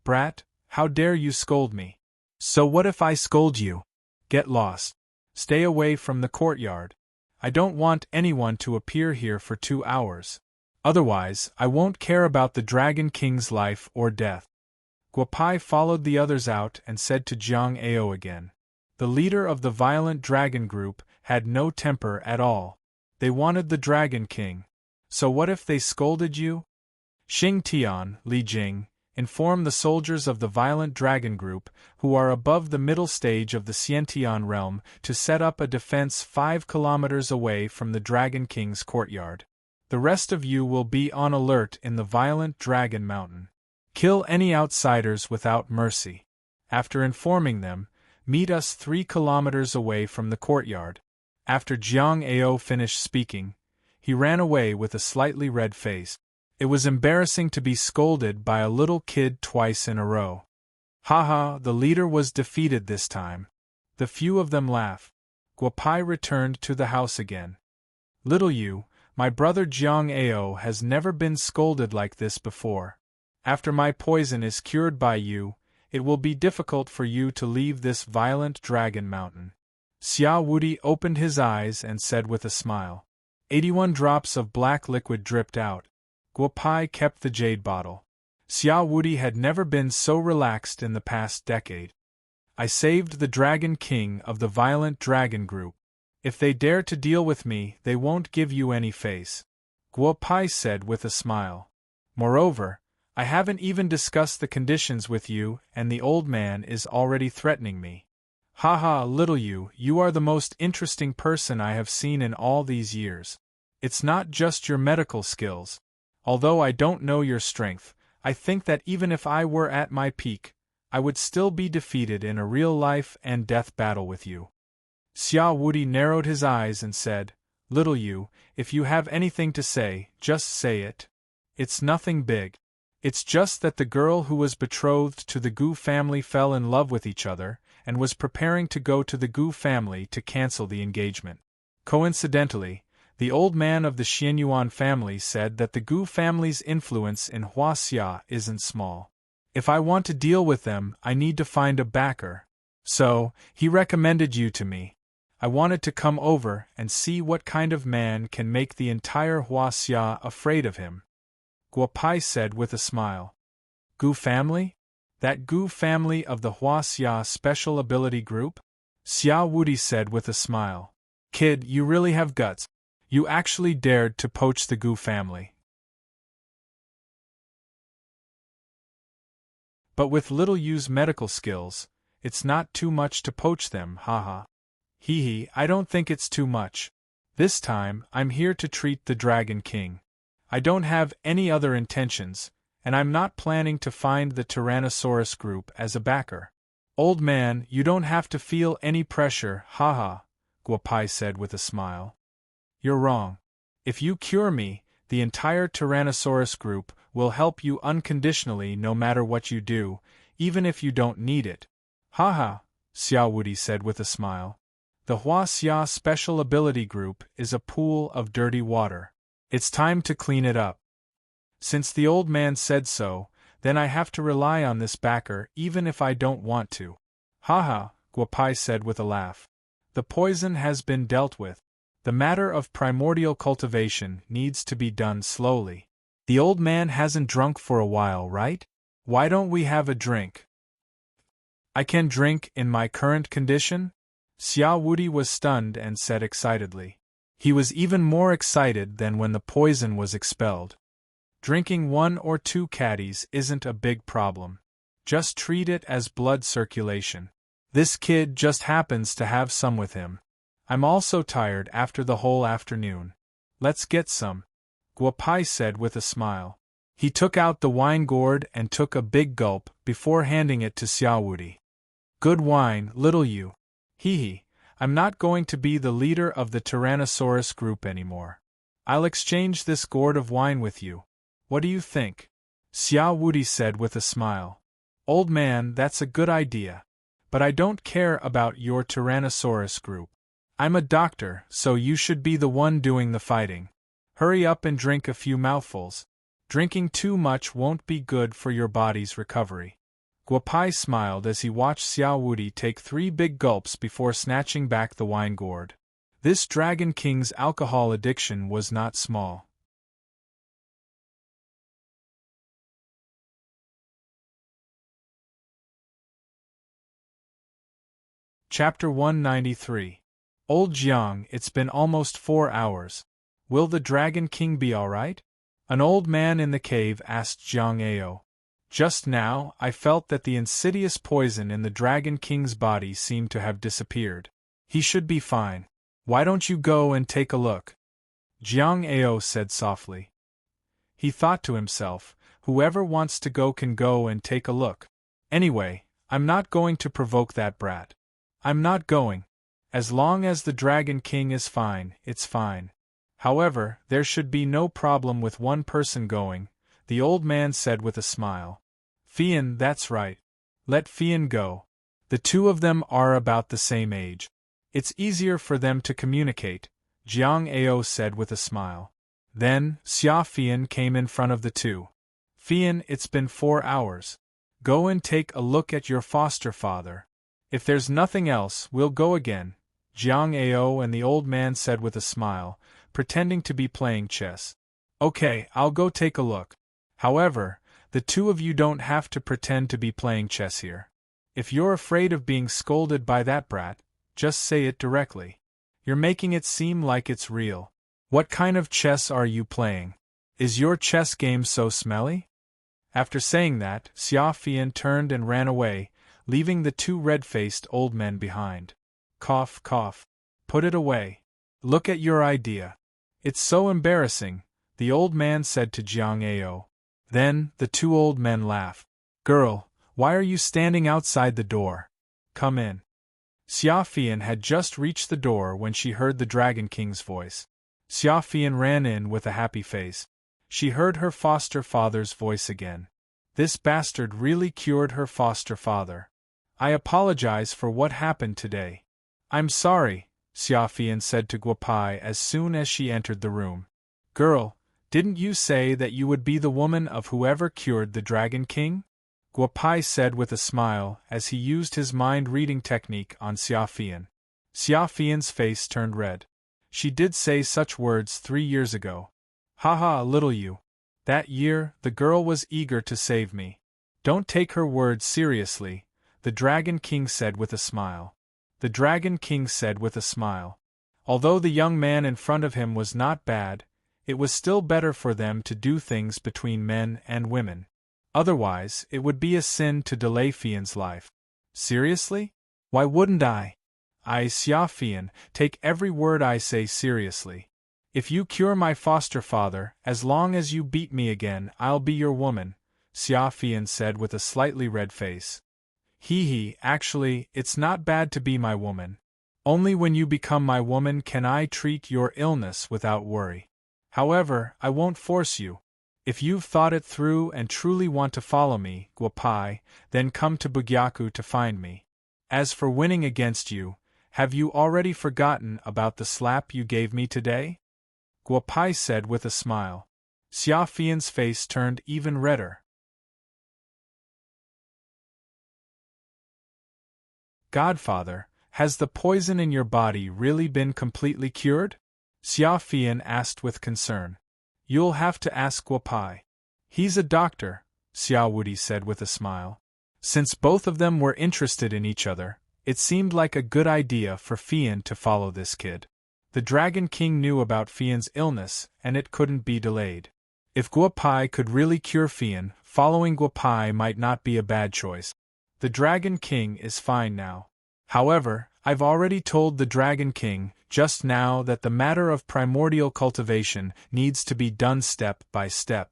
Brat, how dare you scold me? So what if I scold you? Get lost. Stay away from the courtyard. I don't want anyone to appear here for 2 hours. Otherwise, I won't care about the Dragon King's life or death. Guo Pai followed the others out and said to Jiang Ao again. The leader of the violent dragon group had no temper at all. They wanted the Dragon King. So what if they scolded you? Xing Tian, Li Jing, Inform the soldiers of the violent dragon group, who are above the middle stage of the Xiantian realm, to set up a defense 5 kilometers away from the Dragon King's courtyard. The rest of you will be on alert in the violent Dragon Mountain. Kill any outsiders without mercy. After informing them, meet us 3 kilometers away from the courtyard. After Jiang Ao finished speaking, he ran away with a slightly red face. It was embarrassing to be scolded by a little kid twice in a row. Haha, the leader was defeated this time. The few of them laugh. Guopai returned to the house again. Little you, my brother Jiang Ao has never been scolded like this before. After my poison is cured by you, it will be difficult for you to leave this violent dragon mountain. Xia Wudi opened his eyes and said with a smile. 81 drops of black liquid dripped out. Guopai kept the jade bottle. Xia Wudi had never been so relaxed in the past decade. I saved the Dragon King of the violent dragon group. If they dare to deal with me, they won't give you any face. Guopai said with a smile. Moreover, I haven't even discussed the conditions with you, and the old man is already threatening me. Haha, little you are the most interesting person I have seen in all these years. It's not just your medical skills. Although I don't know your strength, I think that even if I were at my peak, I would still be defeated in a real life and death battle with you. Xia Wudi narrowed his eyes and said, Little you, if you have anything to say, just say it. It's nothing big. It's just that the girl who was betrothed to the Gu family fell in love with each other, and was preparing to go to the Gu family to cancel the engagement. Coincidentally, the old man of the Xianyuan family said that the Gu family's influence in Huaxia isn't small. If I want to deal with them, I need to find a backer. So, he recommended you to me. I wanted to come over and see what kind of man can make the entire Huaxia afraid of him. Guopai said with a smile. Gu family? That Gu family of the Huaxia Special Ability Group? Xia Wudi said with a smile. Kid, you really have guts. You actually dared to poach the Gu family. But with little Yu's medical skills, it's not too much to poach them, haha. Hee, I don't think it's too much. This time, I'm here to treat the Dragon King. I don't have any other intentions, and I'm not planning to find the Tyrannosaurus group as a backer. Old man, you don't have to feel any pressure, haha, Guopai said with a smile. You're wrong. If you cure me, the entire Tyrannosaurus group will help you unconditionally no matter what you do, even if you don't need it. Haha, Xia Wudi said with a smile. The Huaxia Special Ability Group is a pool of dirty water. It's time to clean it up. Since the old man said so, then I have to rely on this backer even if I don't want to. Haha, Guopai said with a laugh. The poison has been dealt with. The matter of primordial cultivation needs to be done slowly. The old man hasn't drunk for a while, right? Why don't we have a drink? I can drink in my current condition? Xia Wudi was stunned and said excitedly. He was even more excited than when the poison was expelled. Drinking 1 or 2 caddies isn't a big problem. Just treat it as blood circulation. This kid just happens to have some with him. I'm also tired after the whole afternoon. Let's get some, Guopai said with a smile. He took out the wine gourd and took a big gulp before handing it to Xia Wudi. Good wine, little you. Hee, I'm not going to be the leader of the Tyrannosaurus group anymore. I'll exchange this gourd of wine with you. What do you think? Xia Wudi said with a smile. Old man, that's a good idea. But I don't care about your Tyrannosaurus group. I'm a doctor, so you should be the one doing the fighting. Hurry up and drink a few mouthfuls. Drinking too much won't be good for your body's recovery. Guopai smiled as he watched Xia Wudi take 3 big gulps before snatching back the wine gourd. This Dragon King's alcohol addiction was not small. Chapter 193. Old Jiang, it's been almost 4 hours. Will the Dragon King be alright? An old man in the cave asked Jiang Ao. Just now, I felt that the insidious poison in the Dragon King's body seemed to have disappeared. He should be fine. Why don't you go and take a look? Jiang Ao said softly. He thought to himself, whoever wants to go can go and take a look. Anyway, I'm not going to provoke that brat. I'm not going. As long as the Dragon King is fine, it's fine. However, there should be no problem with one person going, the old man said with a smile. Fian, that's right. Let Fian go. The two of them are about the same age. It's easier for them to communicate, Jiang Ao said with a smile. Then, Xia Fian came in front of the two. Fian, it's been 4 hours. Go and take a look at your foster father. If there's nothing else, we'll go again, Jiang Ao and the old man said with a smile, pretending to be playing chess. Okay, I'll go take a look. However, the two of you don't have to pretend to be playing chess here. If you're afraid of being scolded by that brat, just say it directly. You're making it seem like it's real. What kind of chess are you playing? Is your chess game so smelly? After saying that, Xia Fian turned and ran away, leaving the two red-faced old men behind. Cough, cough. Put it away. Look at your idea. It's so embarrassing, the old man said to Jiang Ao. Then, the two old men laughed. Girl, why are you standing outside the door? Come in. Xia Fian had just reached the door when she heard the Dragon King's voice. Xia Fian ran in with a happy face. She heard her foster father's voice again. This bastard really cured her foster father. I apologize for what happened today. I'm sorry, Xia Fian said to Guopai as soon as she entered the room. Girl, didn't you say that you would be the woman of whoever cured the Dragon King? Guopai said with a smile as he used his mind-reading technique on Xia Fian. Xia Fian's face turned red. She did say such words 3 years ago. Haha, little you. That year, the girl was eager to save me. Don't take her words seriously, the Dragon King said with a smile. The Dragon King said with a smile. Although the young man in front of him was not bad, it was still better for them to do things between men and women. Otherwise, it would be a sin to delay Fian's life. Seriously? Why wouldn't I? Xia Fian, take every word I say seriously. If you cure my foster father, as long as you beat me again, I'll be your woman, Xia Fian said with a slightly red face. Hee, actually, it's not bad to be my woman. Only when you become my woman can I treat your illness without worry. However, I won't force you. If you've thought it through and truly want to follow me, Guopai, then come to Bugyaku to find me. As for winning against you, have you already forgotten about the slap you gave me today? Guopai said with a smile. Xia Fian's face turned even redder. Godfather, has the poison in your body really been completely cured? Xia Fian asked with concern. You'll have to ask Guopai. He's a doctor, Xia Wudi said with a smile. Since both of them were interested in each other, it seemed like a good idea for Fian to follow this kid. The Dragon King knew about Fian's illness, and it couldn't be delayed. If Guopai could really cure Fian, following Guopai might not be a bad choice. The Dragon King is fine now. However, I've already told the Dragon King just now that the matter of primordial cultivation needs to be done step by step.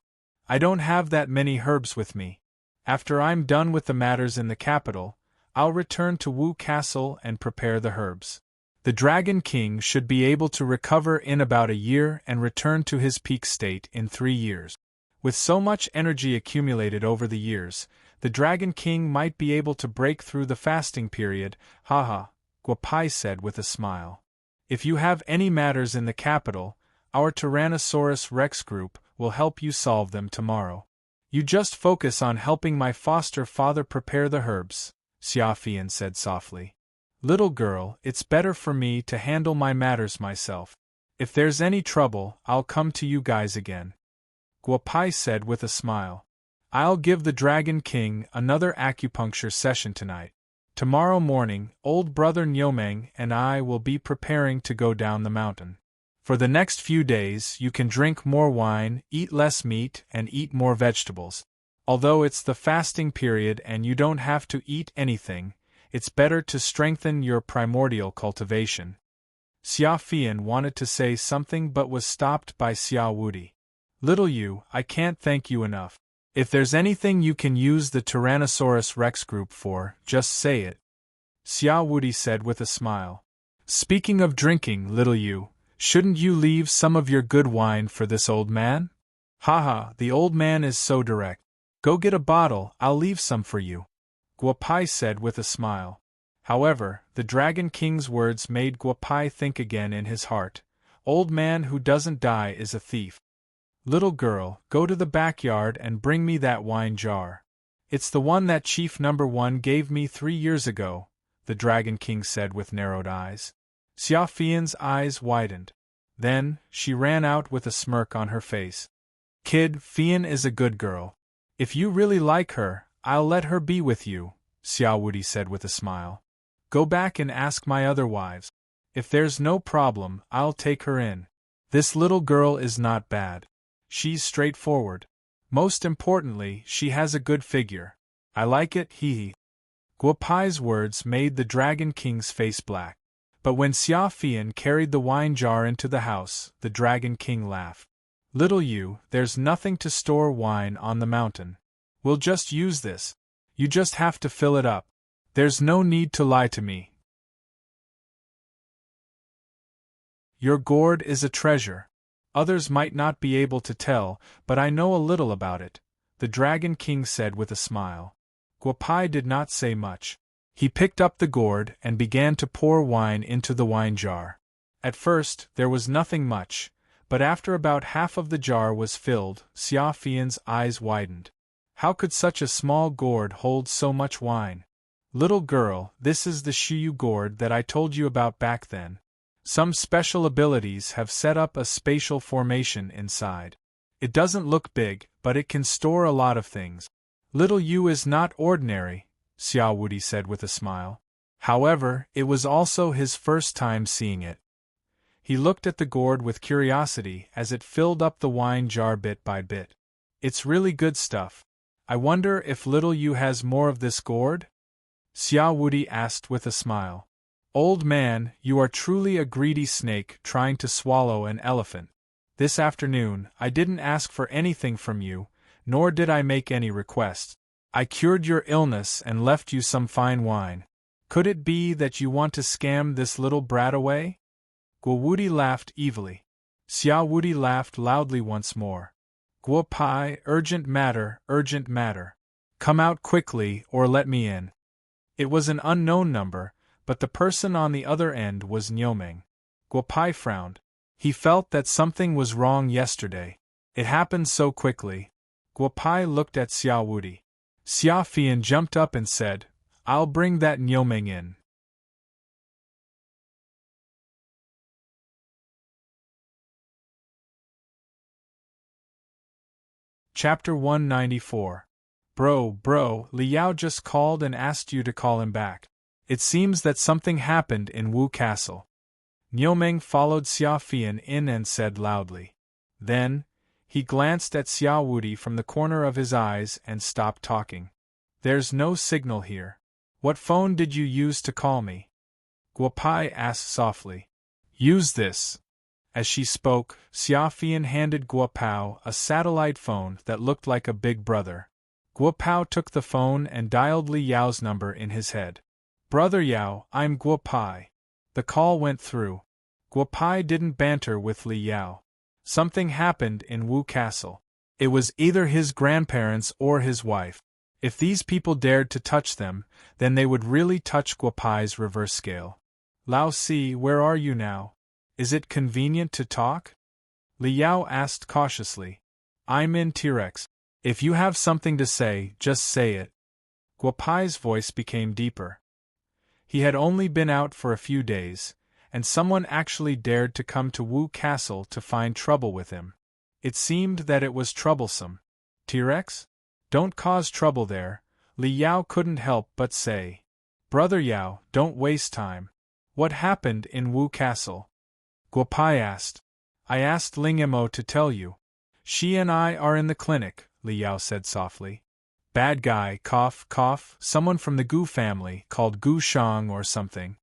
I don't have that many herbs with me. After I'm done with the matters in the capital, I'll return to Wu Castle and prepare the herbs. The Dragon King should be able to recover in about a year and return to his peak state in 3 years. With so much energy accumulated over the years, the Dragon King might be able to break through the fasting period, haha, Guopai said with a smile. If you have any matters in the capital, our Tyrannosaurus Rex group will help you solve them tomorrow. You just focus on helping my foster father prepare the herbs, Xia Fian said softly. Little girl, it's better for me to handle my matters myself. If there's any trouble, I'll come to you guys again. Guopai said with a smile. I'll give the Dragon King another acupuncture session tonight. Tomorrow morning, old brother Nyomeng and I will be preparing to go down the mountain. For the next few days, you can drink more wine, eat less meat, and eat more vegetables. Although it's the fasting period and you don't have to eat anything, it's better to strengthen your primordial cultivation. Xia Fian wanted to say something but was stopped by Xia Wudi. Little you, I can't thank you enough. If there's anything you can use the Tyrannosaurus Rex group for, just say it. Xia Wudi said with a smile. Speaking of drinking, little you, shouldn't you leave some of your good wine for this old man? Haha, the old man is so direct. Go get a bottle, I'll leave some for you. Guopai said with a smile. However, the Dragon King's words made Guopai think again in his heart. Old man who doesn't die is a thief. Little girl, go to the backyard and bring me that wine jar. It's the one that Chief Number 1 gave me 3 years ago, the Dragon King said with narrowed eyes. Xia Fian's eyes widened. Then, she ran out with a smirk on her face. Kid, Fian is a good girl. If you really like her, I'll let her be with you, Xia Wudi said with a smile. Go back and ask my other wives. If there's no problem, I'll take her in. This little girl is not bad. She's straightforward. Most importantly, she has a good figure. I like it, hee. Guopai's words made the Dragon King's face black. But when Xia Fian carried the wine jar into the house, the Dragon King laughed. Little you, there's nothing to store wine on the mountain. We'll just use this. You just have to fill it up. There's no need to lie to me. Your gourd is a treasure. Others might not be able to tell, but I know a little about it, the Dragon King said with a smile. Guopai did not say much. He picked up the gourd and began to pour wine into the wine jar. At first, there was nothing much, but after about half of the jar was filled, Xia Fian's eyes widened. How could such a small gourd hold so much wine? Little girl, this is the Shiyu gourd that I told you about back then. Some special abilities have set up a spatial formation inside. It doesn't look big, but it can store a lot of things. Little you is not ordinary, Xia Wudi said with a smile. However, it was also his first time seeing it. He looked at the gourd with curiosity as it filled up the wine jar bit by bit. It's really good stuff. I wonder if little you has more of this gourd? Xia Wudi asked with a smile. Old man, you are truly a greedy snake trying to swallow an elephant. This afternoon, I didn't ask for anything from you, nor did I make any requests. I cured your illness and left you some fine wine. Could it be that you want to scam this little brat away? Guo Wudi laughed evilly. Xia Wudi laughed loudly once more. Guo Pai, urgent matter, urgent matter. Come out quickly or let me in. It was an unknown number, but the person on the other end was Niuming. Guo Pai frowned. He felt that something was wrong yesterday. It happened so quickly. Guo Pai looked at Xia Wudi. Xia Fian jumped up and said, I'll bring that Niuming in. Chapter 194. Bro, Li Yao just called and asked you to call him back. It seems that something happened in Wu Castle. Niuming followed Xia Fian in and said loudly. Then, he glanced at Xia Wudi from the corner of his eyes and stopped talking. There's no signal here. What phone did you use to call me? Guo Pai asked softly. Use this. As she spoke, Xia Fian handed Guo Pao a satellite phone that looked like a big brother. Guo Pao took the phone and dialed Li Yao's number in his head. Brother Yao, I'm Guo Pai. The call went through. Guo Pai didn't banter with Li Yao. Something happened in Wu Castle. It was either his grandparents or his wife. If these people dared to touch them, then they would really touch Guo Pai's reverse scale. Lao Si, where are you now? Is it convenient to talk? Li Yao asked cautiously. I'm in T-Rex. If you have something to say, just say it. Guo Pai's voice became deeper. He had only been out for a few days, and someone actually dared to come to Wu Castle to find trouble with him. It seemed that it was troublesome. T-Rex? Don't cause trouble there, Li Yao couldn't help but say. Brother Yao, don't waste time. What happened in Wu Castle? Guo Pai asked. I asked Ling Mo to tell you. She and I are in the clinic, Li Yao said softly. Bad guy, cough, cough, someone from the Gu family, called Gu Shang or something.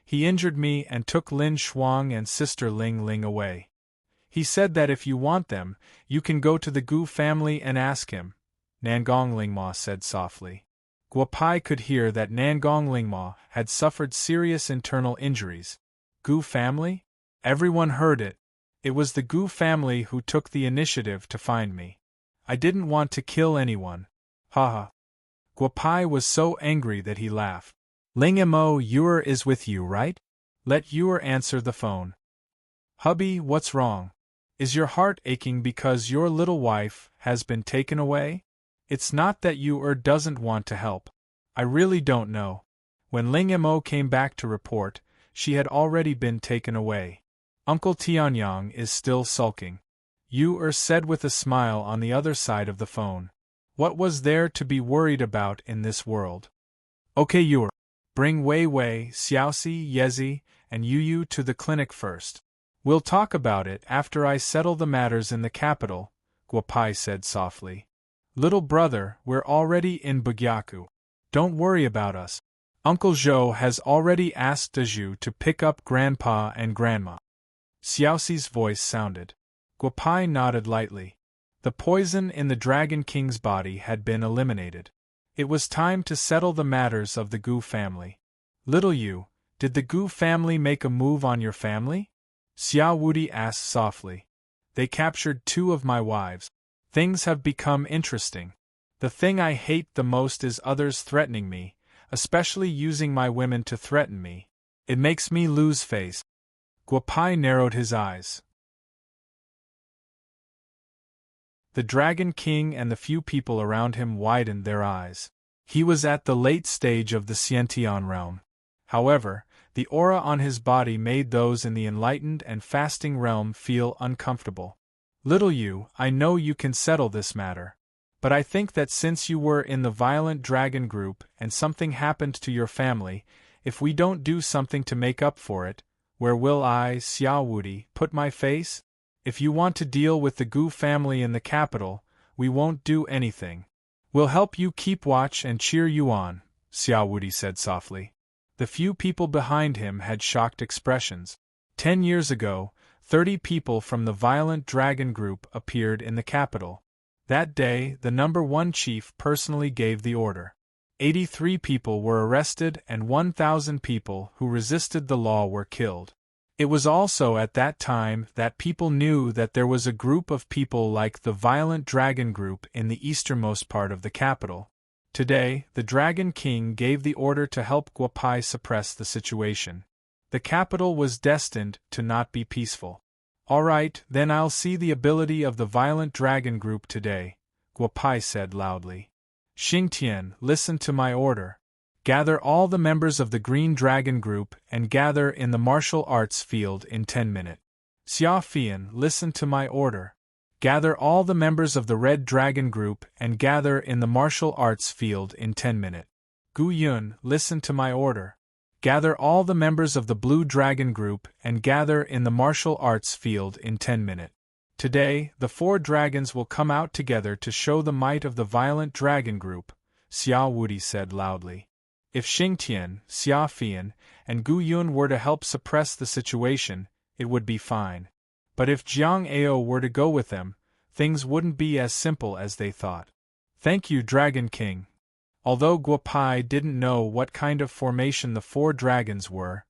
He injured me and took Lin Shuang and sister Ling Ling away. He said that if you want them, you can go to the Gu family and ask him, Nangong Lingma said softly. Guopai could hear that Nangong Lingma had suffered serious internal injuries. Gu family? Everyone heard it. It was the Gu family who took the initiative to find me. I didn't want to kill anyone. Haha. Guopai was so angry that he laughed. Ling Mo Yuer is with you, right? Let Yuer answer the phone. Hubby, what's wrong? Is your heart aching because your little wife has been taken away? It's not that Yuer doesn't want to help. I really don't know. When Ling Mo came back to report, she had already been taken away. Uncle Tianyang is still sulking. Yuer said with a smile on the other side of the phone. What was there to be worried about in this world? Okay, Yuer. Bring Wei Wei, Xiaoxi, Yezi, and Yu to the clinic first. We'll talk about it after I settle the matters in the capital, Guopai said softly. Little brother, we're already in Bugyaku. Don't worry about us. Uncle Zhou has already asked Dezhu to pick up Grandpa and Grandma. Xiaoxi's voice sounded. Guopai nodded lightly. The poison in the Dragon King's body had been eliminated. It was time to settle the matters of the Gu family. Little Yu, did the Gu family make a move on your family? Xiao Wudi asked softly. They captured 2 of my wives. Things have become interesting. The thing I hate the most is others threatening me, especially using my women to threaten me. It makes me lose face. Guopai narrowed his eyes. The Dragon King and the few people around him widened their eyes. He was at the late stage of the Xiantian realm. However, the aura on his body made those in the enlightened and fasting realm feel uncomfortable. Little Yu, I know you can settle this matter. But I think that since you were in the violent dragon group and something happened to your family, if we don't do something to make up for it, where will I, Xiao Wudi, put my face? If you want to deal with the Gu family in the capital, we won't do anything. We'll help you keep watch and cheer you on, Xiao Wudi said softly. The few people behind him had shocked expressions. 10 years ago, 30 people from the violent dragon group appeared in the capital. That day, the number 1 chief personally gave the order. 83 people were arrested and 1,000 people who resisted the law were killed. It was also at that time that people knew that there was a group of people like the violent dragon group in the easternmost part of the capital. Today, the Dragon King gave the order to help Guopai suppress the situation. The capital was destined to not be peaceful. All right, then I'll see the ability of the violent dragon group today, Guopai said loudly. Xingtian, listen to my order. Gather all the members of the Green Dragon Group and gather in the martial arts field in 10 minutes. Xia Fian, listen to my order. Gather all the members of the Red Dragon Group and gather in the martial arts field in 10 minutes. Gu Yun, listen to my order. Gather all the members of the Blue Dragon Group and gather in the martial arts field in 10 minutes. Today, the 4 dragons will come out together to show the might of the violent dragon group, Xiao Wudi said loudly. If Xingtian, Xia Fian, and Gu Yun were to help suppress the situation, it would be fine. But if Jiang Ao were to go with them, things wouldn't be as simple as they thought. Thank you, Dragon King. Although Guopai didn't know what kind of formation the 4 dragons were,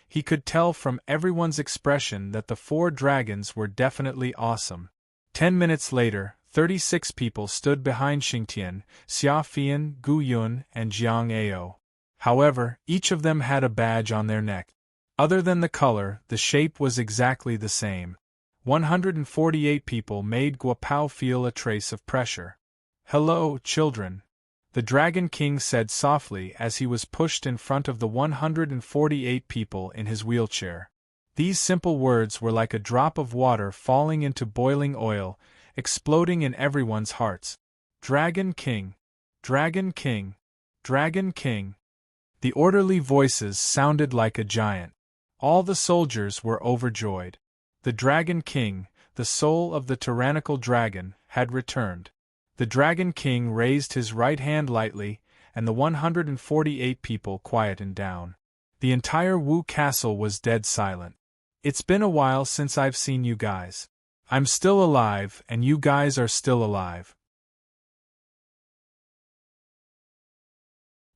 he could tell from everyone's expression that the 4 dragons were definitely awesome. 10 minutes later, 36 people stood behind Xingtian, Xia Fian, Gu Yun, and Jiang Ao. However, each of them had a badge on their neck. Other than the color, the shape was exactly the same. 148 people made Guopao feel a trace of pressure. Hello, children. The Dragon King said softly as he was pushed in front of the 148 people in his wheelchair. These simple words were like a drop of water falling into boiling oil, exploding in everyone's hearts. Dragon King! Dragon King! Dragon King! The orderly voices sounded like a giant. All the soldiers were overjoyed. The Dragon King, the soul of the tyrannical dragon, had returned. The Dragon King raised his right hand lightly, and the 148 people quietened down. The entire Wu castle was dead silent. It's been a while since I've seen you guys. I'm still alive, and you guys are still alive.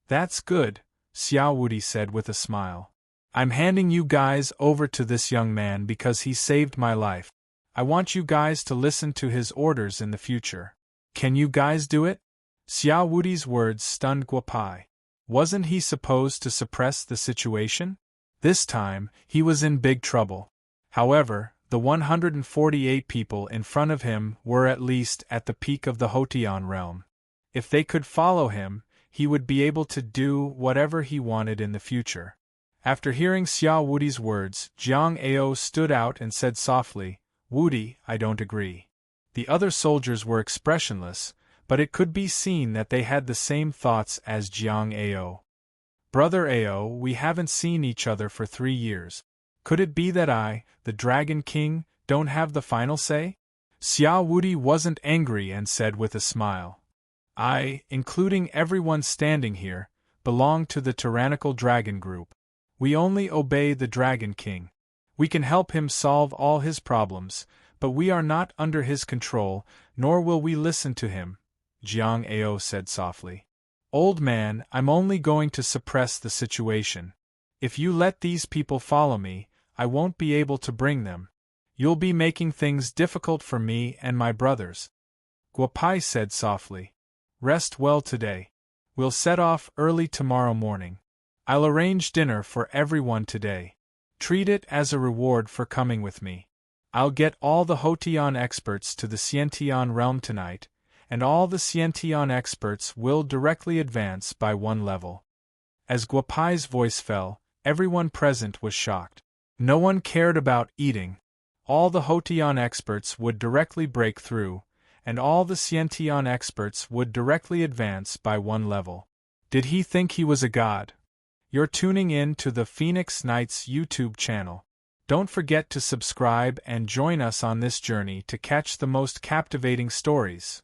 That's good, Xiao Wudi said with a smile. I'm handing you guys over to this young man because he saved my life. I want you guys to listen to his orders in the future. Can you guys do it? Xiao Wudi's words stunned Guopai. Wasn't he supposed to suppress the situation? This time, he was in big trouble. However, the 148 people in front of him were at least at the peak of the Hotian realm. If they could follow him, he would be able to do whatever he wanted in the future. After hearing Xiao Wudi's words, Jiang Ao stood out and said softly, Wudi, I don't agree. The other soldiers were expressionless, but it could be seen that they had the same thoughts as Jiang Ao. Brother Ao, we haven't seen each other for 3 years. Could it be that I, the Dragon King, don't have the final say? Xiao Wudi wasn't angry and said with a smile. I, including everyone standing here, belong to the tyrannical dragon group. We only obey the Dragon King. We can help him solve all his problems, but we are not under his control, nor will we listen to him, Jiang Ao said softly. Old man, I'm only going to suppress the situation. If you let these people follow me, I won't be able to bring them. You'll be making things difficult for me and my brothers. Guopai said softly. Rest well today. We'll set off early tomorrow morning. I'll arrange dinner for everyone today. Treat it as a reward for coming with me. I'll get all the Hotian experts to the Xiantian realm tonight, and all the Xiantian experts will directly advance by 1 level. As Guopai's voice fell, everyone present was shocked. No one cared about eating. All the Hotian experts would directly break through, and all the Xiantian experts would directly advance by 1 level. Did he think he was a god? You're tuning in to the Phoenix Knights YouTube channel. Don't forget to subscribe and join us on this journey to catch the most captivating stories.